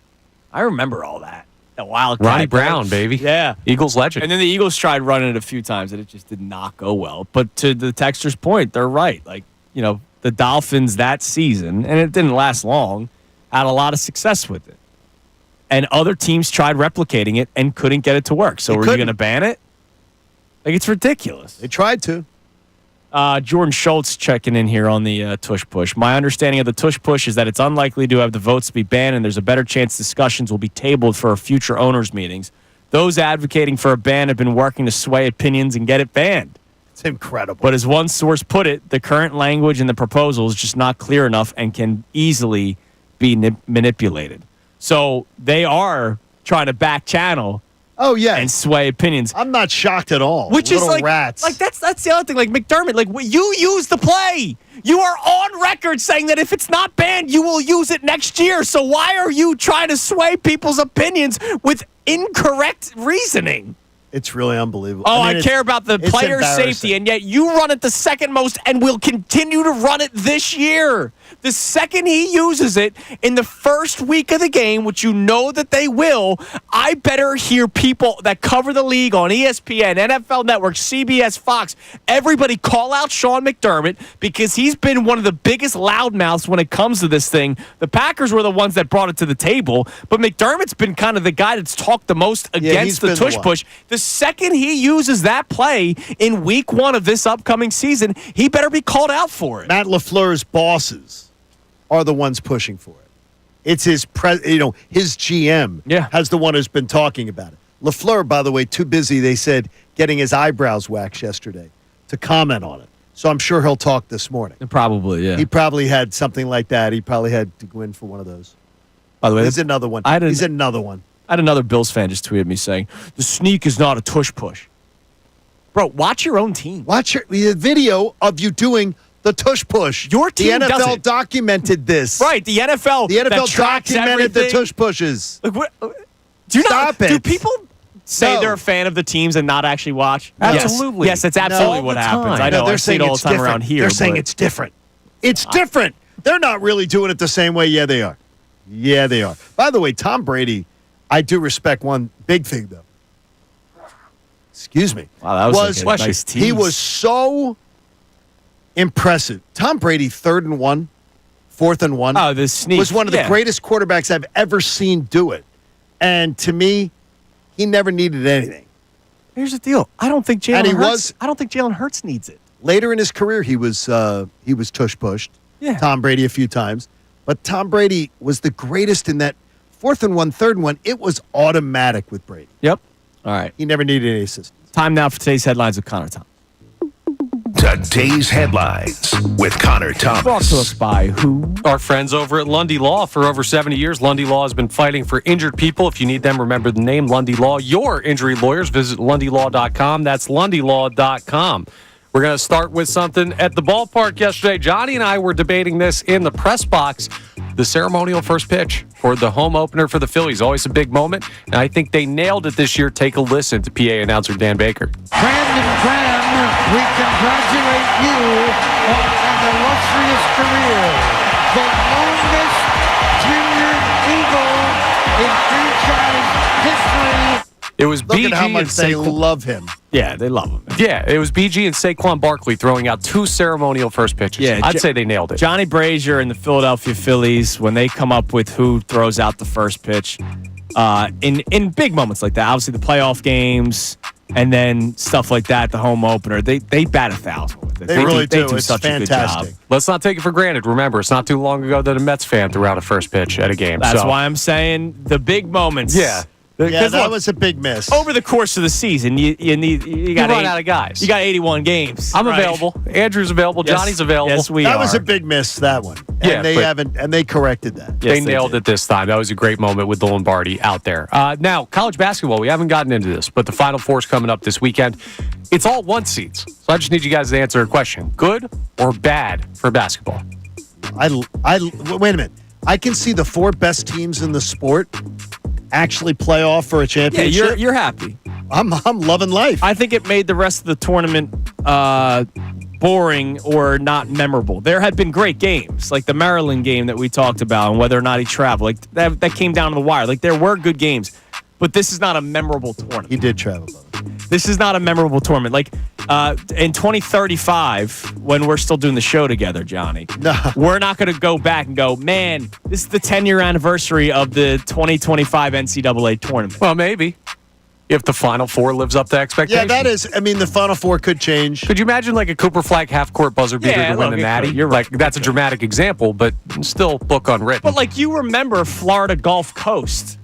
I remember all that. The Wildcat. Ronnie Brown, baby. Yeah. Eagles legend. And then the Eagles tried running it a few times, and it just did not go well. But to the texter's point, they're right. Like, you know, the Dolphins that season, and it didn't last long, had a lot of success with it. And other teams tried replicating it and couldn't get it to work. So are you going to ban it? Like, it's ridiculous. They tried to. Jordan Schultz checking in here on the Tush push. My understanding of the Tush push is that it's unlikely to have the votes to be banned, and there's a better chance discussions will be tabled for future owners' meetings. Those advocating for a ban have been working to sway opinions and get it banned. It's incredible. But as one source put it, the current language in the proposal is just not clear enough and can easily be manipulated. So they are trying to back channel. Oh, yeah. And sway opinions. I'm not shocked at all. Which Little is like, rats. Like that's the other thing. Like McDermott, like you use the play. You are on record saying that if it's not banned, you will use it next year. So why are you trying to sway people's opinions with incorrect reasoning? It's really unbelievable. Oh, I care about the player safety, and yet you run it the second most and will continue to run it this year. The second he uses it in the first week of the game, which you know that they will, I better hear people that cover the league on ESPN, NFL Network, CBS, Fox, everybody call out Sean McDermott because he's been one of the biggest loudmouths when it comes to this thing. The Packers were the ones that brought it to the table, but McDermott's been kind of the guy that's talked the most against the tush push. The second he uses that play in week one of this upcoming season, he better be called out for it. Matt LaFleur's bosses are the ones pushing for it. It's his GM has the one who's been talking about it. LaFleur, by the way, too busy, they said, getting his eyebrows waxed yesterday to comment on it. So I'm sure he'll talk this morning. Probably, yeah. He probably had something like that. He probably had to go in for one of those. By the way, he's another one. He's another one. I had another Bills fan just tweeted me saying, the sneak is not a tush push. Bro, watch your own team. Watch the video of you doing the tush push. Your team The NFL does it. documented this. Right, the NFL documented the tush pushes. Like, do people say No. they're a fan of the teams and not actually watch? Absolutely. Yes, that's absolutely what happens. I know. They're I see it all the time around here. They're saying it's different. It's different. They're not really doing it the same way. Yeah, they are. Yeah, they are. By the way, Tom Brady, I do respect one big thing, though. Excuse me. Wow, that was like a nice tease. He was so impressive. Tom Brady, 3rd and 1, 4th and 1. Oh, the sneak. Was one of the greatest quarterbacks I've ever seen do it. And to me, he never needed anything. Here's the deal. I don't think Jalen Hurts needs it. Later in his career, he was tush pushed. Yeah. Tom Brady a few times. But Tom Brady was the greatest in that 4th and 1, 3rd and 1. It was automatic with Brady. Yep. All right. He never needed any assistance. Time now for today's headlines with Connor Thomas. Today's headlines with Connor Thomas. Brought to us by who? Our friends over at Lundy Law. For over 70 years, Lundy Law has been fighting for injured people. If you need them, remember the name Lundy Law. Your injury lawyers, visit LundyLaw.com. That's LundyLaw.com. We're going to start with something at the ballpark yesterday. Johnny and I were debating this in the press box. the ceremonial first pitch for the home opener for the Phillies. Always a big moment, and I think they nailed it this year. Take a listen to PA announcer Dan Baker. Brandon Graham, we congratulate you on an illustrious career. The longest tenured Eagle in franchise history. It was Look BG at how much and they Saquon. love him. Yeah, they love him. Yeah, it was BG and Saquon Barkley throwing out 2 ceremonial first pitches. Yeah, I'd say they nailed it. Johnny Brazier and the Philadelphia Phillies, when they come up with who throws out the first pitch, in big moments like that, obviously the playoff games and then stuff like that, the home opener, they bat 1,000 with it. They really They do. It's such a good fantastic. job. Let's not take it for granted. Remember, it's not too long ago that a Mets fan threw out a first pitch at a game. That's so. why I'm saying the big moments. Yeah. Yeah, that look, was a big miss. over the course of the season, you got run out of guys. You got 81 games. I'm right? available. Andrew's available. Yes, Johnny's available. Yes, we that are. was a big miss, that one. And Yeah, they but- they corrected that. Yes, They nailed did. it this time. That was a great moment with the Lombardi out there. Now, college basketball, we haven't gotten into this, but the Final Four is coming up this weekend. It's all 1 seeds. So I just need you guys to answer a question. Good or bad for basketball? Wait a minute. I can see the 4 best teams in the sport actually play off for a Yeah, championship. you're happy. I'm loving life. I think it made the rest of the tournament boring or not memorable. There had been great games, like the Maryland game that we talked about, and whether or not he traveled. Like that came down to the wire. Like there were good games, but this is not a memorable tournament. He did travel, brother. This is not a memorable tournament. Like in 2035, when we're still doing the show together, Johnny, we're not going to go back and go, man, this is the 10-year anniversary of the 2025 NCAA tournament. Well, maybe. If the Final Four lives up to expectations. Yeah, that is. I mean, the Final Four could change. Could you imagine like a Cooper Flag half-court buzzer beater Yeah, to win look, the it Natty? could. You're right. Like, that's a dramatic example, but still book unwritten. But like you remember Florida Gulf Coast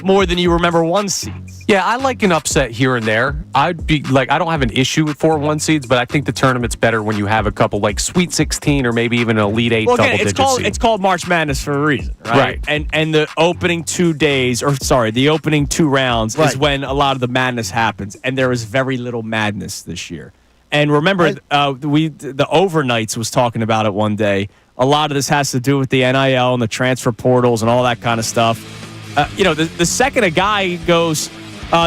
more than you remember 1 seeds. Yeah, I like an upset here and there. I'd be like, I don't have an issue with 4 1 seeds, but I think the tournament's better when you have a couple like Sweet 16 or maybe even an Elite 8 Well, again, double-digit seed. it's called March Madness for a reason, right? Right. And the opening 2 days, or sorry, the opening 2 rounds Right. is when a lot of the madness happens, and there was very little madness this year. And remember, the overnights was talking about it one day. A lot of this has to do with the NIL and the transfer portals and all that kind of stuff. The second a guy goes,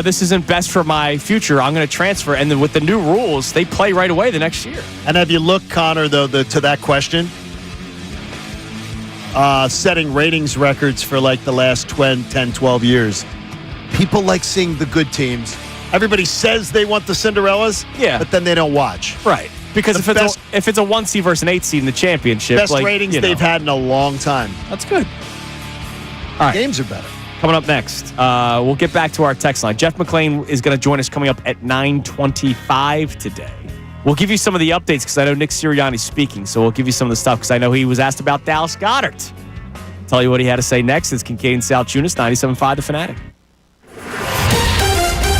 this isn't best for my future, I'm going to transfer. And then with the new rules, they play right away the next year. And have you looked, Connor, though, to that question? Setting ratings records for like the last 10, 12 years. People like seeing the good teams. Everybody says they want the Cinderellas, Yeah. but then they don't watch. Right. Because The if it's a 1 seed versus an 8 seed in the championship, Best like, ratings you know, they've had in a long time. That's good. All right. Games are better. Coming up next, we'll get back to our text line. Jeff McClain is going to join us coming up at 9:25 today. We'll give you some of the updates because I know Nick Sirianni's speaking, so we'll give you some of the stuff because I know he was asked about Dallas Goedert. Tell you what he had to say next. It's Kincade Salciunas, 97.5 The Fanatic.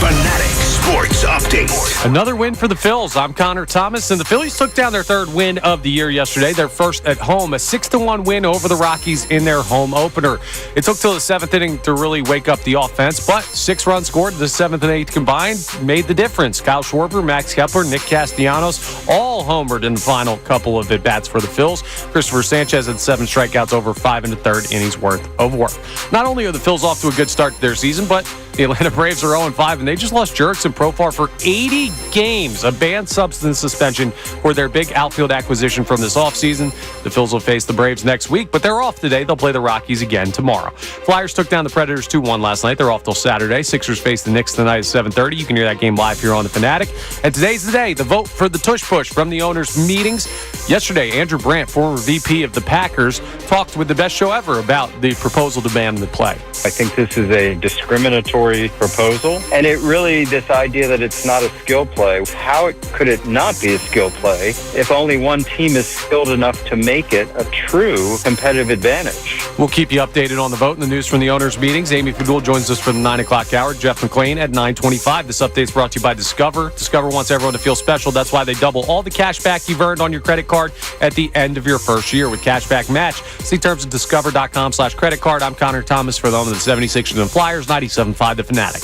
Fanatic Sports Update. Another win for the Phils. I'm Connor Thomas, and the Phillies took down their 3rd win of the year yesterday. Their first at home, a 6-1 win over the Rockies in their home opener. It took till the 7th inning to really wake up the offense, but 6 runs scored. The 7th and 8th combined made the difference. Kyle Schwarber, Max Kepler, Nick Castellanos all homered in the final couple of at-bats for the Phils. Christopher Sanchez had 7 strikeouts over 5 1/3 innings worth of work. Not only are the Phils off to a good start to their season, but the Atlanta Braves are 0-5, and they just lost Jurickson Profar for 80 games, a banned substance suspension for their big outfield acquisition from this offseason. The Phils will face the Braves next week, but they're off today. They'll play the Rockies again tomorrow. Flyers took down the Predators 2-1 last night. They're off till Saturday. Sixers face the Knicks tonight at 7:30. You can hear that game live here on The Fanatic. And today's the day, the vote for the Tush Push from the owners' meetings. Yesterday, Andrew Brandt, former VP of the Packers, talked with the best show ever about the proposal to ban the play. I think this is a discriminatory proposal, and it really, this idea that it's not a skill play, how could it not be a skill play if only one team is skilled enough to make it a true competitive advantage? We'll keep you updated on the vote and the news from the owners' meetings. Amy Fadul joins us for the 9 o'clock hour. Jeff McClain at 9:25. This update's brought to you by Discover. Discover wants everyone to feel special. That's why they double all the cash back you've earned on your credit card at the end of your first year with Cashback Match. See terms at discover.com/credit card. I'm Connor Thomas for the home of the 76ers and Flyers, 97.5 The Fanatic.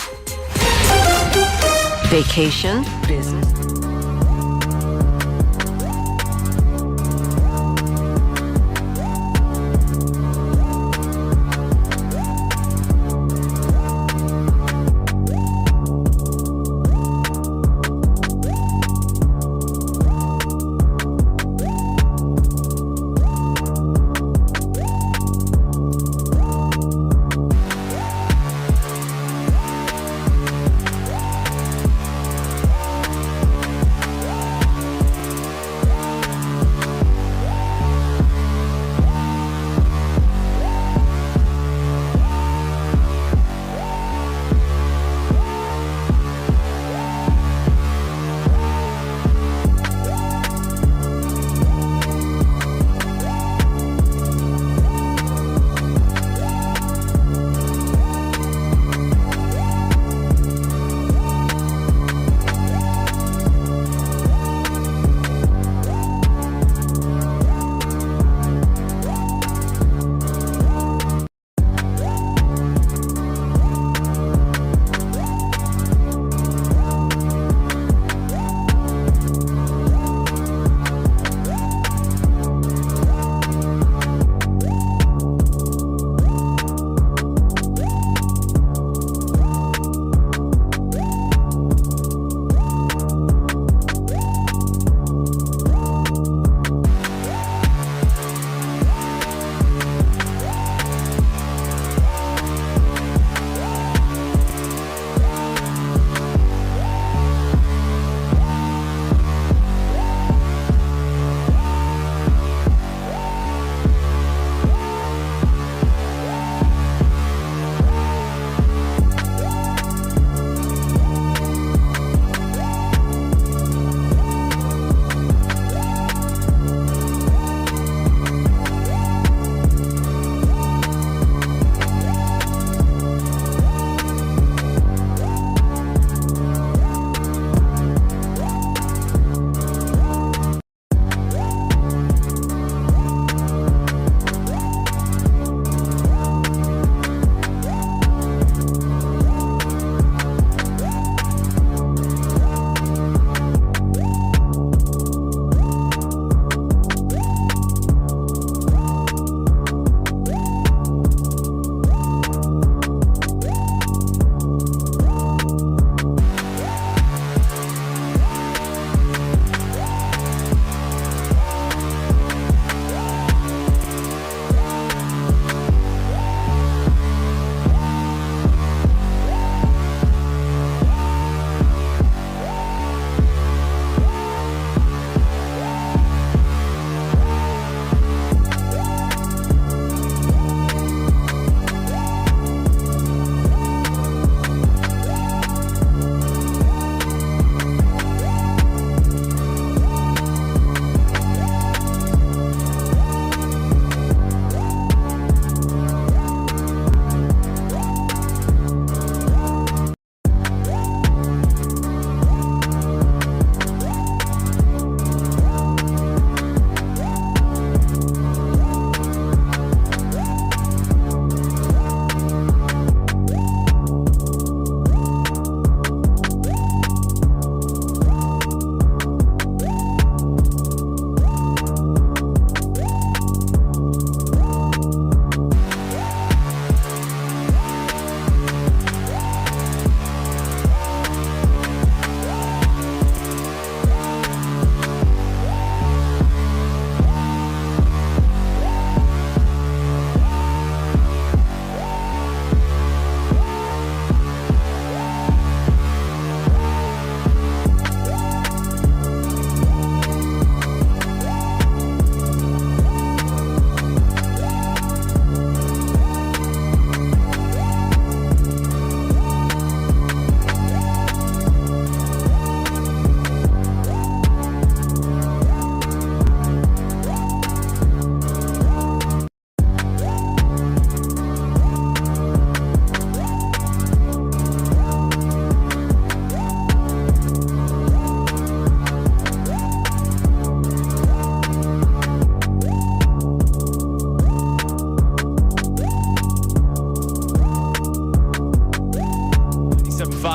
Vacation, business.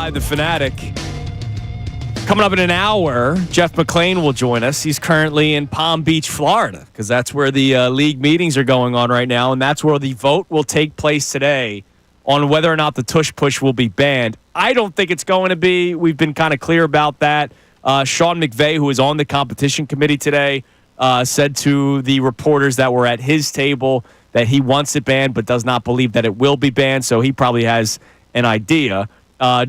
Inside the Fanatic. Coming up in an hour, Jeff McClain will join us. He's currently in Palm Beach, Florida, because that's where the league meetings are going on right now, and that's where the vote will take place today on whether or not the Tush Push will be banned. I don't think it's going to be. We've been kind of clear about that. Sean McVay, who is on the competition committee today, said to the reporters that were at his table that he wants it banned but does not believe that it will be banned, so he probably has an idea.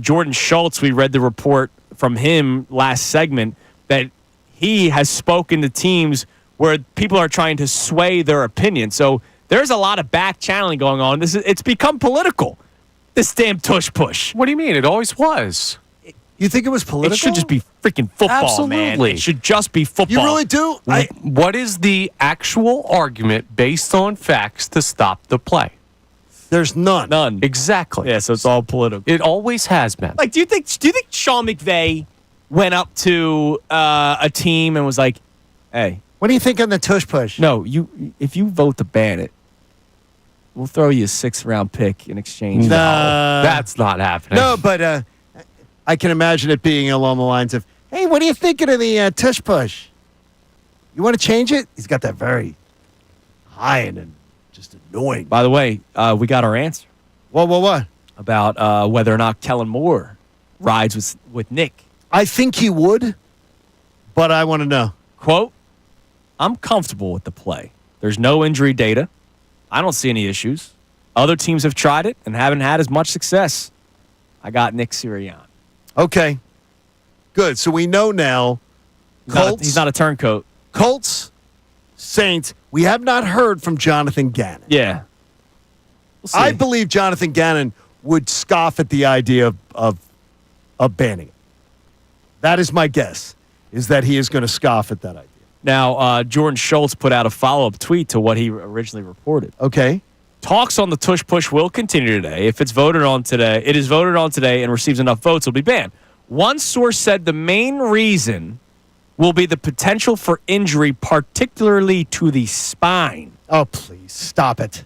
Jordan Schultz, we read the report from him last segment that he has spoken to teams where people are trying to sway their opinion. So there's a lot of back channeling going on. It's become political, this damn Tush Push. What do you mean? It always was. You think it was political? It should just be freaking football, man. Absolutely. It should just be football. You really do? What is the actual argument based on facts to stop the play? There's none. None. Exactly. Yeah, so it's all political. It always has been. Like, do you think Sean McVay went up to a team and was like, "Hey, What do you think on the Tush Push? no, if you vote to ban it, we'll throw you a 6th-round pick in exchange." That's not happening. No, but I can imagine it being along the lines of, Hey, what are you thinking of the Tush Push? you want to change it? He's got that very high and just annoying. By the way, we got our answer What? about whether or not Kellen Moore rides with Nick. I think he would, but I want to know. Quote, "I'm comfortable with the play. There's no injury data. I don't see any issues. Other teams have tried it and haven't had as much success. I got Nick Sirianni." Okay. Good. So we know now. He's not a turncoat. Colts, Saints. We have not heard from Jonathan Gannon. Yeah. We'll see. I believe Jonathan Gannon would scoff at the idea of banning it. That is my guess, is that he is going to scoff at that idea. Now, Jordan Schultz put out a follow-up tweet to what he originally reported. Okay. Talks on the Tush Push will continue today. If it's voted on today, it is voted on today and receives enough votes, it'll be banned. One source said the main reason will be the potential for injury, particularly to the spine. Oh, please. Stop it.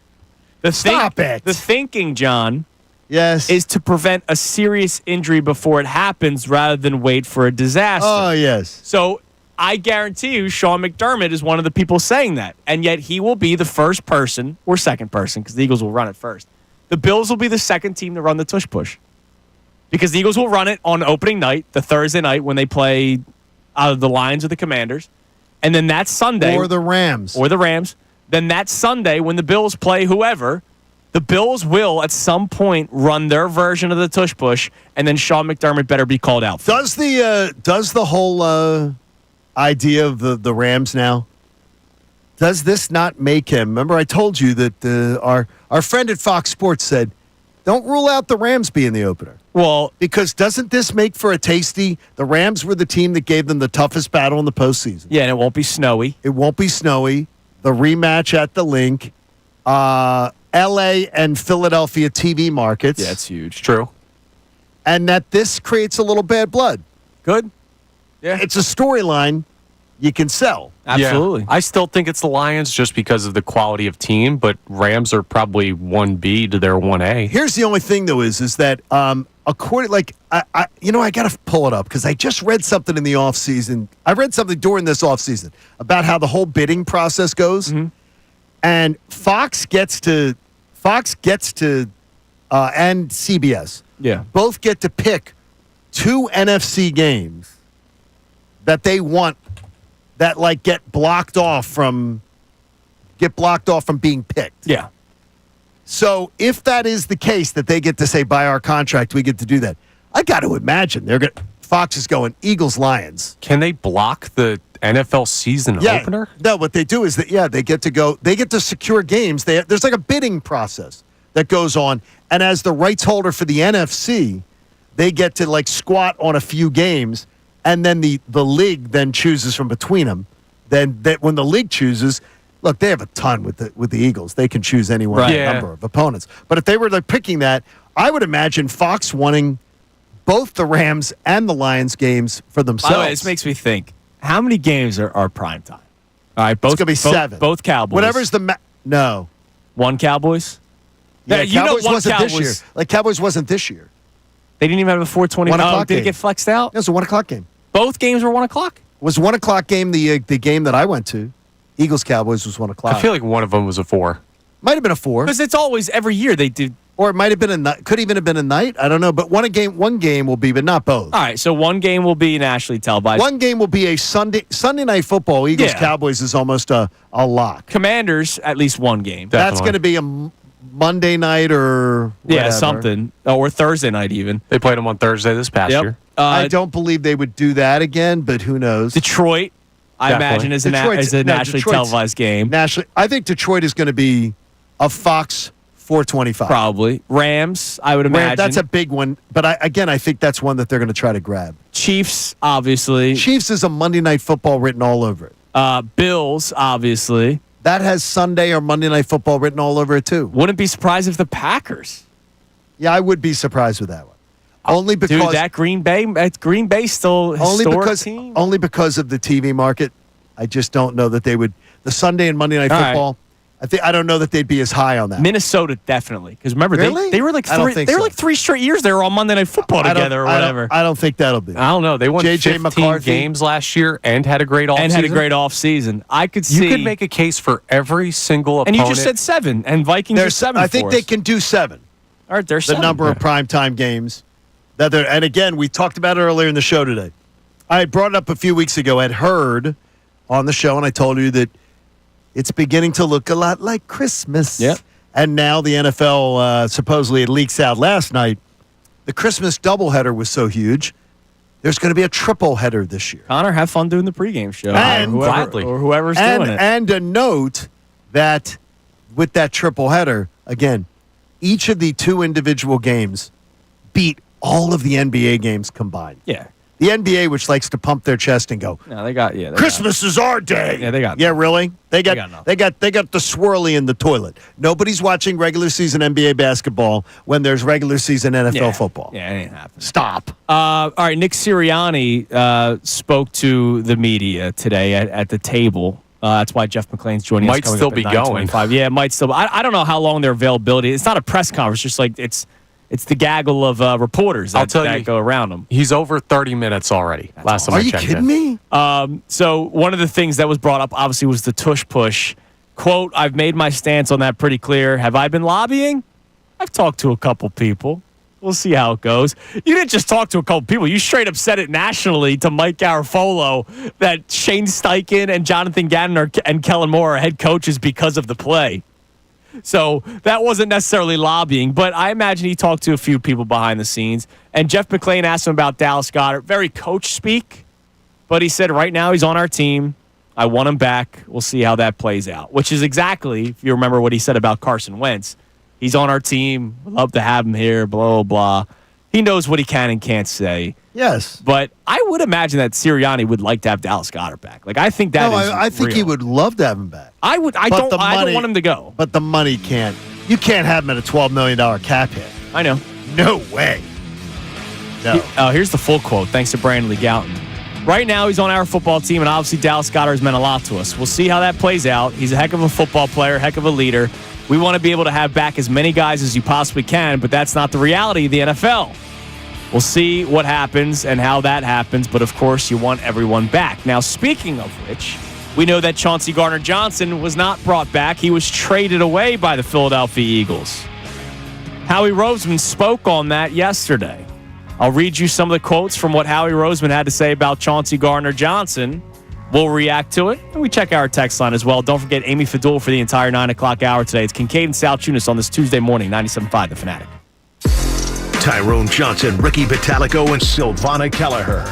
Stop it. The thinking, John, Yes. is to prevent a serious injury before it happens rather than wait for a disaster. Oh, yes. So I guarantee you Sean McDermott is one of the people saying that. And yet he will be the first person or second person, because the Eagles will run it first. The Bills will be the second team to run the Tush Push. Because the Eagles will run it on opening night, the Thursday night, when they play out of the Lions or the Commanders. And then that Sunday. Or the Rams. Then that Sunday, when the Bills play whoever, the Bills will, at some point, run their version of the Tush Push, and then Sean McDermott better be called out. Does the whole idea of the Rams now, does this not make him? Remember, I told you that our friend at Fox Sports said, don't rule out the Rams being the opener. Well, because doesn't this make for a tasty? The Rams were the team that gave them the toughest battle in the postseason. Yeah, and it won't be snowy. It won't be snowy. The rematch at the Link. L.A. and Philadelphia TV markets. Yeah, it's huge. True. And that this creates a little bad blood. Good. Yeah. It's a storyline you can sell. Absolutely. Yeah. I still think it's the Lions just because of the quality of team, but Rams are probably 1B to their 1A. Here's the only thing, though, is that according, like, I got to pull it up because I just read something in the offseason. I read something during this offseason about how the whole bidding process goes. Mm-hmm. And Fox gets to and CBS both get to pick 2 NFC games that they want that like get blocked off from being picked. Yeah. So if that is the case that they get to say by our contract we get to do that, I got to imagine Fox is going Eagles Lions. Can they block the NFL season opener? No, what they do is that they get to secure games. There's like a bidding process that goes on, and as the rights holder for the NFC, they get to like squat on a few games, and then the league then chooses from between them. Then when the league chooses, look, they have a ton with the Eagles. They can choose any one number of opponents. But if they were like picking that, I would imagine Fox wanting both the Rams and the Lions games for themselves. By the way, this makes me think. How many games are prime time? All right, both it's gonna be 7. Both Cowboys. Whatever's no. One Cowboys. Yeah, you Cowboys know wasn't Cowboys. this year. Like Cowboys wasn't this year. They didn't even have a 4:20. 1 o'clock did game. it get flexed out? It was a 1 o'clock game. Both games were 1 o'clock? It was 1 o'clock game. The game that I went to, Eagles Cowboys, was 1 o'clock. I feel like one of them was a 4. Might have been a 4. Because it's always every year they do. Or it might have been a night. Could even have been a night. I don't know. But one game will be, but not both. All right, so one game will be nationally televised. One game will be a Sunday night football. Eagles Cowboys is almost a lock. Commanders, at least one game. That's going to be a Monday night or whatever. Yeah, something. Or Thursday night even. They played them on Thursday this past year. I don't believe they would do that again, but who knows? Detroit, I imagine, is a nationally televised game. I think Detroit is going to be a Fox 425. Probably. Rams, I would imagine. That's a big one. But I think that's one that they're going to try to grab. Chiefs, obviously. Chiefs is a Monday Night Football written all over it. Bills, obviously. That has Sunday or Monday Night Football written all over it, too. Wouldn't be surprised if the Packers. Yeah, I would be surprised with that one. Only because Dude, that Green Bay still historic team. Only because of the TV market. I just don't know that they would. The Sunday and Monday Night Football. Right. I don't know that they'd be as high on that. Minnesota definitely, because remember they were like like 3 straight years they were on Monday Night Football together or whatever. I don't think that'll be. I don't know. They won J.J. 15 McCarthy games last year and had a great off season. I could see you could make a case for every single opponent. And you just said 7, and Vikings are 7. I think they can do 7. All right, there's 7. The number of primetime games and again, we talked about it earlier in the show today. I had brought it up a few weeks ago. I'd heard on the show, and I told you that it's beginning to look a lot like Christmas. Yep. And now the NFL, supposedly it leaks out last night, the Christmas doubleheader was so huge, there's going to be a triple header this year. Connor, have fun doing the pregame show. And whoever's doing it. And a note that with that triple header, again, each of the 2 individual games beat all of the NBA games combined. Yeah. The NBA, which likes to pump their chest and go, no, they got Christmas is our day. Yeah, they got. Yeah, really? They got nothing. they got the swirly in the toilet. Nobody's watching regular season NBA basketball when there's regular season NFL football. Yeah, it ain't happening. Stop. All right, Nick Sirianni spoke to the media today at the table. That's why Jeff McClain's joining us. Might still be going. Yeah, it might still. I don't know how long their availability. It's not a press conference. Just like it's the gaggle of reporters that go around him. He's over 30 minutes already. Last time I checked. Are you kidding me? So one of the things that was brought up, obviously, was the Tush push. Quote, I've made my stance on that pretty clear. Have I been lobbying? I've talked to a couple people. We'll see how it goes. You didn't just talk to a couple people. You straight up said it nationally to Mike Garafolo that Shane Steichen and Jonathan Gannon and Kellen Moore are head coaches because of the play. So that wasn't necessarily lobbying, but I imagine he talked to a few people behind the scenes. And Jeff McClain asked him about Dallas Goedert. Very coach speak, but he said right now he's on our team. I want him back. We'll see how that plays out, which is exactly, if you remember what he said about Carson Wentz. He's on our team. We'd love to have him here, blah, blah, blah. He knows what he can and can't say. Yes. But I would imagine that Sirianni would like to have Dallas Goedert back. Like, I think that is I think real. he would love to have him back. I don't want him to go. But the money can't. You can't have him at a $12 million cap hit. I know. No way. No. Here's the full quote. Thanks to Brandon Lee Gouton. Right now, he's on our football team, and obviously Dallas Goedert has meant a lot to us. We'll see how that plays out. He's a heck of a football player, heck of a leader. We want to be able to have back as many guys as you possibly can, but that's not the reality of the NFL. We'll see what happens and how that happens, but of course, you want everyone back. Now, speaking of which, we know that Chauncey Gardner-Johnson was not brought back. He was traded away by the Philadelphia Eagles. Howie Roseman spoke on that yesterday. I'll read you some of the quotes from what Howie Roseman had to say about Chauncey Gardner-Johnson. We'll react to it, and we check our text line as well. Don't forget Amy Fadul for the entire 9 o'clock hour today. It's Kincade and Salciunas on this Tuesday morning, 97.5 The Fanatic. Tyrone Johnson, Ricky Vitalico, and Silvana Kelleher.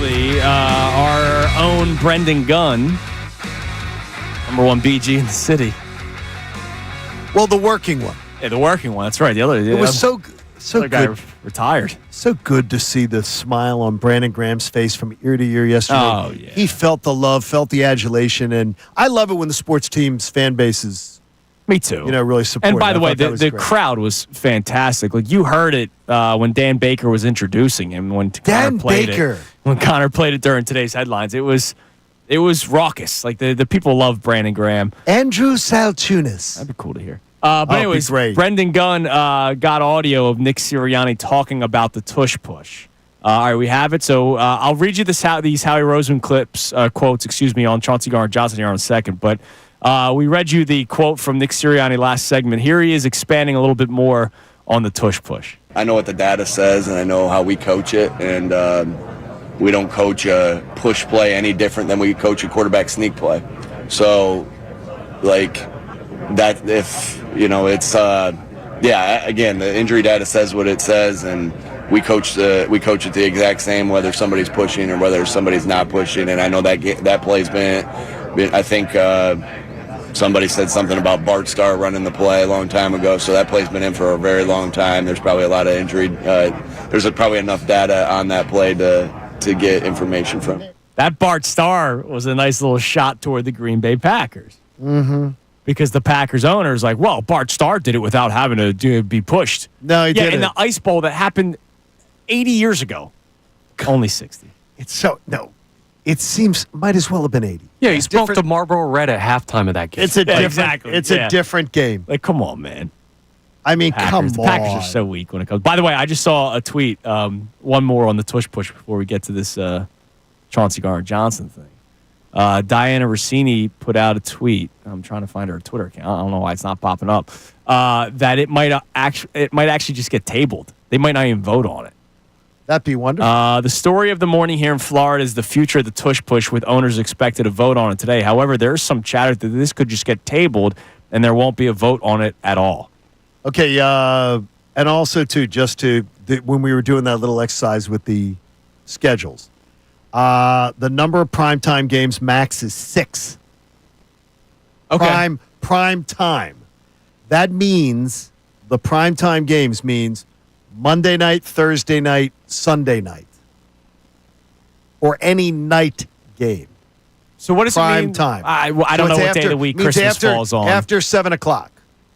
actually our own Brendan Gunn, number one BG in the city. Well, the working one. Yeah, the working one. That's right. The other. It was so other guy good. Retired. So good to see the smile on Brandon Graham's face from ear to ear yesterday. Oh, yeah. He felt the love, felt the adulation, and I love it when the sports team's fan bases, Me too. really support. And by the way, the great. crowd was fantastic. Like you heard it when Dan Baker was introducing him. When Connor played it. When Connor played it during today's headlines, it was raucous. Like the people love Brandon Graham. Andrew Salciunas. That'd be cool to hear. But anyways, Brendan Gunn got audio of Nick Sirianni talking about the tush push. All right, we have it. So I'll read you these Howie Roseman quotes, on Chauncey Gardner-Johnson here in a second. But we read you the quote from Nick Sirianni last segment. Here he is expanding a little bit more on the tush push. I know what the data says, and I know how we coach it, and we don't coach a push play any different than we coach a quarterback sneak play. So, that if, it's, again, the injury data says what it says, and we coach it the exact same, whether somebody's pushing or whether somebody's not pushing. And I know that play's been I think somebody said something about Bart Starr running the play a long time ago, so that play's been in for a very long time. There's probably a lot of injury. There's probably enough data on that play to get information from. That Bart Starr was a nice little shot toward the Green Bay Packers. Mm-hmm. Because the Packers owner is like, well, Bart Starr did it without having to be pushed. No, he didn't. In the Ice Bowl that happened 80 years ago. Only 60. It seems might as well have been 80. Yeah, he smoked the Marlboro Red at halftime of that game. It's a different game. Like, come on, man. I mean, come on. The Packers are so weak when it comes. By the way, I just saw a tweet. One more on the tush push before we get to this Chauncey Gardner-Johnson thing. Diana Rossini put out a tweet. I'm trying to find her Twitter account. I don't know why it's not popping up. That it might actually just get tabled. They might not even vote on it. That'd be wonderful. The story of the morning here in Florida is the future of the tush push, with owners expected to vote on it today. However, there's some chatter that this could just get tabled and there won't be a vote on it at all. Okay, and also too, when we were doing that little exercise with the schedules. The number of primetime games max is 6. Okay. Prime time. That means the primetime games means Monday night, Thursday night, Sunday night. Or any night game. So what does prime it mean? Time. I don't know what day of the week Christmas falls on. After 7 o'clock.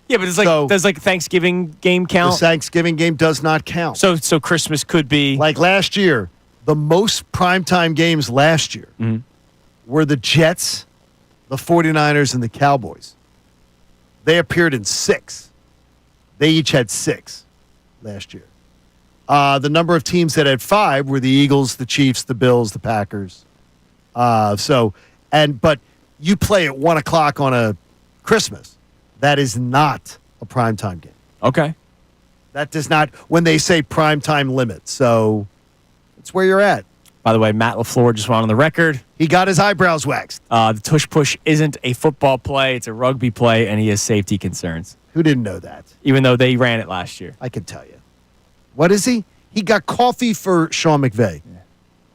Yeah, but does Thanksgiving game count? The Thanksgiving game does not count. So Christmas could be like last year. The most primetime games last year were the Jets, the 49ers, and the Cowboys. They appeared in 6. They each had 6 last year. The number of teams that had 5 were the Eagles, the Chiefs, the Bills, the Packers. But you play at 1 o'clock on a Christmas. That is not a primetime game. Okay. That does not, when they say primetime limit. So it's where you're at. By the way, Matt LaFleur just went on the record. He got his eyebrows waxed. The tush push isn't a football play. It's a rugby play, and he has safety concerns. Who didn't know that? Even though they ran it last year. I can tell you. What is he? He got coffee for Sean McVay. Yeah.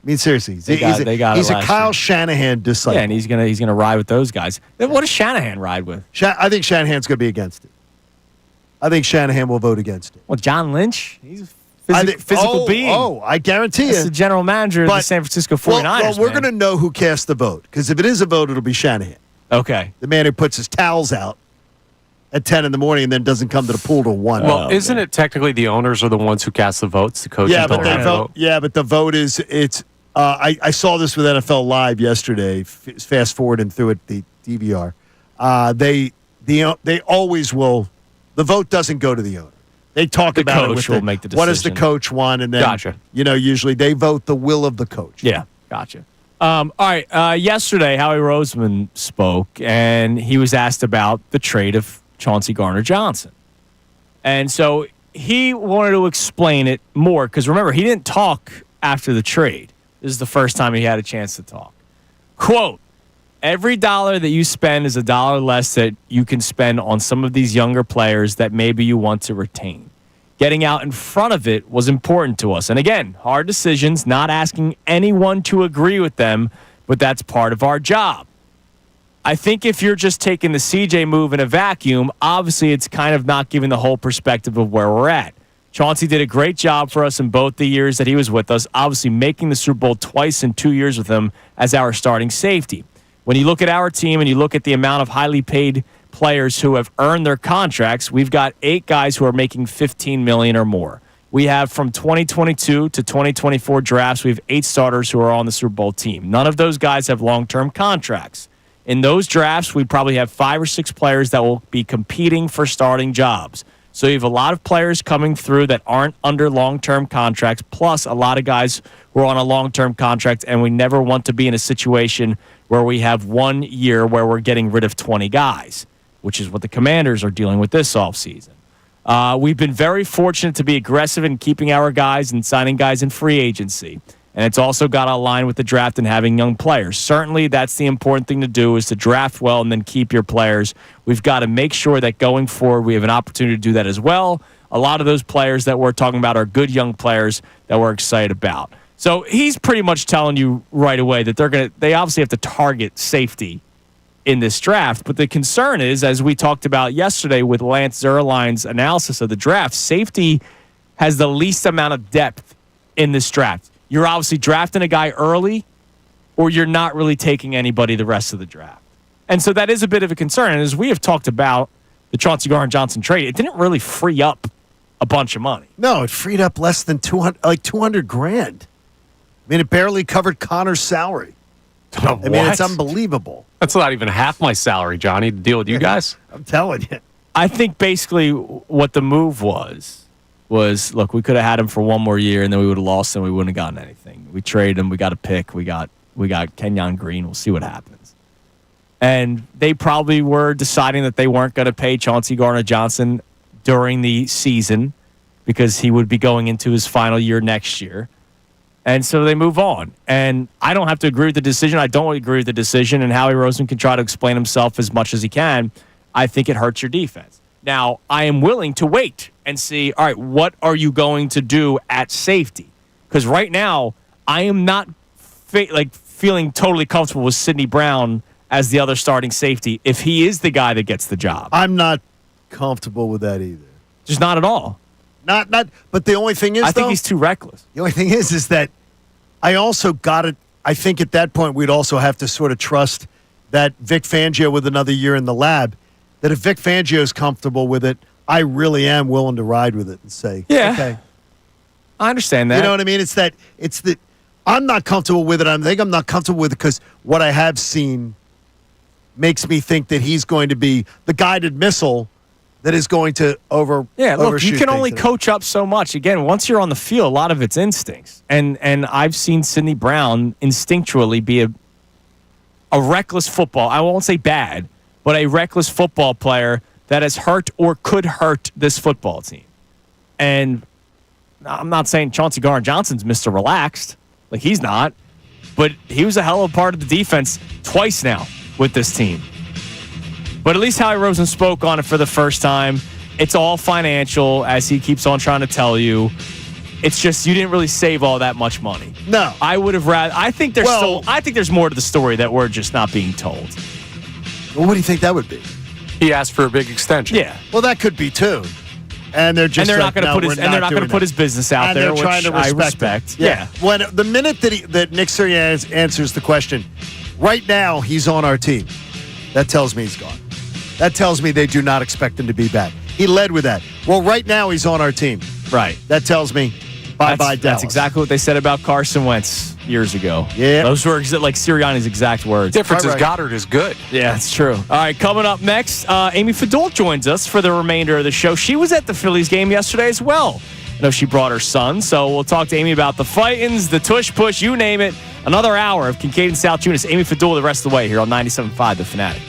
I mean, seriously. He's a Kyle Shanahan disciple. Yeah, and he's gonna ride with those guys. What does Shanahan ride with? I think Shanahan's going to be against it. I think Shanahan will vote against it. Well, John Lynch? He's a physical being. Oh, I guarantee you. That's the general manager of the San Francisco 49ers. Well, we're going to know who cast the vote, because if it is a vote, it'll be Shanahan. Okay. The man who puts his towels out at 10 in the morning and then doesn't come to the pool till 1. Well, isn't it technically the owners are the ones who cast the votes? The coaches don't have to vote. Yeah, but the vote is I saw this with NFL Live yesterday. Fast forward and through it the DVR. They always will. The vote doesn't go to the owner. They talk about it. The coach will make the decision. What does the coach want? And then, gotcha. Usually they vote the will of the coach. Yeah, gotcha. All right. Yesterday, Howie Roseman spoke, and he was asked about the trade of Chauncey Gardner-Johnson. And so he wanted to explain it more, because remember, he didn't talk after the trade. This is the first time he had a chance to talk. Quote, every dollar that you spend is a dollar less that you can spend on some of these younger players that maybe you want to retain. Getting out in front of it was important to us. And again, hard decisions, not asking anyone to agree with them, but that's part of our job. I think if you're just taking the CJ move in a vacuum, obviously it's kind of not giving the whole perspective of where we're at. Chauncey did a great job for us in both the years that he was with us, obviously making the Super Bowl twice in 2 years with him as our starting safety. When you look at our team and you look at the amount of highly paid players who have earned their contracts, we've got 8 guys who are making $15 million or more. We have from 2022 to 2024 drafts, we have 8 starters who are on the Super Bowl team. None of those guys have long-term contracts. In those drafts, we probably have 5 or 6 players that will be competing for starting jobs. So you have a lot of players coming through that aren't under long-term contracts, plus a lot of guys who are on a long-term contract, and we never want to be in a situation where we have 1 year where we're getting rid of 20 guys, which is what the Commanders are dealing with this offseason. We've been very fortunate to be aggressive in keeping our guys and signing guys in free agency. And it's also got to align with the draft and having young players. Certainly, that's the important thing to do is to draft well and then keep your players. We've got to make sure that going forward, we have an opportunity to do that as well. A lot of those players that we're talking about are good young players that we're excited about. So he's pretty much telling you right away that they obviously have to target safety in this draft. But the concern is, as we talked about yesterday with Lance Zierlein's analysis of the draft, safety has the least amount of depth in this draft. You're obviously drafting a guy early, or you're not really taking anybody the rest of the draft. And so that is a bit of a concern. And as we have talked about the Chauncey Gardner-Johnson trade, it didn't really free up a bunch of money. No, it freed up less than $200,000. I mean, it barely covered Connor's salary. I mean, it's unbelievable. That's not even half my salary, Johnny, to deal with you guys. I'm telling you. I think basically what the move was, look, we could have had him for 1 more year, and then we would have lost him. We wouldn't have gotten anything. We traded him. We got a pick. We got Kenyon Green. We'll see what happens. And they probably were deciding that they weren't going to pay Chauncey Gardner-Johnson during the season because he would be going into his final year next year. And so they move on. And I don't have to agree with the decision. I don't agree with the decision. And Howie Roseman can try to explain himself as much as he can. I think it hurts your defense. Now, I am willing to wait and see, all right, what are you going to do at safety? Because right now, I am not feeling totally comfortable with Sidney Brown as the other starting safety if he is the guy that gets the job. I'm not comfortable with that either. Just not at all. Not. But the only thing is, I think he's too reckless. The only thing is that I also got it. I think at that point we'd also have to sort of trust that Vic Fangio with another year in the lab, that if Vic Fangio is comfortable with it, I really am willing to ride with it and say, yeah, okay. I understand that. You know what I mean? It's that I'm not comfortable with it. I think I'm not comfortable with it because what I have seen makes me think that he's going to be the guided missile that is going to overshoot. Look, you can only coach up so much. Again, once you're on the field, a lot of it's instincts. And I've seen Sidney Brown instinctually be a reckless football. I won't say bad, but a reckless football player that has hurt or could hurt this football team. And I'm not saying Chauncey Gardner-Johnson's Mr. Relaxed. Like, he's not. But he was a hell of a part of the defense twice now with this team. But at least Howie Roseman spoke on it for the first time. It's all financial, as he keeps on trying to tell you. It's just you didn't really save all that much money. No. I would have rather. I think there's more to the story that we're just not being told. Well, what do you think that would be? He asked for a big extension. Yeah. Well, that could be too. And they're just not going to put his business out there, which I respect. Yeah. When the minute that Nick Sirianni answers the question, right now he's on our team. That tells me he's gone. That tells me they do not expect him to be back. He led with that. Well, right now he's on our team. Right. That tells me bye-bye Dallas. That's exactly what they said about Carson Wentz years ago. Yeah. Those were like Sirianni's exact words. Difference is Goddard is good. Yeah, that's true. All right, coming up next, Amy Fadul joins us for the remainder of the show. She was at the Phillies game yesterday as well. I know she brought her son, so we'll talk to Amy about the Fightins, the Tush Push, you name it. Another hour of Kincade Salciunas, Amy Fadul the rest of the way here on 97.5 The Fanatic.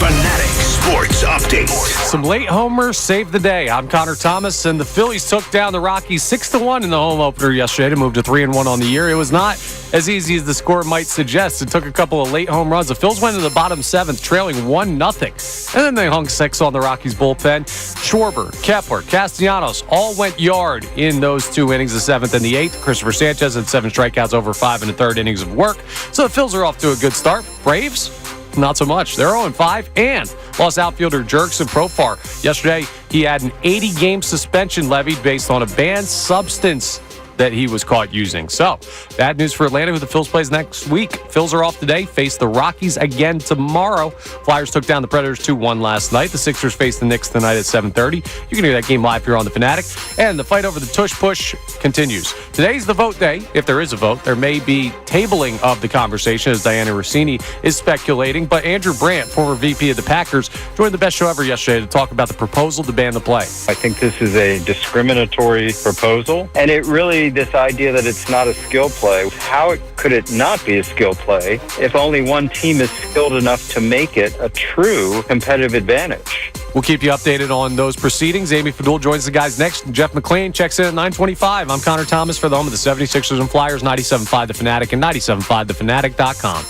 Fanatic Sports Update. Some late homers saved the day. I'm Connor Thomas, and the Phillies took down the Rockies 6-1 in the home opener yesterday to move to 3-1 on the year. It was not as easy as the score might suggest. It took a couple of late home runs. The Phils went to the bottom seventh, trailing 1-0. And then they hung 6 on the Rockies bullpen. Schwarber, Kepler, Castellanos all went yard in those 2 innings, the 7th and the 8th. Christopher Sanchez had 7 strikeouts over 5 in the 3rd innings of work. So the Phils are off to a good start. Braves? Not so much. They're 0-5 and lost outfielder Jurickson Profar. Yesterday, he had an 80-game suspension levied based on a banned substance that he was caught using. So, bad news for Atlanta, who the Phils plays next week. Phils are off today, face the Rockies again tomorrow. Flyers took down the Predators 2-1 last night. The Sixers face the Knicks tonight at 7:30. You can hear that game live here on The Fanatic. And the fight over the Tush Push continues. Today's the vote day, if there is a vote. There may be tabling of the conversation, as Diana Rossini is speculating. But Andrew Brandt, former VP of the Packers, joined the best show ever yesterday to talk about the proposal to ban the play. I think this is a discriminatory proposal, and it really, this idea that it's not a skill play, how could it not be a skill play if only one team is skilled enough to make it a true competitive advantage? We'll keep you updated on those proceedings. Amy Fadul joins the guys next. Jeff McClain checks in at 9:25. I'm Connor Thomas for the home of the 76ers and Flyers, 97.5 The Fanatic and 97.5thefanatic.com.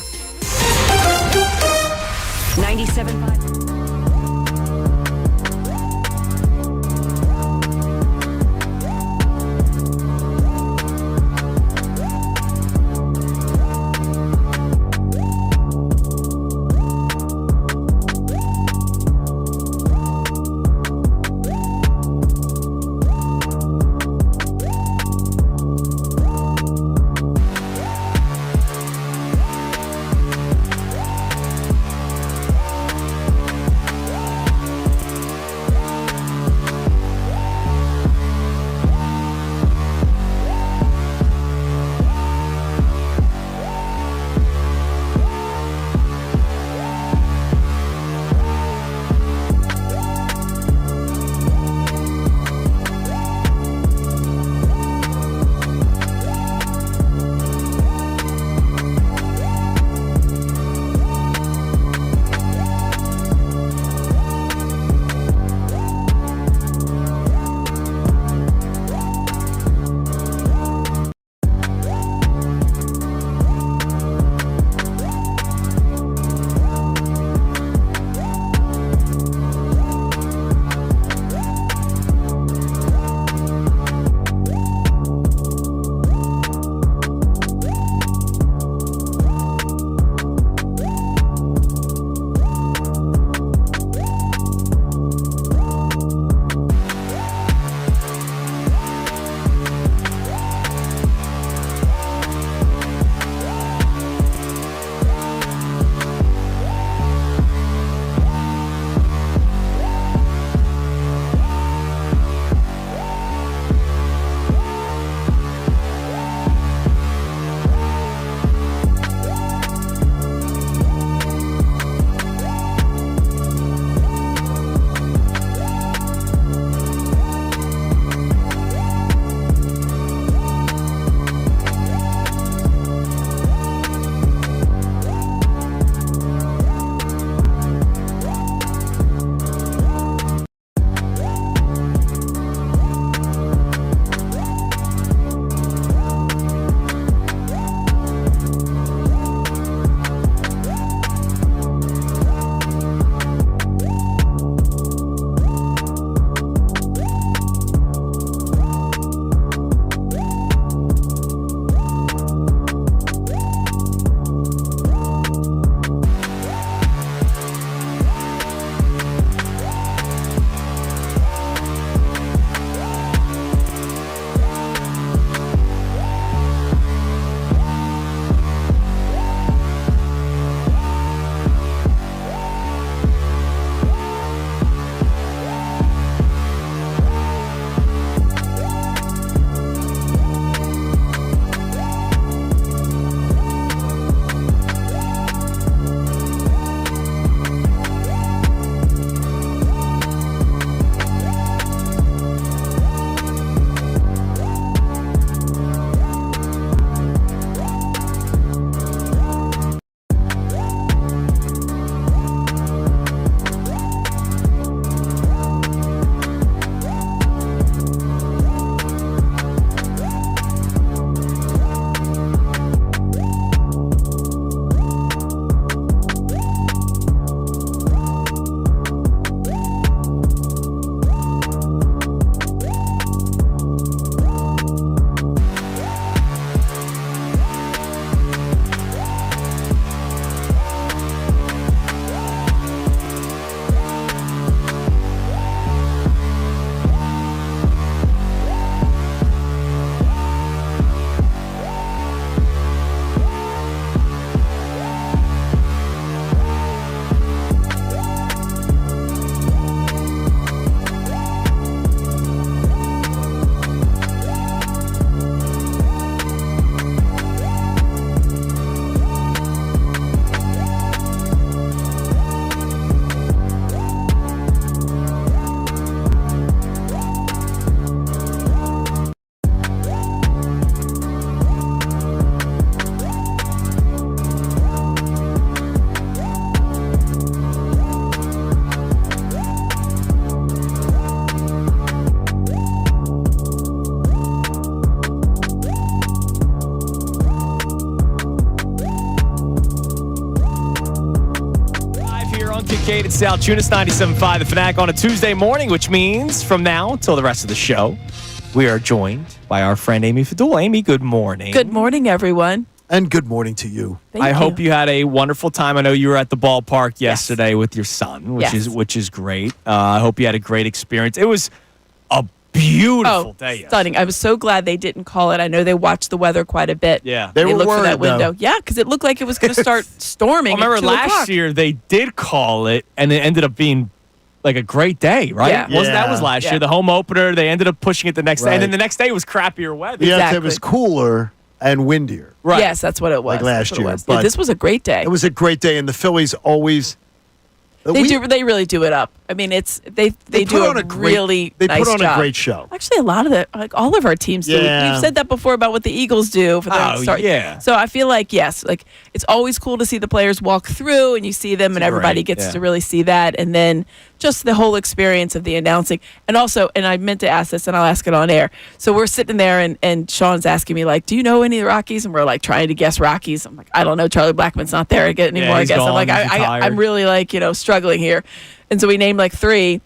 97.5. Salciunas, 97.5 The Fanatic on a Tuesday morning, which means from now until the rest of the show, we are joined by our friend Amy Fadul. Amy, good morning. Good morning, everyone. And good morning to you. I hope you had a wonderful time. I know you were at the ballpark yesterday with your son, which is great. I hope you had a great experience. It was a beautiful day. Stunning. I was so glad they didn't call it. I know they watched the weather quite a bit. Yeah. They were looked for worried, that window. though. Yeah, because it looked like it was going to start storming. Remember at 2 last o'clock. year they did call it, and it ended up being like a great day, right? Yeah. That was last year. The home opener, they ended up pushing it the next day, and then the next day was crappier weather. Yeah, Exactly. it was cooler and windier. Right. Yes, that's what it was. Like last That's what it year, was. but Yeah, this was a great day. It was a great day, and the Phillies always... They really do it up. I mean, they do a really They nice put on job. a great show. Actually, a lot of all of our teams do. Yeah. We've said that before about what the Eagles do for their start. yeah. So I feel like it's always cool to see the players walk through and you see them and everybody gets to really see that, and then just the whole experience of the announcing. And also, and I meant to ask this and I'll ask it on air. So we're sitting there and Sean's asking me like, "Do you know any of the Rockies?" And we're like trying to guess Rockies. I'm like, "I don't know. Charlie Blackmon's not there anymore." I he's guess I'm gone. like, He's retired. I'm really like struggling here. And so we named like 3,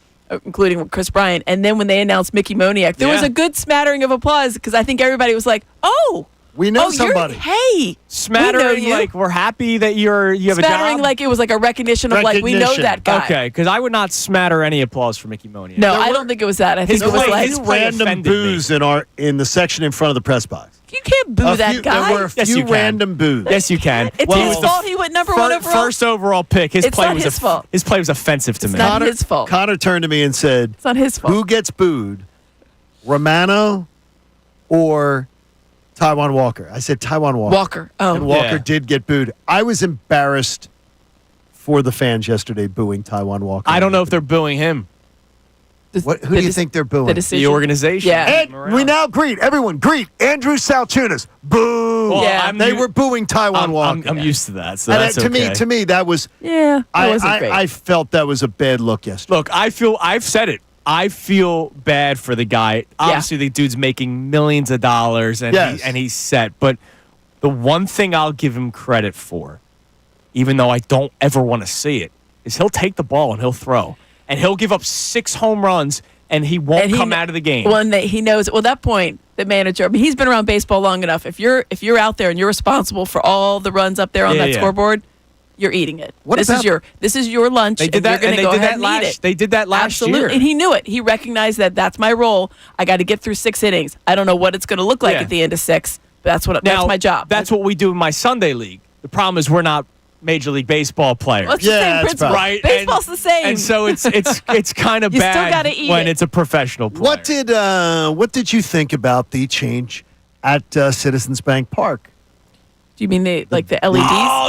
including Chris Bryant. And then when they announced Mickey Moniak, there was a good smattering of applause because I think everybody was like, "Oh, we know somebody." Hey, smattering like we're happy that you have a job. Smattering like it was like a recognition of like we know that guy. Okay, because I would not smatter any applause for Mickey Moniak. No, I don't think it was that. I think it was like his play random offended me. boos in the section in front of the press box. You can't boo that guy. There were a few random boos. Yes, you can. It's his fault he went number 1 overall. First overall pick. His It's play not was his fault. His play was offensive to me. Not his fault. Connor turned to me and said, It's not his fault. "Who gets booed, Romano or Taiwan Walker?" I said Taiwan Walker. Walker. Oh, And Walker did get booed. I was embarrassed for the fans yesterday booing Taiwan Walker. I don't know if they're booing him. Who do you think they're booing? The organization. Yeah. And we now greet Andrew Salciunas. Boo! Well, Yeah. They were booing Taiwan Walker. I'm used to that, so And that's okay. to me, that was. Yeah, that wasn't great. I felt that was a bad look yesterday. Look, I've said it. I feel bad for the guy. Obviously, the dude's making millions of dollars and he's set. But the one thing I'll give him credit for, even though I don't ever want to see it, is he'll take the ball and he'll throw. And he'll give up 6 home runs and he won't come out of the game. Well, and he knows. Well, at that point, the manager. I mean, he's been around baseball long enough. If you're out there and you're responsible for all the runs up there on that scoreboard, you're eating it. This is your lunch. They did that, and you're going to go ahead and eat it. They did that last year. Absolutely, and he knew it. He recognized that that's my role. I got to get through 6 innings. I don't know what it's going to look like at the end of 6, but that's my job. That's what we do in my Sunday league. The problem is we're not Major League Baseball players. Well, it's the same principle. Right? Baseball's the same. And so it's kind of You still bad gotta eat when it. it's a professional player. What did you think about the change at Citizens Bank Park? Do you mean the LEDs? Oh,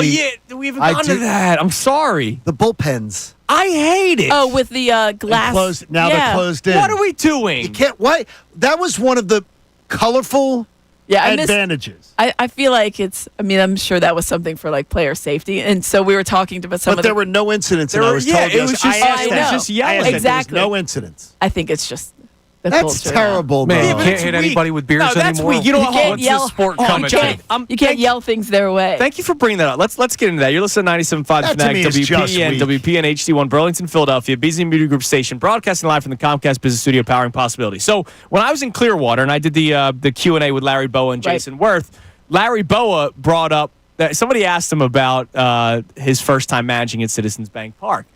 we haven't gone to that. I'm sorry. The bullpens. I hate it. Oh, with the glass. They're closed in. What are we doing? You can't. Why? That was one of the colorful advantages. I feel like I'm sure that was something for like player safety, and so we were talking to some. But there were no incidents, and I was told just yelling. There Exactly. was no incidents. I think it's just the That's culture terrible, now. Man, though. you can't hit anybody with beers that's anymore. weak. You know You can't What's yell. this sport you coming can't, to? you can't yell things their way. Thank you for bringing that up. Let's get into that. You're listening to 97.5 That to me Fanatic, is just WPN, weak. WPN HD1, Burlington, Philadelphia, BZ Media Group station, broadcasting live from the Comcast Business Studio, powering possibility. So when I was in Clearwater and I did the Q&A with Larry Boa and Jason Worth, Larry Boa brought up that somebody asked him about his first time managing at Citizens Bank Park.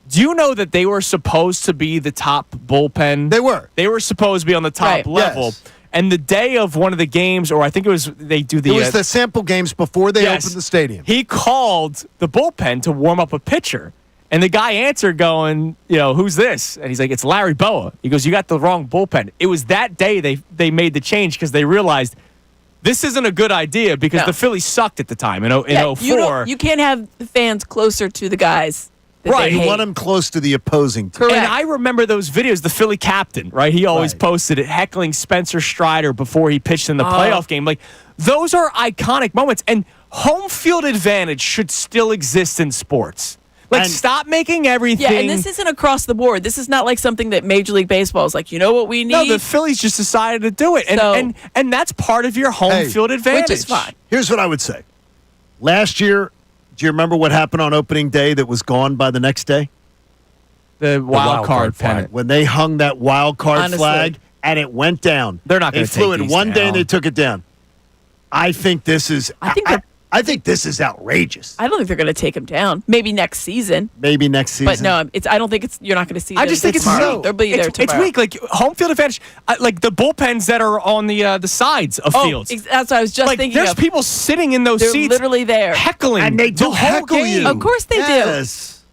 Do you know that they were supposed to be the top bullpen? They were. They were supposed to be on the top level. Yes. And the day of one of the games, or I think it was they do the... It was the sample games before they Yes. opened the stadium. He called the bullpen to warm up a pitcher. And the guy answered going, who's this? And he's like, it's Larry Boa. He goes, you got the wrong bullpen. It was that day they made the change because they realized this isn't a good idea because the Phillies sucked at the time in 04. You can't have the fans closer to the guys. Right. You want them close to the opposing team. Correct. And I remember those videos, the Philly captain, right? He always posted it, heckling Spencer Strider before he pitched in the playoff game. Like, those are iconic moments. And home field advantage should still exist in sports. Like, stop making everything. Yeah, and this isn't across the board. This is not like something that Major League Baseball is like, you know what we need? No, the Phillies just decided to do it. And that's part of your home field advantage. Which is fine. Here's what I would say. Last year, Do you remember what happened on opening day that was gone by the next day? The wild card pennant. When they hung that wild card Honestly. flag and it went down. They're not They going to flew take it these one day down. and they took it down. I think this is. I think this is outrageous. I don't think they're going to take him down. Maybe next season. Maybe next season. But no, I don't think it's. You're not going to see. I them just think it's tomorrow. so. They'll be there It's tomorrow. weak. Like home field advantage. Like the bullpens that are on the sides of fields. That's what I was just Like thinking. there's of. people sitting in those They're seats, literally there, heckling, And they do the whole heckle game. you. Of course they Yes.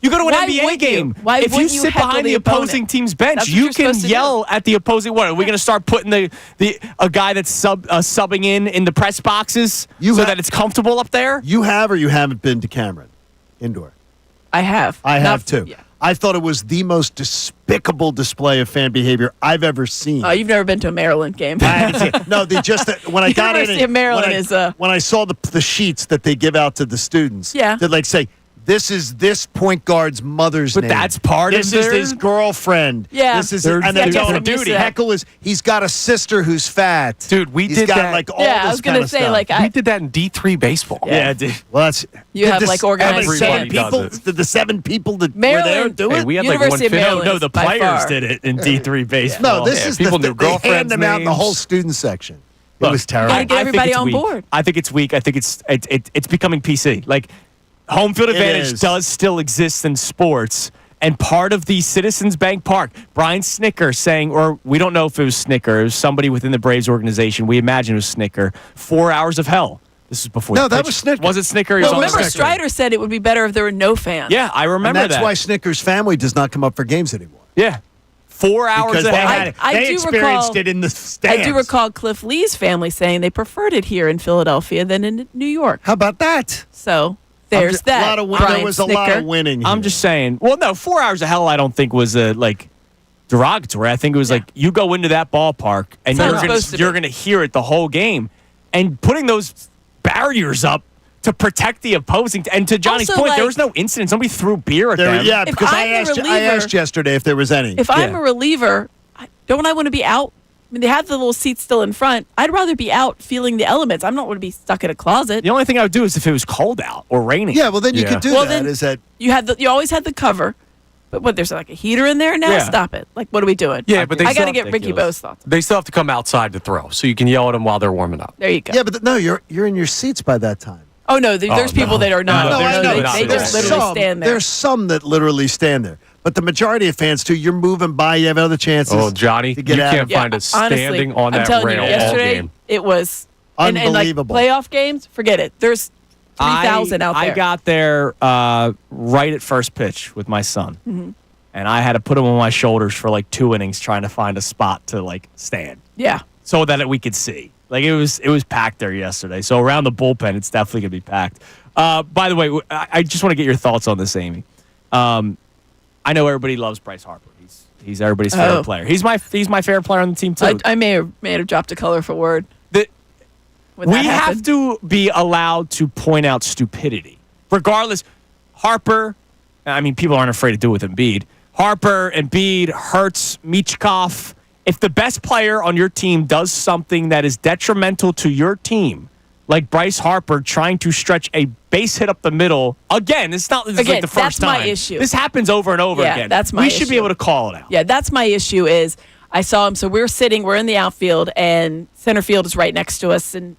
You go to an Why NBA would you? game. Why if you wouldn't you sit heckle behind the the opposing opponent? team's bench, That's what you you're can supposed to yell at the opposing. What are we going to start putting a guy that's subbing in the press boxes that it's comfortable up there? You have or you haven't been to Cameron indoor? I have. I have Not- too. Yeah. I thought it was the most despicable display of fan behavior I've ever seen. Oh, you've never been to a Maryland game. I haven't seen it. No, when I got in, University of Maryland when I saw the sheets that they give out to the students, Yeah. they'd like say, "This is this point guard's mother's But name. that's part this of is their- his girlfriend. Yeah. This is Their- and I they guess tell I'm him, used to that. Heckle is he's got a sister who's fat. Dude, we He's did got that. like all Yeah, I this was gonna kind of say, stuff. like, We did that in D3 baseball. Yeah, dude. Well, that's You have, like, organized how many seven fans. people. Everybody does Did the 7 people that were Maryland- there do Hey, it? we had University like of 150. Maryland. No, the by players far. did it in D3 baseball. No, this Yeah, is people knew they hand girlfriends' them out in the whole names. student section. It Look, was terrible. Gotta get I think everybody it's on weak. board. I think it's weak. I think it's becoming PC. Like home field It advantage is. does still exist in sports. And part of the Citizens Bank Park, Brian Snicker saying, or we don't know if it was Snicker, it was somebody within the Braves organization. We imagine it was Snicker. 4 hours of hell. This is before. No, he that pitched. was Snicker. Was it Snicker? He Well, was on the remember, record. Strider said it would be better if there were no fans. Yeah, I remember and that's that. why Snicker's family does not come up for games anymore. Yeah. 4 hours Because of they, hell. had it. I They do experienced recall- it in the stands. I do recall Cliff Lee's family saying they preferred it here in Philadelphia than in New York. How about that? So there's A that. lot of Brian there was a lot Snicker. of winning. I'm here. just saying. Well, no, 4 hours of hell I don't think was derogatory. I think it was like you go into that ballpark and It's not you're supposed to be. going to hear it the whole game, and putting those barriers up to protect the opposing. And to Johnny's Also, point, there like- was no incident. Somebody threw beer at There- them. yeah, If because I I'm a asked, I reliever- asked yesterday if there was any. If I'm a reliever, don't I want to be out? I mean, they have the little seats still in front. I'd rather be out feeling the elements. I'm not want to be stuck in a closet. The only thing I would do is if it was cold out or raining. Yeah, well then you Yeah. could do Well, that. then- Is that You always had the cover, but what? There's like a heater in there now. Yeah. Stop it! Like, what are we doing? Yeah, but they I got to still- get Ricky ridiculous. Bo's thoughts. They still have to come outside to throw, so you can yell at them while they're warming up. There you go. yeah? But no, you're in your seats by that time. Oh no, there's people that are not. No, I know. They just literally stand there. There's some that literally stand there, but the majority of fans too. You're moving by. You have other chances. Oh, Johnny, to you get out can't of- find us standing on I'm that telling rail you, all yesterday game. it was and like Unbelievable. playoff games. Forget it. There's 3,000 out there. I got there right at first pitch with my son, Mm-hmm. and I had to put him on my shoulders for like 2 innings trying to find a spot to like stand. Yeah. So that we could see. Like it was packed there yesterday. So around the bullpen, it's definitely gonna be packed. By the way, I just want to get your thoughts on this, Amy. I know everybody loves Bryce Harper. He's everybody's favorite player. He's my favorite player on the team too. I may have dropped a colorful word. when we that have happened. to be allowed to point out stupidity, regardless. Harper, I mean, people aren't afraid to do it with Embiid. Harper, Embiid, Hurts, Michkov. If the best player on your team does something that is detrimental to your team, like Bryce Harper trying to stretch a base hit up the middle, again, it's not this is like the first that's my time. issue. This happens over and over Yeah, again. that's my We should be issue. able to call it out. Yeah, that's my issue is I saw him. So we're in the outfield, and center field is right next to us, and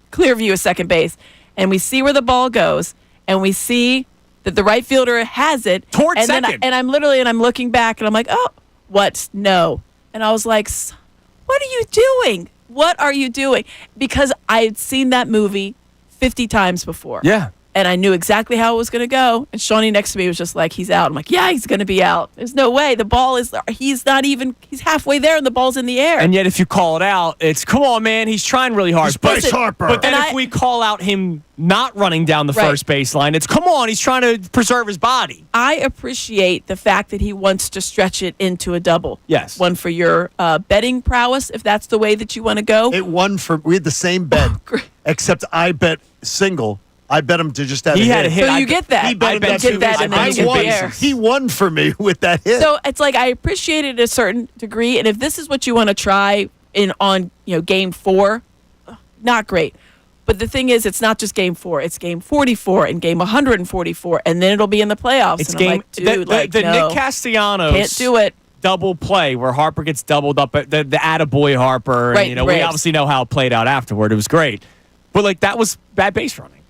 clear view of second base. And we see where the ball goes, and we see that the right fielder has it. Towards and then second. I'm looking back, and I'm like, oh, what? No. And I was like, what are you doing? What are you doing? Because I had seen that movie 50 times before. Yeah. And I knew exactly how it was going to go. And Shawnee next to me was just like, he's out. I'm like, yeah, he's going to be out. There's no way. The ball is, he's halfway there and the ball's in the air. And yet, if you call it out, it's, come on, man, he's trying really hard. He's Bryce Harper. But then And if we call out him not running down the Right. first baseline, it's, come on, he's trying to preserve his body. I appreciate the fact that he wants to stretch it into a double. Yes. One for your betting prowess, if that's the way that you want to go. It won we had the same bet, great. except I bet single. I bet him to just have He a had hit. a hit. So I you bet- get that. He bet I him bet get two- that I and bet then I you get won. the air. He won for me with that hit. So it's like I appreciate it to a certain degree, and if this is what you want to try on game 4, not great. But the thing is, it's not just game 4. It's game 44 and game 144, and then it'll be in the playoffs. It's and game. I'm like, dude, the no, Nick Castellanos can't do it. double play where Harper gets doubled up. The attaboy Harper. Right, And, we obviously know how it played out afterward. It was great. But, that was bad base running.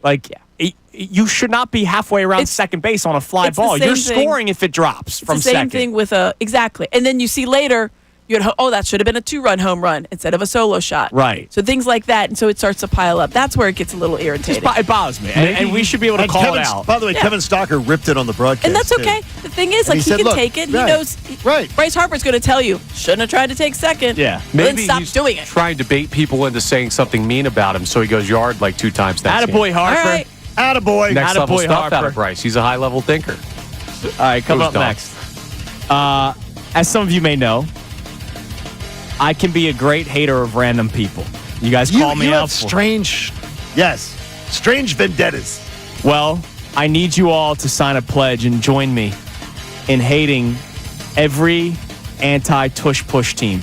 You should not be halfway around second base on a fly ball. You're scoring if it drops from the same second. thing with exactly. And then you see later, that should have been a 2-run home run instead of a solo shot. Right. So things like that, and so it starts to pile up. That's where it gets a little irritating. It bothers me, and we should be able to call it out. By the way, Kevin Stalker ripped it on the broadcast. And that's okay. The thing is, And he said, can "Look, take it. right, He knows. Right. Bryce Harper's going to tell you, shouldn't have tried to take second. Yeah. Then stop doing it. Trying to bait people into saying something mean about him, so he goes yard 2 times next game. Attaboy Harper. All right. Attaboy. Next level Attaboy stuff out Harper. of Bryce. He's a high-level thinker. All right, come Who's up done? next. As some of you may know, I can be a great hater of random people. You guys call me you out have for strange vendettas. Well, I need you all to sign a pledge and join me in hating every anti-Tush push team.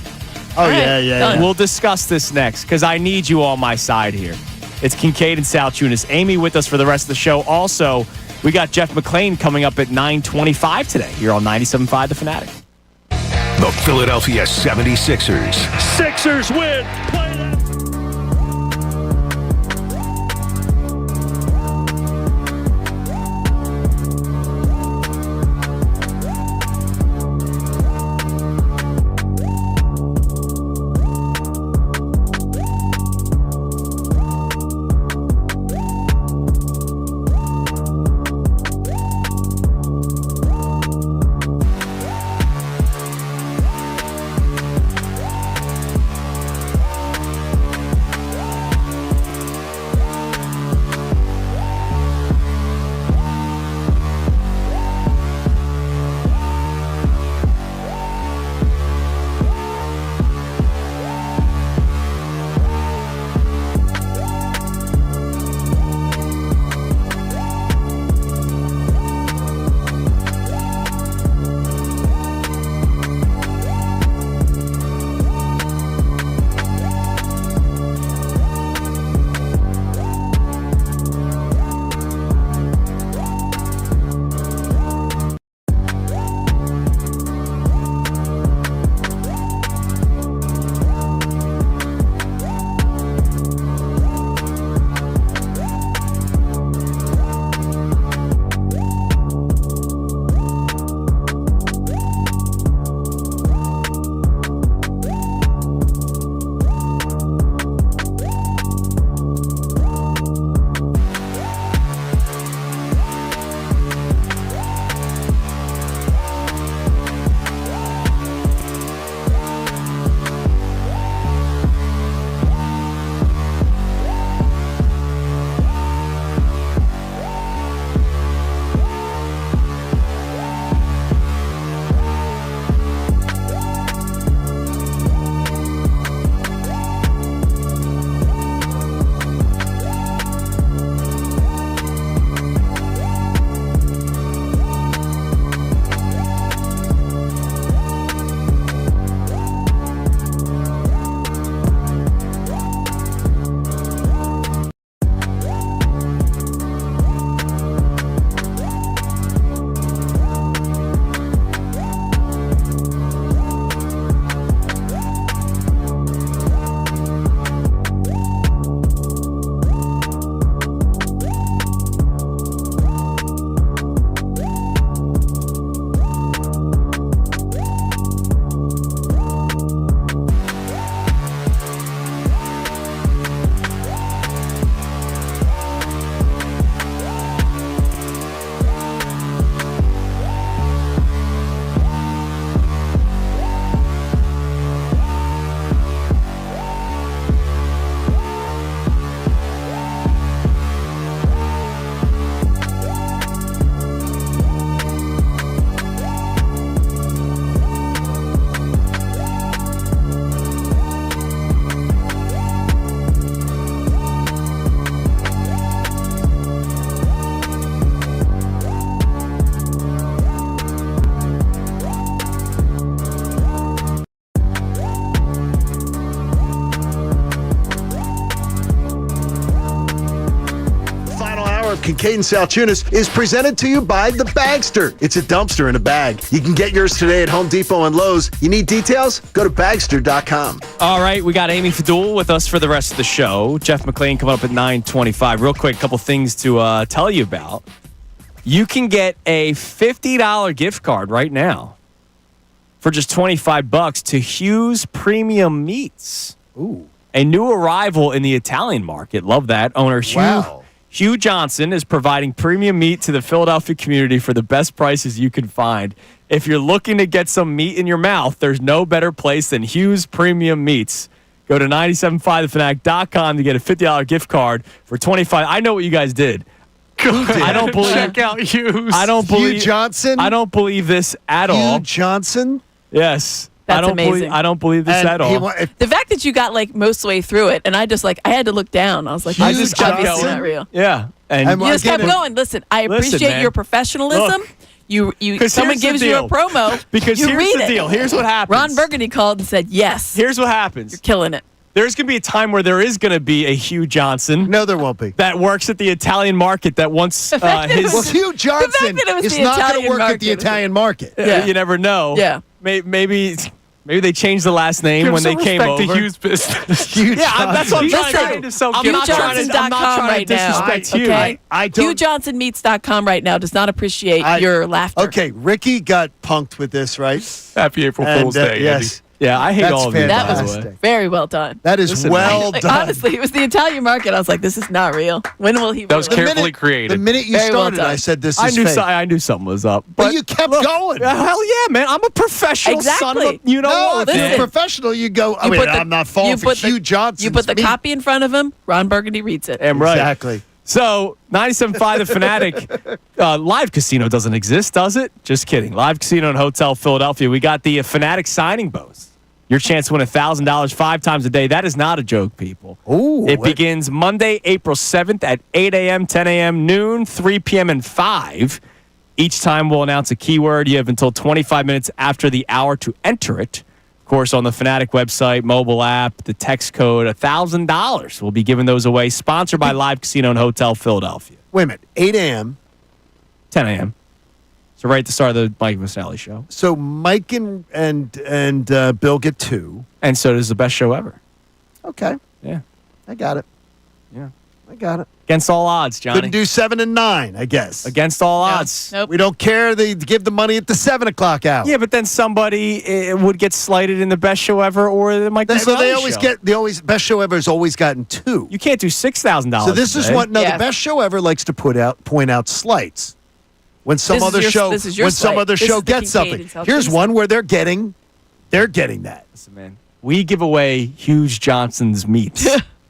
Oh, yeah. We'll discuss this next because I need you all on my side here. It's Kincade and Salciunas. Amy with us for the rest of the show. Also, we got Jeff McClain coming up at 9:25 today here on 97.5 The Fanatic. The Philadelphia 76ers. Sixers win. Play that. Kincade Salciunas is presented to you by The Bagster. It's a dumpster in a bag. You can get yours today at Home Depot and Lowe's. You need details? Go to Bagster.com. All right, we got Amy Fadul with us for the rest of the show. Jeff McClain coming up at 9:25. Real quick, couple things to tell you about. You can get a $50 gift card right now for just $25 to Hughes Premium Meats. Ooh. A new arrival in the Italian market. Love that. Owner Hugh Johnson is providing premium meat to the Philadelphia community for the best prices you can find. If you're looking to get some meat in your mouth, there's no better place than Hughes Premium Meats. Go to 975thefanatic.com to get a $50 gift card for $25. I know what you guys did. I don't believe. Check out Hughes. Hugh Johnson? I don't believe this at all. Hugh Johnson? Yes. That's amazing. I don't believe this at all. The fact that you got like most of the way through it, and I had to look down. I was like, I this just is kept obviously going. not real. Yeah. And You just kept going. Listen, I appreciate man. your professionalism. Look. You someone here's the gives you a deal. promo. Because you here's read the it. deal. Here's what happens. Ron Burgundy called and said, yes. Here's what happens. You're killing it. There's going to be a time where there is going to be a Hugh Johnson. No, there won't be. That works at the Italian market that wants his. Well, Hugh Johnson is not going to work at the Italian market. Yeah. You never know. Yeah. Maybe they changed the last name when they came over. To Hughes business. That's what I'm Listen, trying to so I'm not trying to disrespect you. Okay? I don't. HughJohnsonMeats.com right now does not appreciate your laughter. Okay, Ricky got punked with this, right? Happy April Fool's Day, yes. Yeah, I hate That's all of you. That by was the way. very well done. That is well Like, done. honestly, it was the Italian market. I was like, this is not real. When will he? That was realize? carefully created. The minute you Very well started, done. I said this is I knew fake. I knew something was up. But you kept going. Hell yeah, man! I'm a professional son of a. Exactly. You know No, what? if you're Listen. professional, you go. I You mean, put the- I'm not falling you for put the- Hugh Johnson. You put the copy in front of him. Ron Burgundy reads it. Am right. Exactly. So, 97.5 The Fanatic. Live casino doesn't exist, does it? Just kidding. Live casino and hotel Philadelphia. We got the Fanatic signing bonus. Your chance to win $1,000 5 times a day. That is not a joke, people. Ooh, it what? begins Monday, April 7th at 8 a.m., 10 a.m., noon, 3 p.m., and 5. Each time we'll announce a keyword. You have until 25 minutes after the hour to enter it. Of course, on the Fanatic website, mobile app, the text code, $1,000. We'll be giving those away. Sponsored by Live Casino and Hotel Philadelphia. Wait a minute. 8 a.m. 10 a.m. So right at the start of the Mike Misali show. So Mike and Bill get 2. And so does the best show ever. Okay. Yeah. I got it. Yeah. I got it. Against all odds, Johnny. Couldn't do 7 and 9, I guess. Against all odds. Nope. We don't care. They give the money at the 7 o'clock hour. Yeah, but then somebody would get slighted in the best show ever or the Mike So they Misali always show. get. They always best show ever has always gotten 2. You can't do $6,000. So this is today. what. No, Yeah. the best show ever likes to point out slights. When some This is other your- show, this is your when some slight. other This show is the gets Kincade something. Here's Salciunas. one where they're getting that. Listen, man. We give away Hughes Johnson's meats.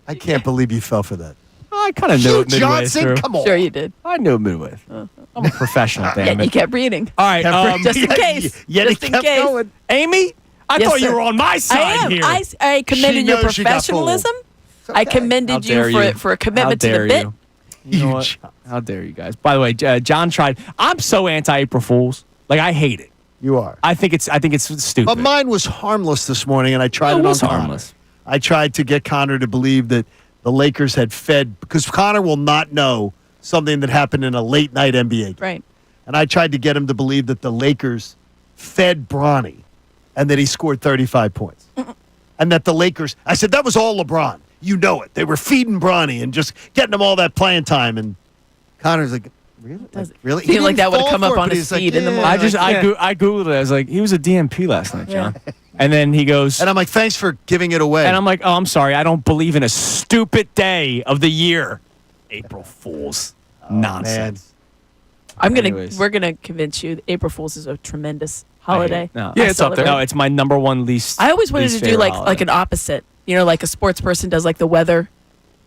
I can't believe you fell for that. I kind of knew Hugh it midway Johnson, through. come on. Sure you did. I knew it midway through. I'm a professional, damn Yeah, it. you kept reading. All right, Just in case. Yet he Just in kept case. going. Amy, I Yes, thought you sir. were on my side I am. here. I commended She your knows she got fooled. professionalism. I commended How dare you for a commitment How to the dare bit. you. You know what? How dare you guys? By the way, John tried. I'm so anti-April Fools. Like I hate it. You are. I think it's stupid. But mine was harmless this morning, and I tried It it was on Connor. harmless. I tried to get Connor to believe that the Lakers had fed, because Connor will not know something that happened in a late night NBA game. Right. And I tried to get him to believe that the Lakers fed Bronny and that he scored 35 points. And that the Lakers, I said, that was all LeBron. You know it. They were feeding Bronny and just getting him all that playing time. And Connor's like, really? Does it Really? feel He like didn't that would've fall come for up it, on but his he's like, feed in the yeah. morning? I googled it. I was like, he was a DMP last night, John. And then he goes, And I'm like, thanks for giving it away. and I'm like, oh, I'm sorry. I don't believe in a stupid day of the year. April Fools. Nonsense. Anyways. We're gonna convince you that April Fool's is a tremendous holiday. No. Yeah, I it's up there. celebrate. No, it's my number one least. I always wanted least to do favorite like holiday. an opposite. You know, like a sports person does like the weather.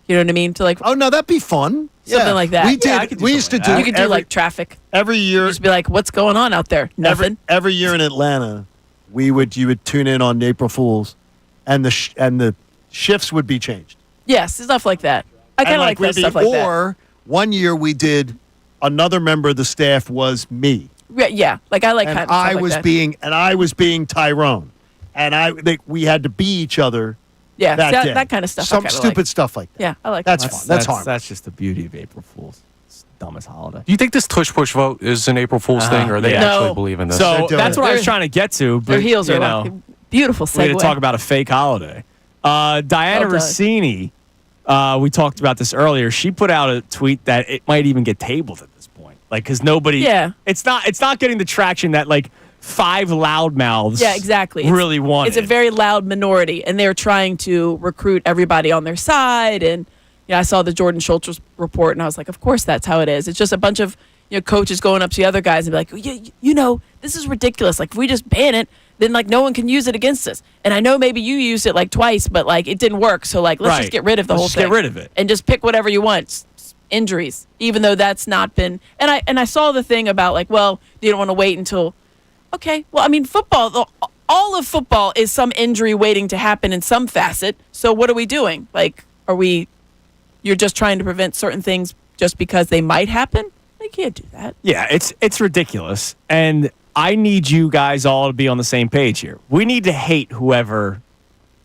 You know what I mean? To like Oh, no, that'd be fun. Something like that. We Yeah, I did. could do We used to something do like you could do every, like traffic. every year. Just be like, what's going on out there? Nothing. Every year in Atlanta, you would tune in on April Fools, and the shifts would be changed. Yes, stuff like that. I kind of like that stuff like that. Or one year we did. Another member of the staff was me, Yeah, like I like and kind of stuff I like was that. being Tyrone, and we had to be each other. Yeah, that day. that kind of stuff. I Some kinda stupid like. stuff like that. Yeah, I like That's that. fun. That's harmless. That's just the beauty of April Fools. dumbest holiday. Do you think this tush push vote is an April Fool's thing, or they actually No. believe in this? So that's what I was trying to get to. But, Their heels you are know, like beautiful segue. we had to talk about a fake holiday. Diana Well done. Rossini, we talked about this earlier. She put out a tweet that it might even get tabled at this point, like because nobody. Yeah. It's not getting the traction that like 5 loudmouths. Yeah, exactly. Really wanted. It's a very loud minority, and they're trying to recruit everybody on their side. And I saw the Jordan Schultz report, and I was like, of course that's how it is. It's just a bunch of coaches going up to the other guys and be like, this is ridiculous. Like if we just ban it, then like no one can use it against us. And I know maybe you used it like twice, but like it didn't work. So like let's just get rid of the whole thing. Get rid of it and just pick whatever you want. Injuries, even though that's not been. And I saw the thing about like, well, you don't want to wait until. Okay, well, I mean, football, all of football is some injury waiting to happen in some facet. So what are we doing? Like, you're just trying to prevent certain things just because they might happen? They can't do that. Yeah, it's ridiculous. And I need you guys all to be on the same page here. We need to hate whoever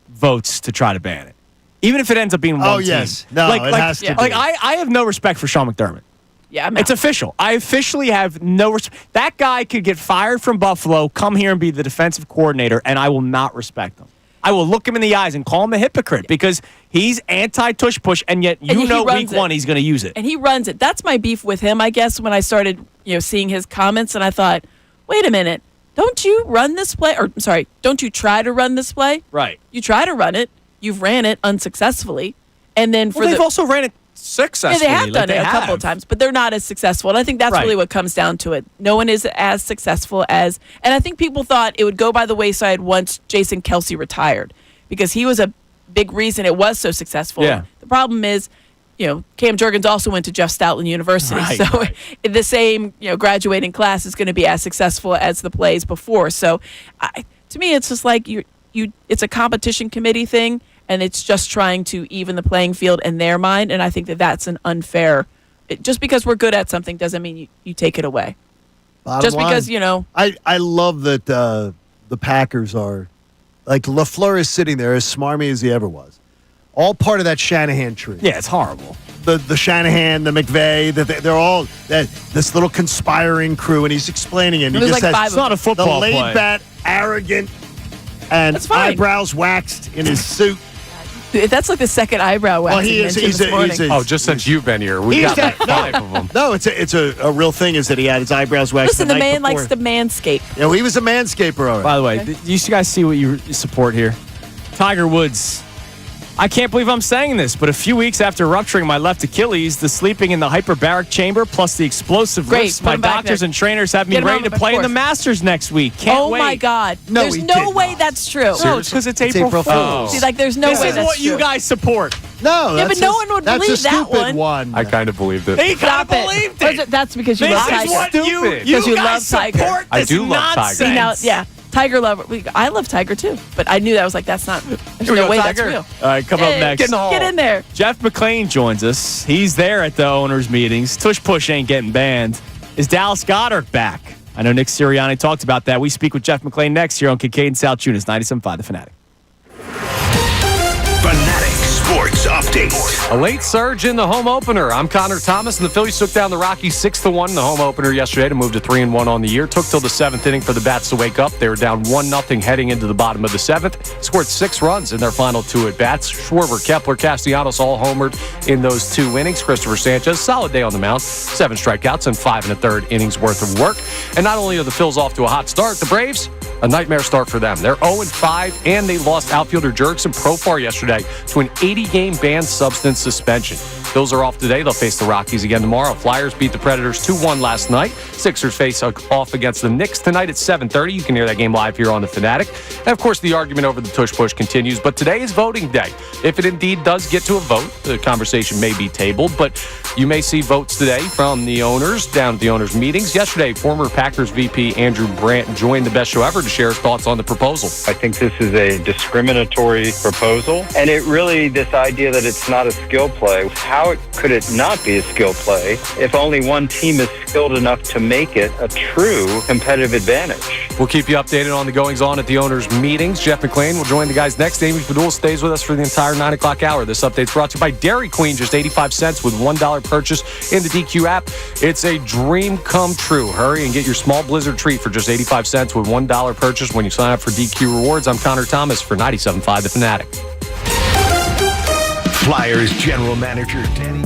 votes to try to ban it. Even if it ends up being one team. Yes. No, it has to be. Like, I have no respect for Sean McDermott. Yeah, it's official. I officially have no respect. That guy could get fired from Buffalo, come here and be the defensive coordinator, and I will not respect him. I will look him in the eyes and call him a hypocrite because he's anti-tush push, and yet week one he's going to use it. And he runs it. That's my beef with him, I guess, when I started seeing his comments, and I thought, wait a minute, don't you run this play? Or, sorry, don't you try to run this play? Right. You try to run it. You've ran it unsuccessfully. And then they've also ran it successfully. Yeah, they have done it a couple of times, but they're not as successful. And I think that's really what comes down to it. No one is as successful as, and I think people thought it would go by the wayside once Jason Kelce retired because he was a big reason it was so successful. Yeah. The problem is, Cam Jurgens also went to Jeff Stoutland University. The same, graduating class is going to be as successful as the plays before. So to me, it's just like it's a competition committee thing. And it's just trying to even the playing field in their mind. And I think that that's an unfair. Just because we're good at something doesn't mean you take it away. Bottom line, because, I love that the Packers are, like LaFleur is sitting there as smarmy as he ever was. All part of that Shanahan tree. Yeah, it's horrible. The Shanahan, the McVay, they're all this little conspiring crew, and he's explaining it. And he just like has it's not a football the play. laid-back, arrogant, and eyebrows waxed in his suit. That's like the second eyebrow wax. Well, he is. Just since you've been here, we've got like 5 of them. No, it's a real thing. Is that he had his eyebrows waxed? Listen, the man likes to manscape. He was a manscaper. All right. By the way, you guys see what you support here? Tiger Woods. I can't believe I'm saying this, but a few weeks after rupturing my left Achilles, the sleeping in the hyperbaric chamber plus the explosive lifts, my doctors and trainers have me ready to play in the Masters next week. Can't wait. Oh, my God. There's no way that's true. No, it's because it's April Fool's. Oh. See, like, there's no way that's true. This is what you guys support. No, but no one would believe that one. I kind of believed it. He kind of believed it. That's because you love Tiger. This is what you love Tiger. Support I do love Tiger. See, now, Tiger lover. I love Tiger too, but I knew that was like that's not. There's no way that's real. All right, come up next. Get in there. Jeff McClain joins us. He's there at the owners' meetings. Tush Push ain't getting banned. Is Dallas Goedert back? I know Nick Sirianni talked about that. We speak with Jeff McClain next here on Kincade Salciunas, 97.5 The Fanatic. Fanatic Sports Update. A late surge in the home opener. I'm Connor Thomas, and the Phillies took down the Rockies 6-1 in the home opener yesterday to move to 3-1 on the year. Took till the 7th inning for the bats to wake up. They were down 1-0 heading into the bottom of the 7th. Scored 6 runs in their final 2 at-bats. Schwarber, Kepler, Castellanos all homered in those 2 innings. Christopher Sanchez, solid day on the mound. 7 strikeouts and 5 1/3 innings worth of work. And not only are the Phils off to a hot start, the Braves, a nightmare start for them. They're 0-5, and they lost outfielder Jurickson Profar yesterday to an 80-game banned substance suspension. Bills are off today. They'll face the Rockies again tomorrow. Flyers beat the Predators 2-1 last night. Sixers face off against the Knicks tonight at 7:30. You can hear that game live here on The Fanatic. And, of course, the argument over the Tush Push continues. But today is voting day. If it indeed does get to a vote, the conversation may be tabled. But you may see votes today from the owners down at the owners' meetings. Yesterday, former Packers VP Andrew Brandt joined the Best Show Ever to share his thoughts on the proposal. I think this is a discriminatory proposal. And it really, this idea that it's not a skill play, how how could it not be a skill play if only one team is skilled enough to make it a true competitive advantage? We'll keep you updated on the goings-on at the owners' meetings. Jeff McClain will join the guys next. Amy Fadul stays with us for the entire 9 o'clock hour. This update's brought to you by Dairy Queen, just 85 cents with $1 purchase in the DQ app. It's a dream come true. Hurry and get your small Blizzard treat for just 85 cents with $1 purchase when you sign up for DQ Rewards. I'm Connor Thomas for 97.5 The Fanatic. Flyers general manager Danny.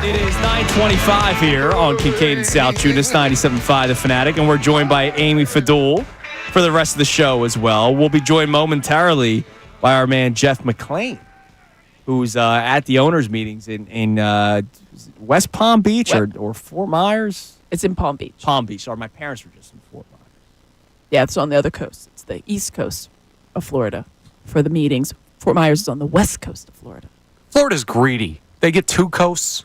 It is 9:25 here on Kincade Salciunas, 97.5 The Fanatic, and we're joined by Amy Fadul for the rest of the show as well. We'll be joined momentarily by our man Jeff McClain, who's at the owners' meetings in West Palm Beach or Fort Myers. It's in Palm Beach. Palm Beach. Sorry, my parents were just in Fort Myers. Yeah, it's on the other coast. It's the east coast of Florida. for the meetings. Fort Myers is on the west coast of Florida. Florida's greedy. They get 2 coasts.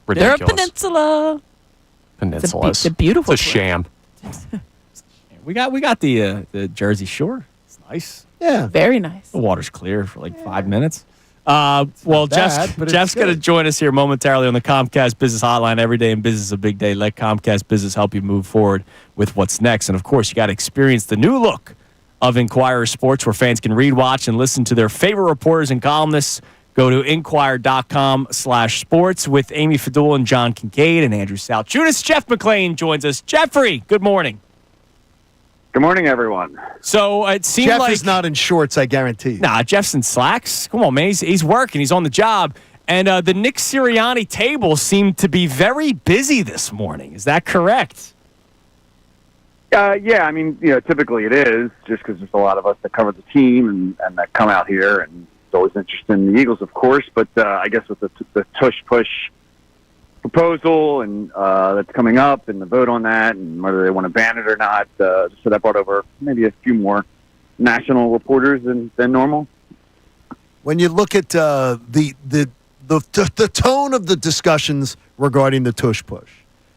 Ridiculous. They're a peninsula. Peninsula. It's a beautiful. It's a sham. We got the Jersey Shore. It's nice. Yeah. Very nice. The water's clear for like 5 minutes. Well, bad, but it's Jeff's going to good. join us here momentarily on the Comcast Business Hotline. Every day in business is a big day. Let Comcast Business help you move forward with what's next. And, of course, you got to experience the new look of Inquirer Sports, where fans can read, watch, and listen to their favorite reporters and columnists. Go to inquirer.com/sports with Amy Fadul and John Kincade and Andrew Salciunas. Jeff McClain joins us. Jeffrey, good morning. Good morning, everyone. So it seems Jeff like is not in shorts, I guarantee you. Nah, Jeff's in slacks. Come on, man. He's working. He's on the job. And the Nick Sirianni table seemed to be very busy this morning. Is that correct? Yeah, I mean, typically it is, just because there's a lot of us that cover the team and that come out here, and it's always interesting in the Eagles, of course. But I guess with the Tush push proposal and that's coming up, and the vote on that, and whether they want to ban it or not, so that brought over maybe a few more national reporters than normal. When you look at the tone of the discussions regarding the Tush push,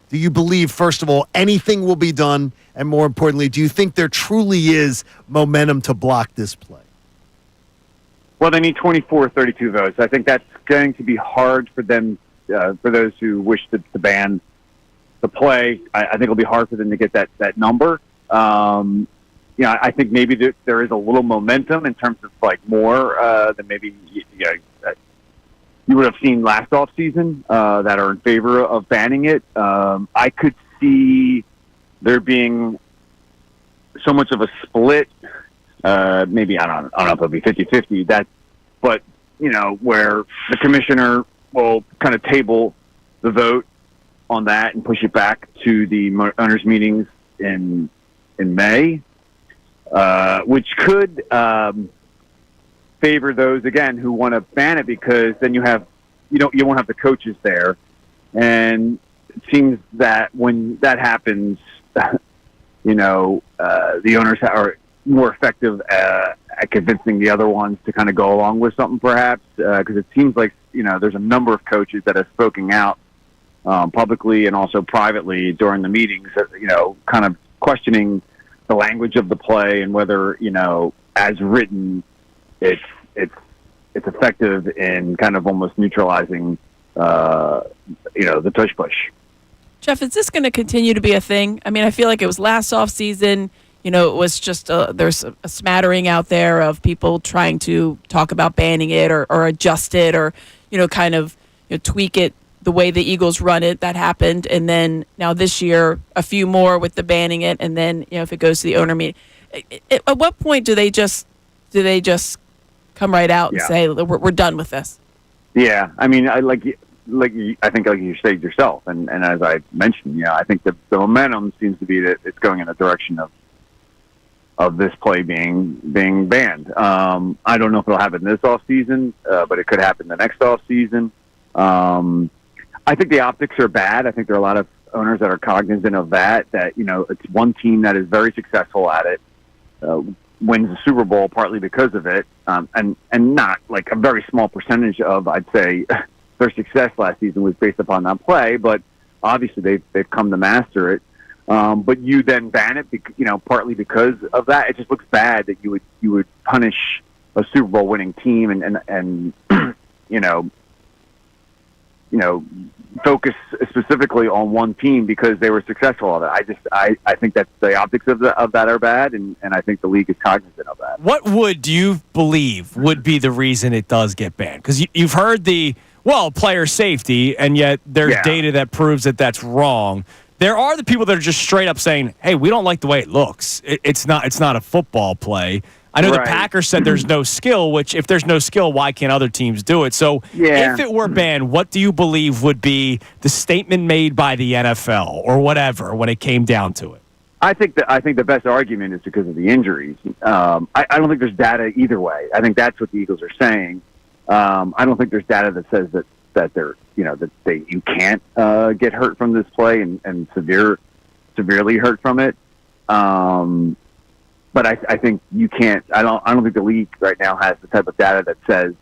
do you believe, first of all, anything will be done? And more importantly, do you think there truly is momentum to block this play? Well, they need 24 or 32 votes. I think that's going to be hard for them, for those who wish to ban the play. I think it'll be hard for them to get that number. I think maybe there is a little momentum in terms of like more than maybe you would have seen last offseason that are in favor of banning it. I could see there being so much of a split. Maybe I don't know if it'll be 50-50. But where the commissioner will kind of table the vote on that and push it back to the owners' meetings in May, which could favor those again who want to ban it, because then you won't have the coaches there, and it seems that when that happens, the owners are more effective at convincing the other ones to kind of go along with something, perhaps, because it seems like there's a number of coaches that have spoken out publicly and also privately during the meetings, kind of questioning the language of the play and whether as written it's effective in kind of almost neutralizing the tush push. Jeff, is this going to continue to be a thing? I mean, I feel like it was last offseason. It was just there's a smattering out there of people trying to talk about banning it or adjust it or, kind of tweak it the way the Eagles run it. That happened. And then now this year, a few more with the banning it. And then, if it goes to the owner meeting, at what point do they just come right out and say, we're done with this? Yeah. I mean, I think like you said yourself, and as I mentioned, I think the momentum seems to be that it's going in the direction of this play being banned. I don't know if it'll happen this offseason, but it could happen the next offseason. I think the optics are bad. I think there are a lot of owners that are cognizant of that it's one team that is very successful at it, wins the Super Bowl partly because of it, and not like a very small percentage of, I'd say, their success last season was based upon that play, but obviously they've come to master it. But you then ban it, partly because of that. It just looks bad that you would punish a Super Bowl winning team and focus specifically on one team because they were successful at it. I think that the optics of that are bad, and I think the league is cognizant of that. What do you believe would be the reason it does get banned? Because you've heard player safety, and yet there's data that proves that that's wrong. There are the people that are just straight up saying, hey, we don't like the way it looks. It's not a football play. I know the Packers said there's no skill, which if there's no skill, why can't other teams do it? So if it were banned, what do you believe would be the statement made by the NFL or whatever when it came down to it? I think the best argument is because of the injuries. I don't think there's data either way. I think that's what the Eagles are saying. I don't think there's data that says that they're you can't get hurt from this play and severely hurt from it. but I think you can't. I don't think the league right now has the type of data that says,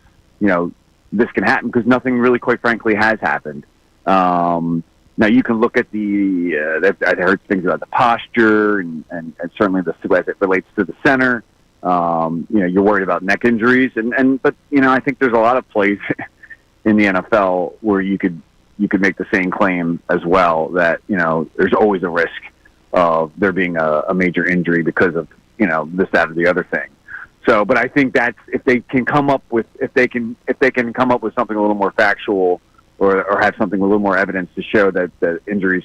this can happen, because nothing really, quite frankly, has happened. Now you can look at I heard things about the posture and certainly the as it relates to the center. You're worried about neck injuries, but I think there's a lot of plays in the NFL where you could make the same claim as well, that there's always a risk of there being a major injury because of this, that, or the other thing. So, but I think that's if they can come up with something a little more factual, or have something with a little more evidence to show that the injuries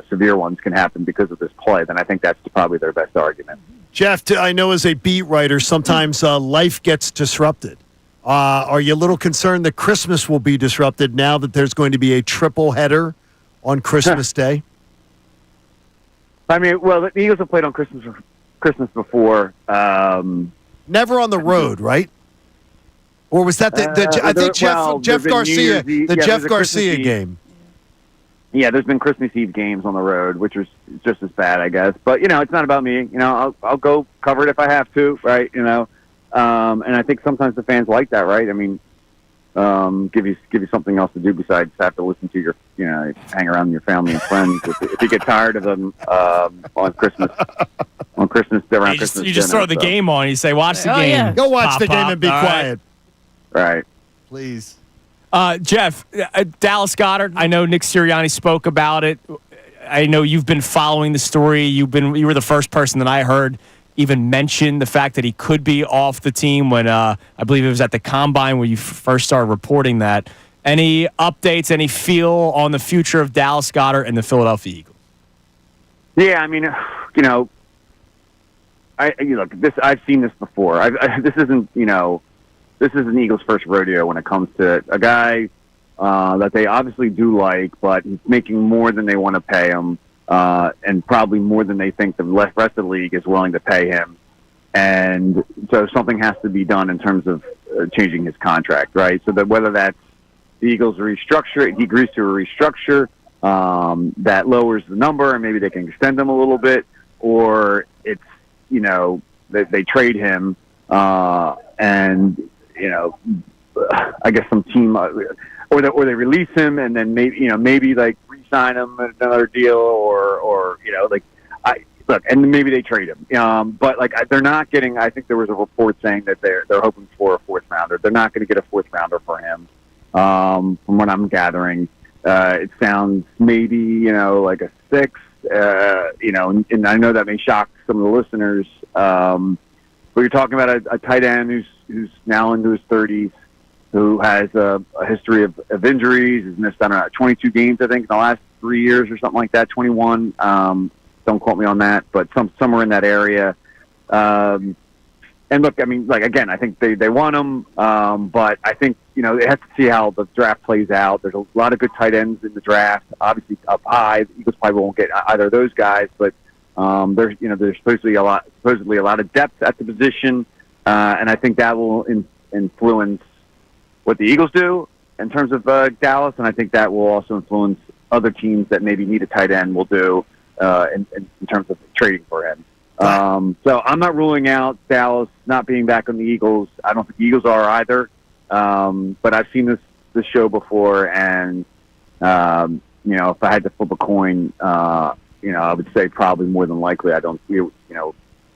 severe ones can happen because of this play, then I think that's probably their best argument. Jeff, I know as a beat writer, sometimes life gets disrupted. Are you a little concerned that Christmas will be disrupted now that there's going to be a triple header on Christmas Day? I mean, well, the Eagles have played on Christmas before. Never on the road, right? Or was that I think Jeff Garcia, Jeff Garcia game? Yeah, there's been Christmas Eve games on the road, which was just as bad, I guess. But it's not about me. I'll go cover it if I have to, right? And I think sometimes the fans like that, right? I mean, give you something else to do besides have to listen to your, hang around with your family and friends. If you get tired of them on Christmas around Christmas, you just throw the game on. You say, "Watch the game." Yeah. Go watch the game and be quiet. Right. Please. Jeff, Dallas Goedert, I know Nick Sirianni spoke about it. I know you've been following the story. You were the first person that I heard even mention the fact that he could be off the team when I believe it was at the Combine where you first started reporting that. Any updates, any feel on the future of Dallas Goedert and the Philadelphia Eagles? Yeah, I mean, I've seen this before. This isn't Eagles' first rodeo when it comes to a guy that they obviously do like, but he's making more than they want to pay him, and probably more than they think the rest of the league is willing to pay him. And so something has to be done in terms of changing his contract, right? So that whether that's the Eagles restructure, he agrees to a restructure that lowers the number, and maybe they can extend him a little bit, or it's they trade him and I guess some team, or they release him and then maybe like re-sign him at another deal, or and maybe they trade him. But they're not getting. I think there was a report saying that they're hoping for a fourth rounder. They're not going to get a fourth rounder for him. From what I'm gathering, it sounds maybe like a 6. And I know that may shock some of the listeners. But you're talking about a tight end who's now into his 30s, who has a history of injuries. Has missed, 22 games, I think, in the last 3 years or something like that, 21. Don't quote me on that, but somewhere in that area. And look, I mean, again, I think they want him, but I think, they have to see how the draft plays out. There's a lot of good tight ends in the draft, obviously up high. The Eagles probably won't get either of those guys, but there's supposedly a lot of depth at the position, and I think that will influence what the Eagles do in terms of Dallas, and I think that will also influence other teams that maybe need a tight end will do in terms of trading for him. So I'm not ruling out Dallas not being back on the Eagles. I don't think the Eagles are either, but I've seen this show before, and if I had to flip a coin, I would say probably more than likely.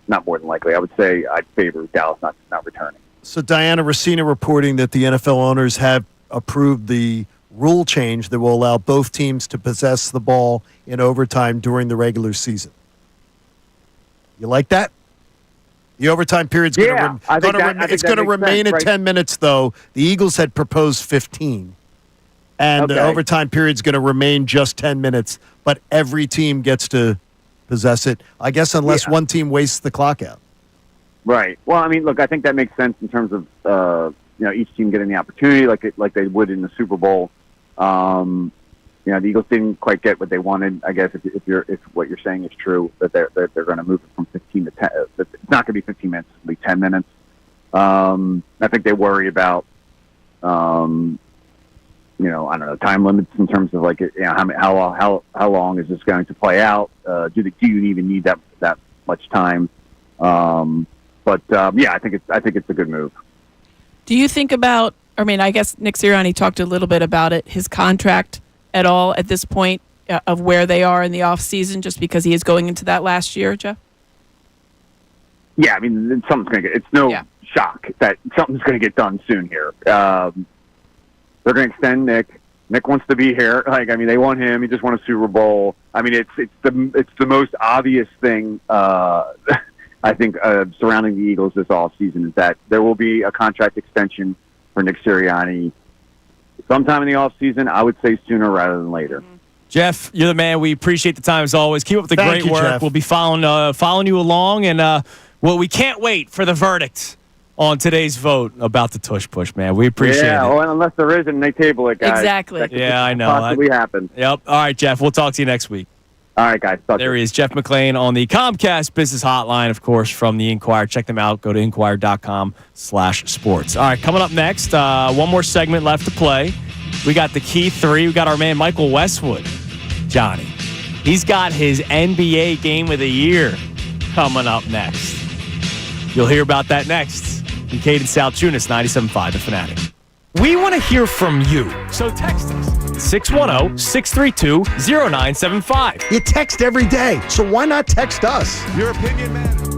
Not more than likely. I would say I'd favor Dallas not returning. So Diana Racina reporting that the NFL owners have approved the rule change that will allow both teams to possess the ball in overtime during the regular season. You like that? The overtime period's going to remain at 10 minutes, though. The Eagles had proposed 15. And the overtime period's going to remain just 10 minutes, but every team gets to possess it, I guess, unless one team wastes the clock out. Right. Well, I mean, look, I think that makes sense in terms of each team getting the opportunity, like they would in the Super Bowl. The Eagles didn't quite get what they wanted. I guess if what you're saying is true, that they're going to move it from 15 to 10. It's not going to be 15 minutes; it'll be 10 minutes. I think they worry about, I don't know, time limits in terms of how long is this going to play out? Do you even need that much time? Yeah, I think it's a good move. Do you think about? I mean, I guess Nick Sirianni talked a little bit about it. His contract at all at this point of where they are in the off season, just because he is going into that last year, Jeff. Yeah, I mean, something's going to get. It's no shock that something's going to get done soon here. They're going to extend Nick. Nick wants to be here. Like, I mean, they want him. He just won a Super Bowl. I mean, it's the most obvious thing. I think surrounding the Eagles this offseason is that there will be a contract extension for Nick Sirianni sometime in the offseason. I would say sooner rather than later. Jeff, you're the man. We appreciate the time as always. Keep up the great work. Jeff. We'll be following you along, and we can't wait for the verdict on today's vote about the Tush Push, man. We appreciate it. Yeah, well, unless there isn't, they table it, guys. Exactly. That could I know. possibly happen. Yep. All right, Jeff. We'll talk to you next week. All right, guys. There he is, Jeff McClain on the Comcast Business Hotline, of course, from the Inquirer. Check them out. Go to inquirer.com/sports. All right, coming up next, one more segment left to play. We got the Key 3. We got our man Michael Westwood. Johnny, he's got his NBA Game of the Year coming up next. You'll hear about that next. Kincade Salciunas, 97.5, The Fanatic. We want to hear from you, so text us. 610-632-0975. You text every day, so why not text us? Your opinion matters.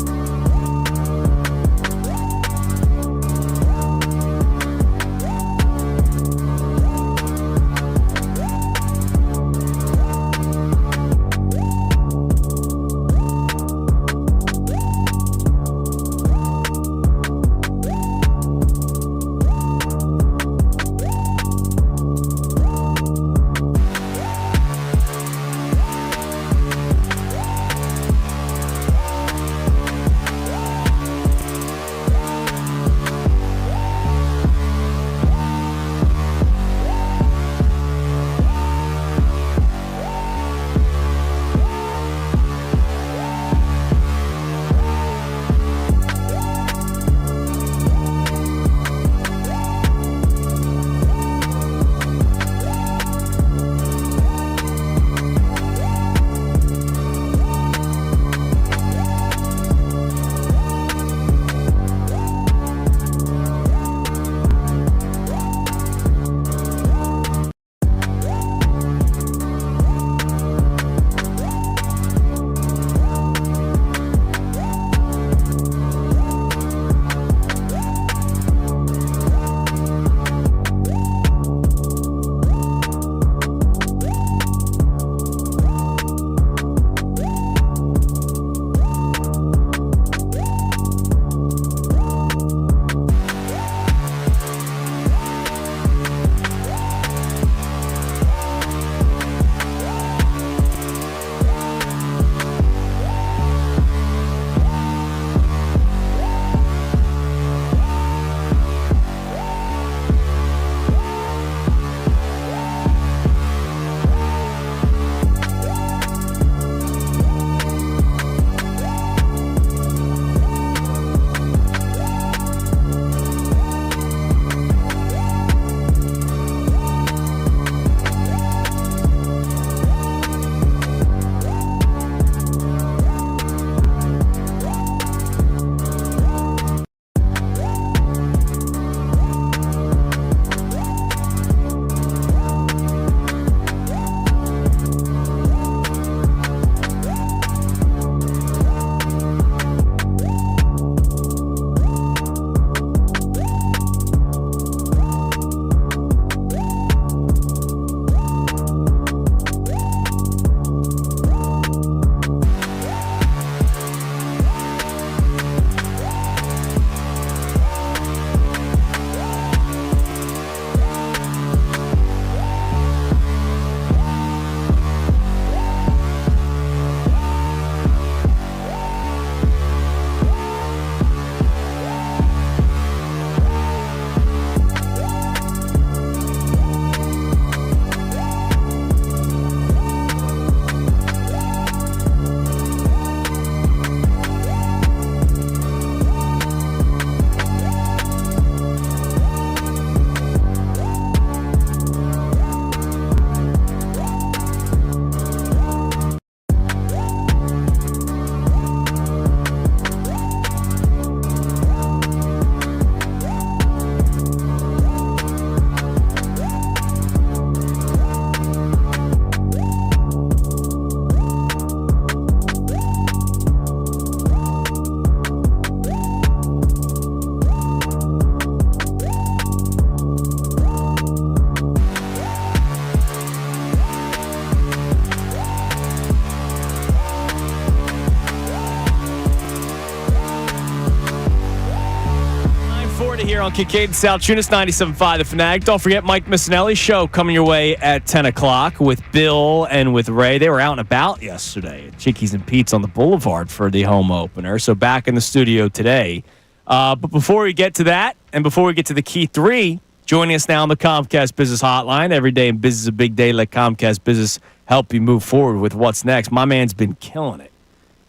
Nally here on Kincade Salciunas 97.5 The Fanatic. Don't forget Mike Missinelli's show coming your way at 10 o'clock with Bill and with Ray. They were out and about yesterday at Chickies and Pete's on the Boulevard for the home opener. So back in the studio today. But before we get to that and before we get to the key three, joining us now on the Comcast Business Hotline. Every day in business is a big day. Let Comcast Business help you move forward with what's next. My man's been killing it,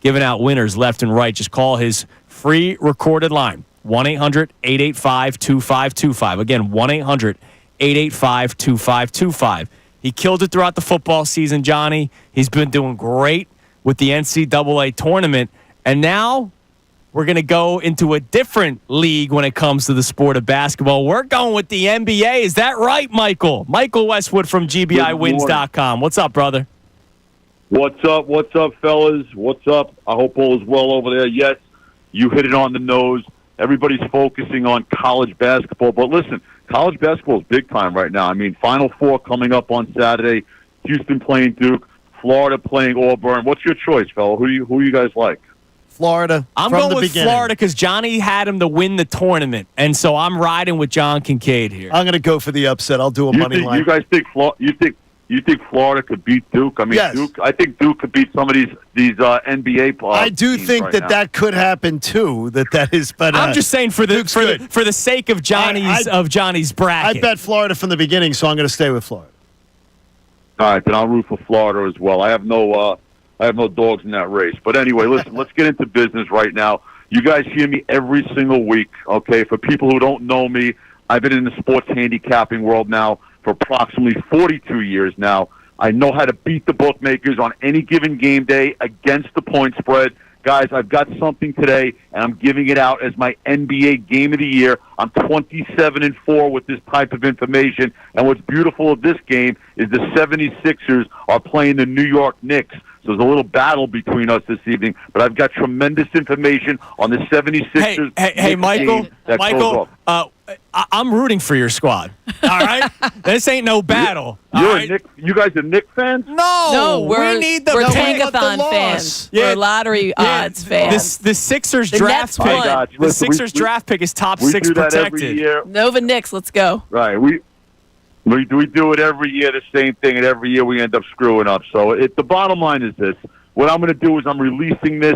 giving out winners left and right. Just call his free recorded line, 1-800-885-2525. Again, 1-800-885-2525. He killed it throughout the football season, Johnny. He's been doing great with the NCAA tournament. And now we're going to go into a different league when it comes to the sport of basketball. We're going with the NBA. Is that right, Michael? Michael Westwood from GBIWins.com. What's up, brother? What's up? What's up, fellas? What's up? I hope all is well over there. Yes, you hit it on the nose. Everybody's focusing on college basketball. But listen, college basketball is big time right now. I mean, Final Four coming up on Saturday. Houston playing Duke. Florida playing Auburn. What's your choice, fella? Who you guys like? Florida. I'm going with Florida because Johnny had him to win the tournament, and so I'm riding with John Kincade here. I'm going to go for the upset. I'll do a money line. You guys think you think Florida could beat Duke? I mean, yes. Duke. I think Duke could beat some of these NBA players. I do think that could happen too. That is, but I'm just saying for the sake of Johnny's bracket. I bet Florida from the beginning, so I'm going to stay with Florida. All right, then I'll root for Florida as well. I have no dogs in that race. But anyway, listen, let's get into business right now. You guys hear me every single week, okay? For people who don't know me, I've been in the sports handicapping world now for approximately 42 years now. I know how to beat the bookmakers on any given game day against the point spread. Guys, I've got something today, and I'm giving it out as my NBA Game of the Year. I'm 27-4 with this type of information. And what's beautiful of this game is the 76ers are playing the New York Knicks. So there's a little battle between us this evening, but I've got tremendous information on the 76ers. Hey, Michael, I'm rooting for your squad. All right, this ain't no battle. You guys are Knicks fans? No, we need the we're Tankathon fans. Yeah. We're lottery odds fans. The Sixers The draft Nets pick. won. The Sixers draft pick is top we 6 do that protected. every year. Nova Knicks, let's go. Right, we do it every year, the same thing, and every year we end up screwing up. So the bottom line is this. What I'm going to do is I'm releasing this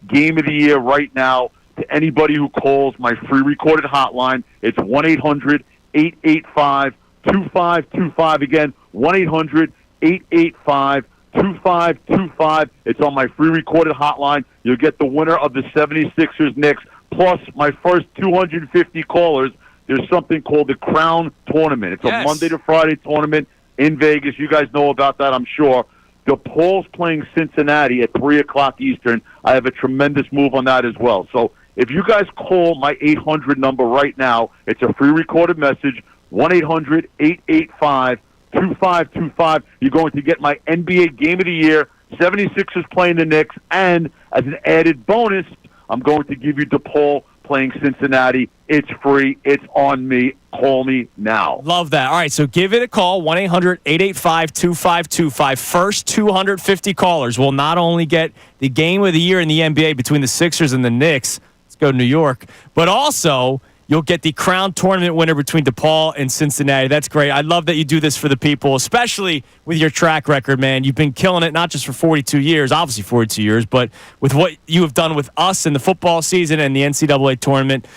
Game of the Year right now to anybody who calls my free recorded hotline. It's 1-800-885-2525. Again, 1-800-885-2525. It's on my free recorded hotline. You'll get the winner of the 76ers Knicks, plus my first 250 callers. There's something called the Crown Tournament. It's a Monday to Friday tournament in Vegas. You guys know about that, I'm sure. DePaul's playing Cincinnati at 3 o'clock Eastern. I have a tremendous move on that as well. So if you guys call my 800 number right now, it's a free recorded message, 1-800-885-2525. You're going to get my NBA Game of the Year, 76ers playing the Knicks, and as an added bonus, I'm going to give you DePaul playing Cincinnati. It's free. It's on me. Call me now. Love that. All right, so give it a call, 1-800-885-2525. First 250 callers will not only get the Game of the Year in the NBA between the Sixers and the Knicks, let's go New York, but also you'll get the Crown Tournament winner between DePaul and Cincinnati. That's great. I love that you do this for the people, especially with your track record, man. You've been killing it not just for 42 years, obviously 42 years, but with what you have done with us in the football season and the NCAA tournament.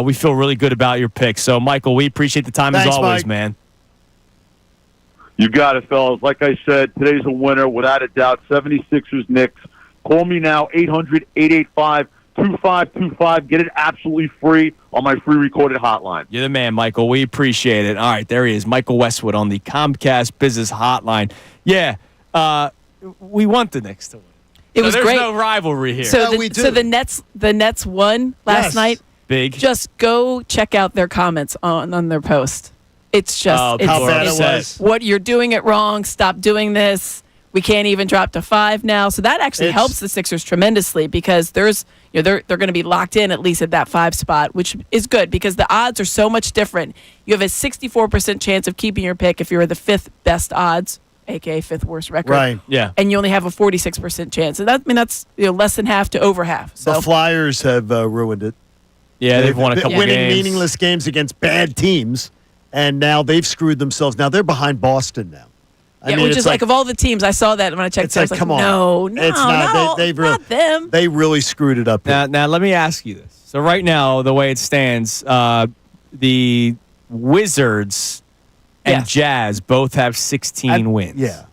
We feel really good about your picks. So, Michael, we appreciate the time as always, Mike. man. You got it, fellas. Like I said, today's a winner, without a doubt. 76ers Knicks. Call me now, 800-885-2525. Get it absolutely free on my free recorded hotline. You're the man, Michael. We appreciate it. All right, there he is, Michael Westwood on the Comcast Business Hotline. Yeah, we want the Knicks to win. There's great. no rivalry here. So the Nets won last night. Big. Just go check out their comments on their post. It's just how bad it was. What you're doing it wrong. Stop doing this. We can't even drop to 5 now. So that actually helps the Sixers tremendously because they're going to be locked in at least at that 5 spot, which is good because the odds are so much different. You have a 64% chance of keeping your pick if you're the 5th best odds, aka 5th worst record. Right. Yeah. And you only have a 46% chance. And that's less than half to over half. So the Flyers have ruined it. Yeah, they've won a couple winning games. meaningless games against bad teams, and now they've screwed themselves. Now they're behind Boston now. Yeah, which is like of all the teams, I saw that when I checked. It's I like, was come on, no, it's not. They've really, not them. They really screwed it up. Now, let me ask you this. So right now, the way it stands, the Wizards and Jazz both have 16 wins. Yeah.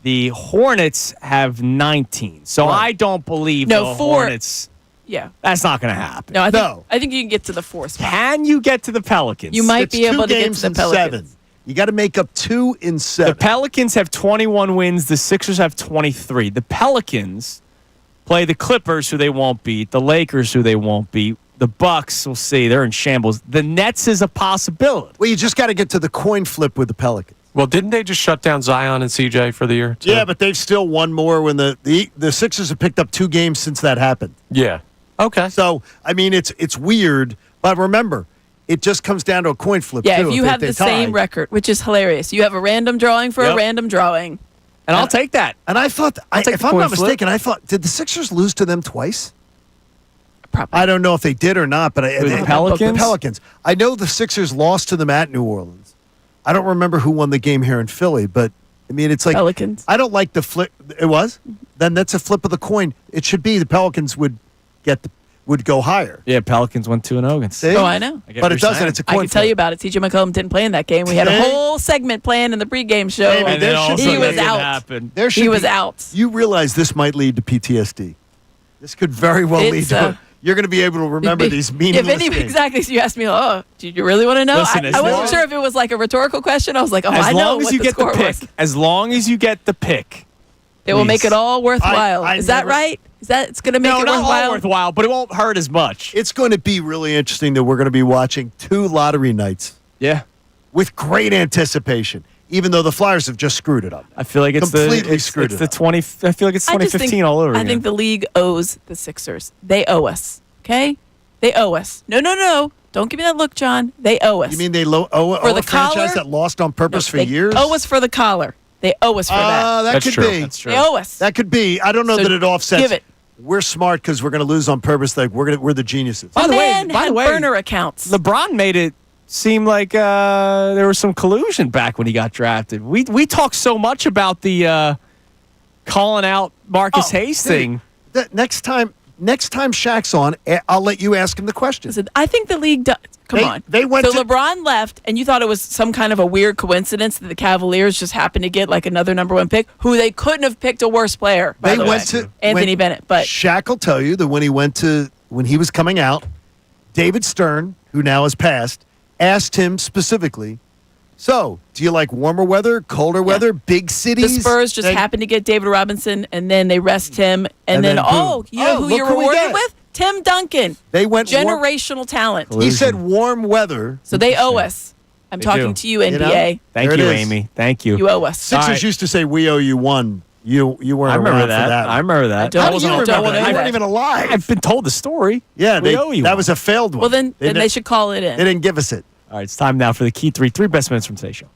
The Hornets have 19. So I don't believe the Hornets. Yeah. That's not going to happen. No, I think you can get to the 4th spot. Can you get to the Pelicans? You might It's be able 2 to get games to the in Pelicans. 7. You got to make up 2 in 7. The Pelicans have 21 wins. The Sixers have 23. The Pelicans play the Clippers, who they won't beat. The Lakers, who they won't beat. The Bucks, we'll see. They're in shambles. The Nets is a possibility. Well, you just got to get to the coin flip with the Pelicans. Well, didn't they just shut down Zion and CJ for the year, too? Yeah, but they've still won more when the Sixers have picked up 2 games since that happened. Yeah. Okay. So, I mean, it's weird, but remember, it just comes down to a coin flip, Yeah, too. if you have the same record, which is hilarious. You have a random drawing for a random drawing. And I'll take that. And I thought, if I'm not mistaken, I thought, did the Sixers lose to them twice? Probably. I don't know if they did or not, but the Pelicans? The Pelicans. I know the Sixers lost to them at New Orleans. I don't remember who won the game here in Philly, but I mean, it's like Pelicans. I don't like the flip. It was? Then that's a flip of the coin. It should be the Pelicans would go higher. Yeah, Pelicans went 2-0 against. See? Oh, I know. But it doesn't. It's a coin I can tell flip. you about it. TJ McCollum didn't play in that game. We had a whole segment planned in the pregame show. Maybe And then all of a He sudden was it didn't out. happen. There should He was be- out. You realize this might lead to PTSD. This could very well lead It's, to. You're going to be able to remember these meaningless games. Exactly. So you asked me, oh, do you really want to know? Listen, I wasn't sure if it was like a rhetorical question. I was like, oh, As I know long as what you the get the score pick. was. As long as you get the pick. It will make it all worthwhile. I Is that never- right? Is that it's going to make No, it not worthwhile? all worthwhile, but it won't hurt as much. It's going to be really interesting that we're going to be watching 2 lottery nights Yeah. with great anticipation, even though the Flyers have just screwed it up. I feel like it's Completely screwed it's it the up. 20. I feel like it's I just 2015 think, all over I again. think the league owes the Sixers. They owe us. Okay? They owe us. No. Don't give me that look, John. They owe us. You mean they owe For a the franchise collar? that lost on purpose for They years? owe us for the collar. They owe us for that. That That's could true. be. That's true. They owe us. That could be. I don't know So that it offsets. give it. We're smart because we're going to lose on purpose. Like we're the geniuses. My By the way- man by the had way, burner accounts. LeBron made it seem like there was some collusion back when he got drafted. We talk so much about the calling out Marcus Hayes dude, thing. Next time Shaq's on, I'll let you ask him the question. Listen, I think the league does. Come on. They went so to- LeBron left, and you thought it was some kind of a weird coincidence that the Cavaliers just happened to get like another #1 pick, who they couldn't have picked a worse player. By They the went way. to Anthony Bennett, but Shaq will tell you that when he was coming out, David Stern, who now has passed, asked him specifically, so, do you like warmer weather, colder weather, big cities? the Spurs just happened to get David Robinson, and then they rest him, and then boom. you know who look you're who we rewarded got. with? Tim Duncan. They went Generational talent. He said warm weather. So they owe us. I'm They talking do. to you, NBA. Thank There you, it is. Amy. Thank you. You owe us. Sixers All right. used to say, we owe you one. You weren't I remember around that. for that. I remember that. don't- How do you I don't remember wanna that? know You weren't that. even alive. I've been told the story. Yeah, we owe you that one. was a failed one. Well, then they didn't- should call it in. They didn't give us it. All right, it's time now for the key three best minutes from today's show.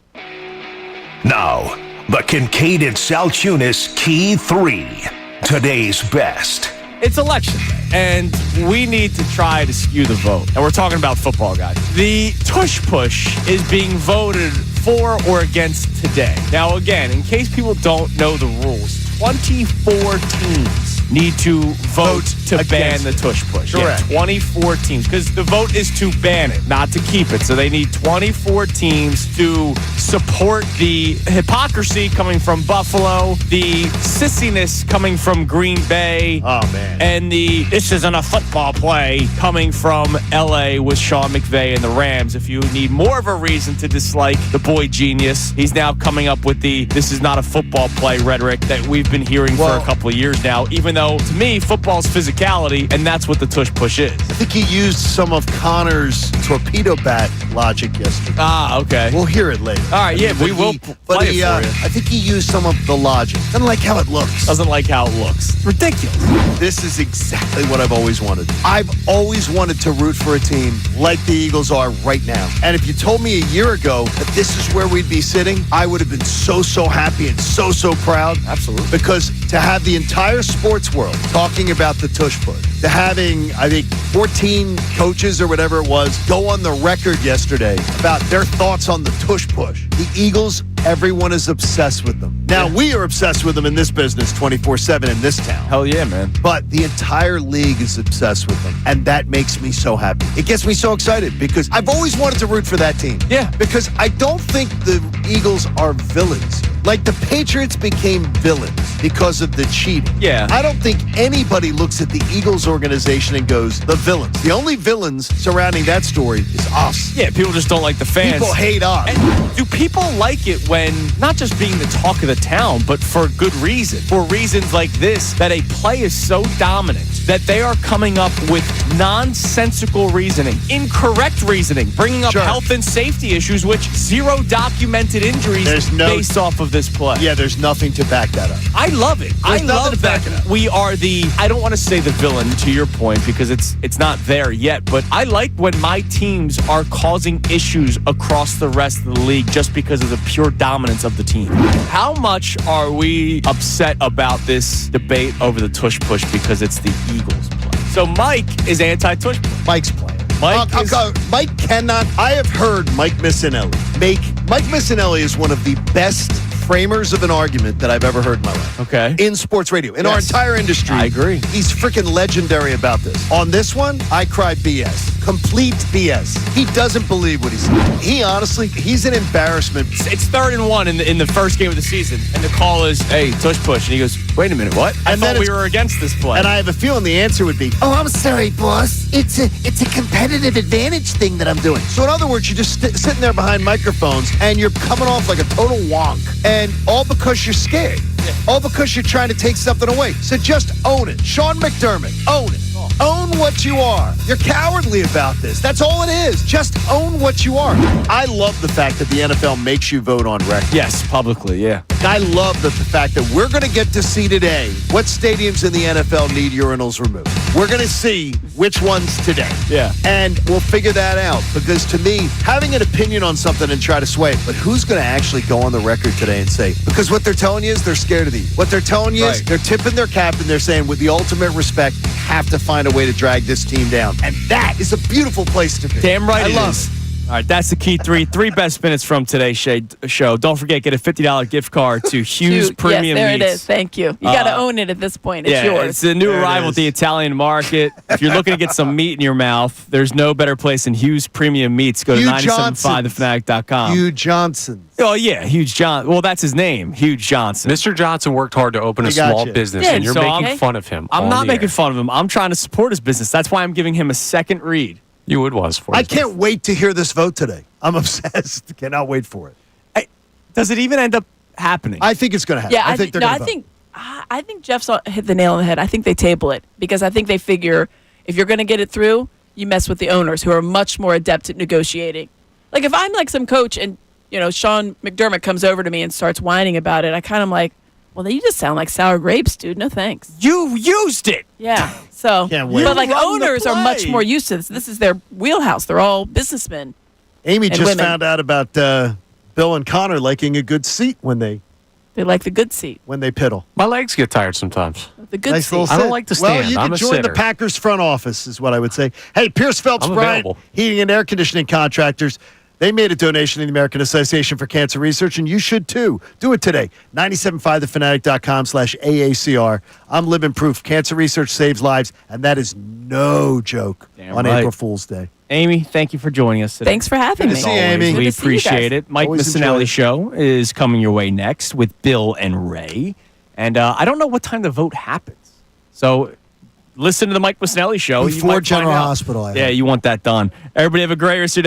Now, the Kincade Salciunas Key 3. Today's best. It's election day, and we need to try to skew the vote. And we're talking about football, guys. The Tush Push is being voted for or against today. Now, again, in case people don't know the rules, 24 teams need to vote to ban against the Tush Push. Correct. Yeah, 24 teams, because the vote is to ban it, not to keep it. So they need 24 teams to support the hypocrisy coming from Buffalo, the sissiness coming from Green Bay, Oh, man. and the this isn't a football play coming from LA with Sean McVay and the Rams. If you need more of a reason to dislike the boy genius, he's now coming up with the this is not a football play rhetoric that we've been hearing for a couple of years now, even though to me football's physicality, and that's what the Tush Push is. I think he used some of Connor's torpedo bat logic yesterday. Ah, okay. We'll hear it later. All right, yeah, we will But play it he, for you. I think he used some of the logic. Doesn't like how it looks. Doesn't like how it looks. It's ridiculous. This is exactly what I've always wanted. I've always wanted to root for a team like the Eagles are right now. And if you told me a year ago that this is where we'd be sitting, I would have been so happy and so proud. Absolutely. Because to have the entire sports sports world talking about the Tush push, to having, I think, 14 coaches or whatever it was go on the record yesterday about their thoughts on the Tush push. The Eagles, everyone is obsessed with them. Now, we are obsessed with them in this business 24/7 in this town. Hell yeah, man. But the entire league is obsessed with them, and that makes me so happy. It gets me so excited because I've always wanted to root for that team. Yeah. Because I don't think the Eagles are villains. Like the Patriots became villains because of the cheating. Yeah. I don't think anybody looks at the Eagles organization and goes, the villains. The only villains surrounding that story is us. Yeah, people just don't like the fans. People hate us. And do people like it when, not just being the talk of the town, but for good reason? For reasons like this, that a play is so dominant that they are coming up with nonsensical reasoning, incorrect reasoning, bringing up health and safety issues, which zero documented injuries based off of this play. Yeah, there's nothing to back that up. I love it. I love that we are the, I don't want to say the villain to your point because it's not there yet, but I like when my teams are causing issues across the rest of the league just because of the pure dominance of the team. How much are we upset about this debate over the Tush push because it's the Eagles play? So Mike is anti-Tush push. Mike's playing. Mike cannot. I have heard Mike Missinelli Mike Missinelli is one of the best framers of an argument that I've ever heard in my life. Okay. In sports radio. In our entire industry. I agree. He's freaking legendary about this. On this one, I cry BS. Complete BS. He doesn't believe what he's saying. He honestly, he's an embarrassment. It's 3rd and 1 in the first game of the season, and the call is, hey, Tush push. And he goes, wait a minute, what? I thought we were against this play. And I have a feeling the answer would be, Oh, I'm sorry, boss. It's a competitive advantage thing that I'm doing. So in other words, you're just sitting there behind microphones and you're coming off like a total wonk. And all because you're scared. Yeah. All because you're trying to take something away. So just own it. Sean McDermott, own it. Own what you are. You're cowardly about this. That's all it is. Just own what you are. I love the fact that the NFL makes you vote on record. Yes, publicly, yeah. I love the fact that we're going to get to see today what stadiums in the NFL need urinals removed. We're going to see which ones today. Yeah. And we'll figure that out because to me, having an opinion on something and try to sway it, but who's going to actually go on the record today and say, because what they're telling you is they're scared of these. What they're telling you is they're tipping their cap and they're saying with the ultimate respect, have to find a way to drag this team down. And that is a beautiful place to be. Damn right I it love is. it. All right, that's the key three best minutes from today's show. Don't forget, get a $50 gift card to Hughes Premium Yes, there Meats. it is. Thank you. You got to own it at this point. It's yours. It's a new arrival at the Italian market. If you're looking to get some meat in your mouth, there's no better place than Hughes Premium Meats. Go to 975thefanatic.com. Hugh Johnson. Oh, yeah, Huge John. Well, that's his name, Huge Johnson. Mr. Johnson worked hard to open a small business, and you're making fun of him. I'm not making fun of him. I'm trying to support his business. That's why I'm giving him a second read. You would was for I can't wait to hear this vote today. I'm obsessed. Cannot wait for it. Does it even end up happening? I think it's going to happen. Yeah, I think they're going to vote. I think Jeff's hit the nail on the head. I think they table it because I think they figure if you're going to get it through, you mess with the owners who are much more adept at negotiating. Like if I'm like some coach and Sean McDermott comes over to me and starts whining about it, I kind of like, well, you just sound like sour grapes, dude. No thanks. You used it. Yeah. So, but like owners are much more used to this. This is their wheelhouse. They're all businessmen. Amy just women. found out about Bill and Connor liking a good seat when they like the good seat when they piddle. My legs get tired sometimes. The good seat. I don't like to stand. Well, you I'm can a join sitter. the Packers front office, is what I would say. Hey, Pierce Phelps I'm Bryant, available. heating and air conditioning contractors. They made a donation to the American Association for Cancer Research, and you should too. Do it today. 975thefanatic.com/AACR. I'm living proof. Cancer research saves lives, and that is no joke on April Fool's Day. Amy, thank you for joining us today. Thanks for having me. See you, Amy. We Good to see you appreciate guys. it. Mike Always enjoy Missinelli it. Show is coming your way next with Bill and Ray. And I don't know what time the vote happens. So listen to the Mike Missinelli Show. Before You might General find out. Hospital, I Yeah, hope. you want that done. Everybody have a great rest of your day.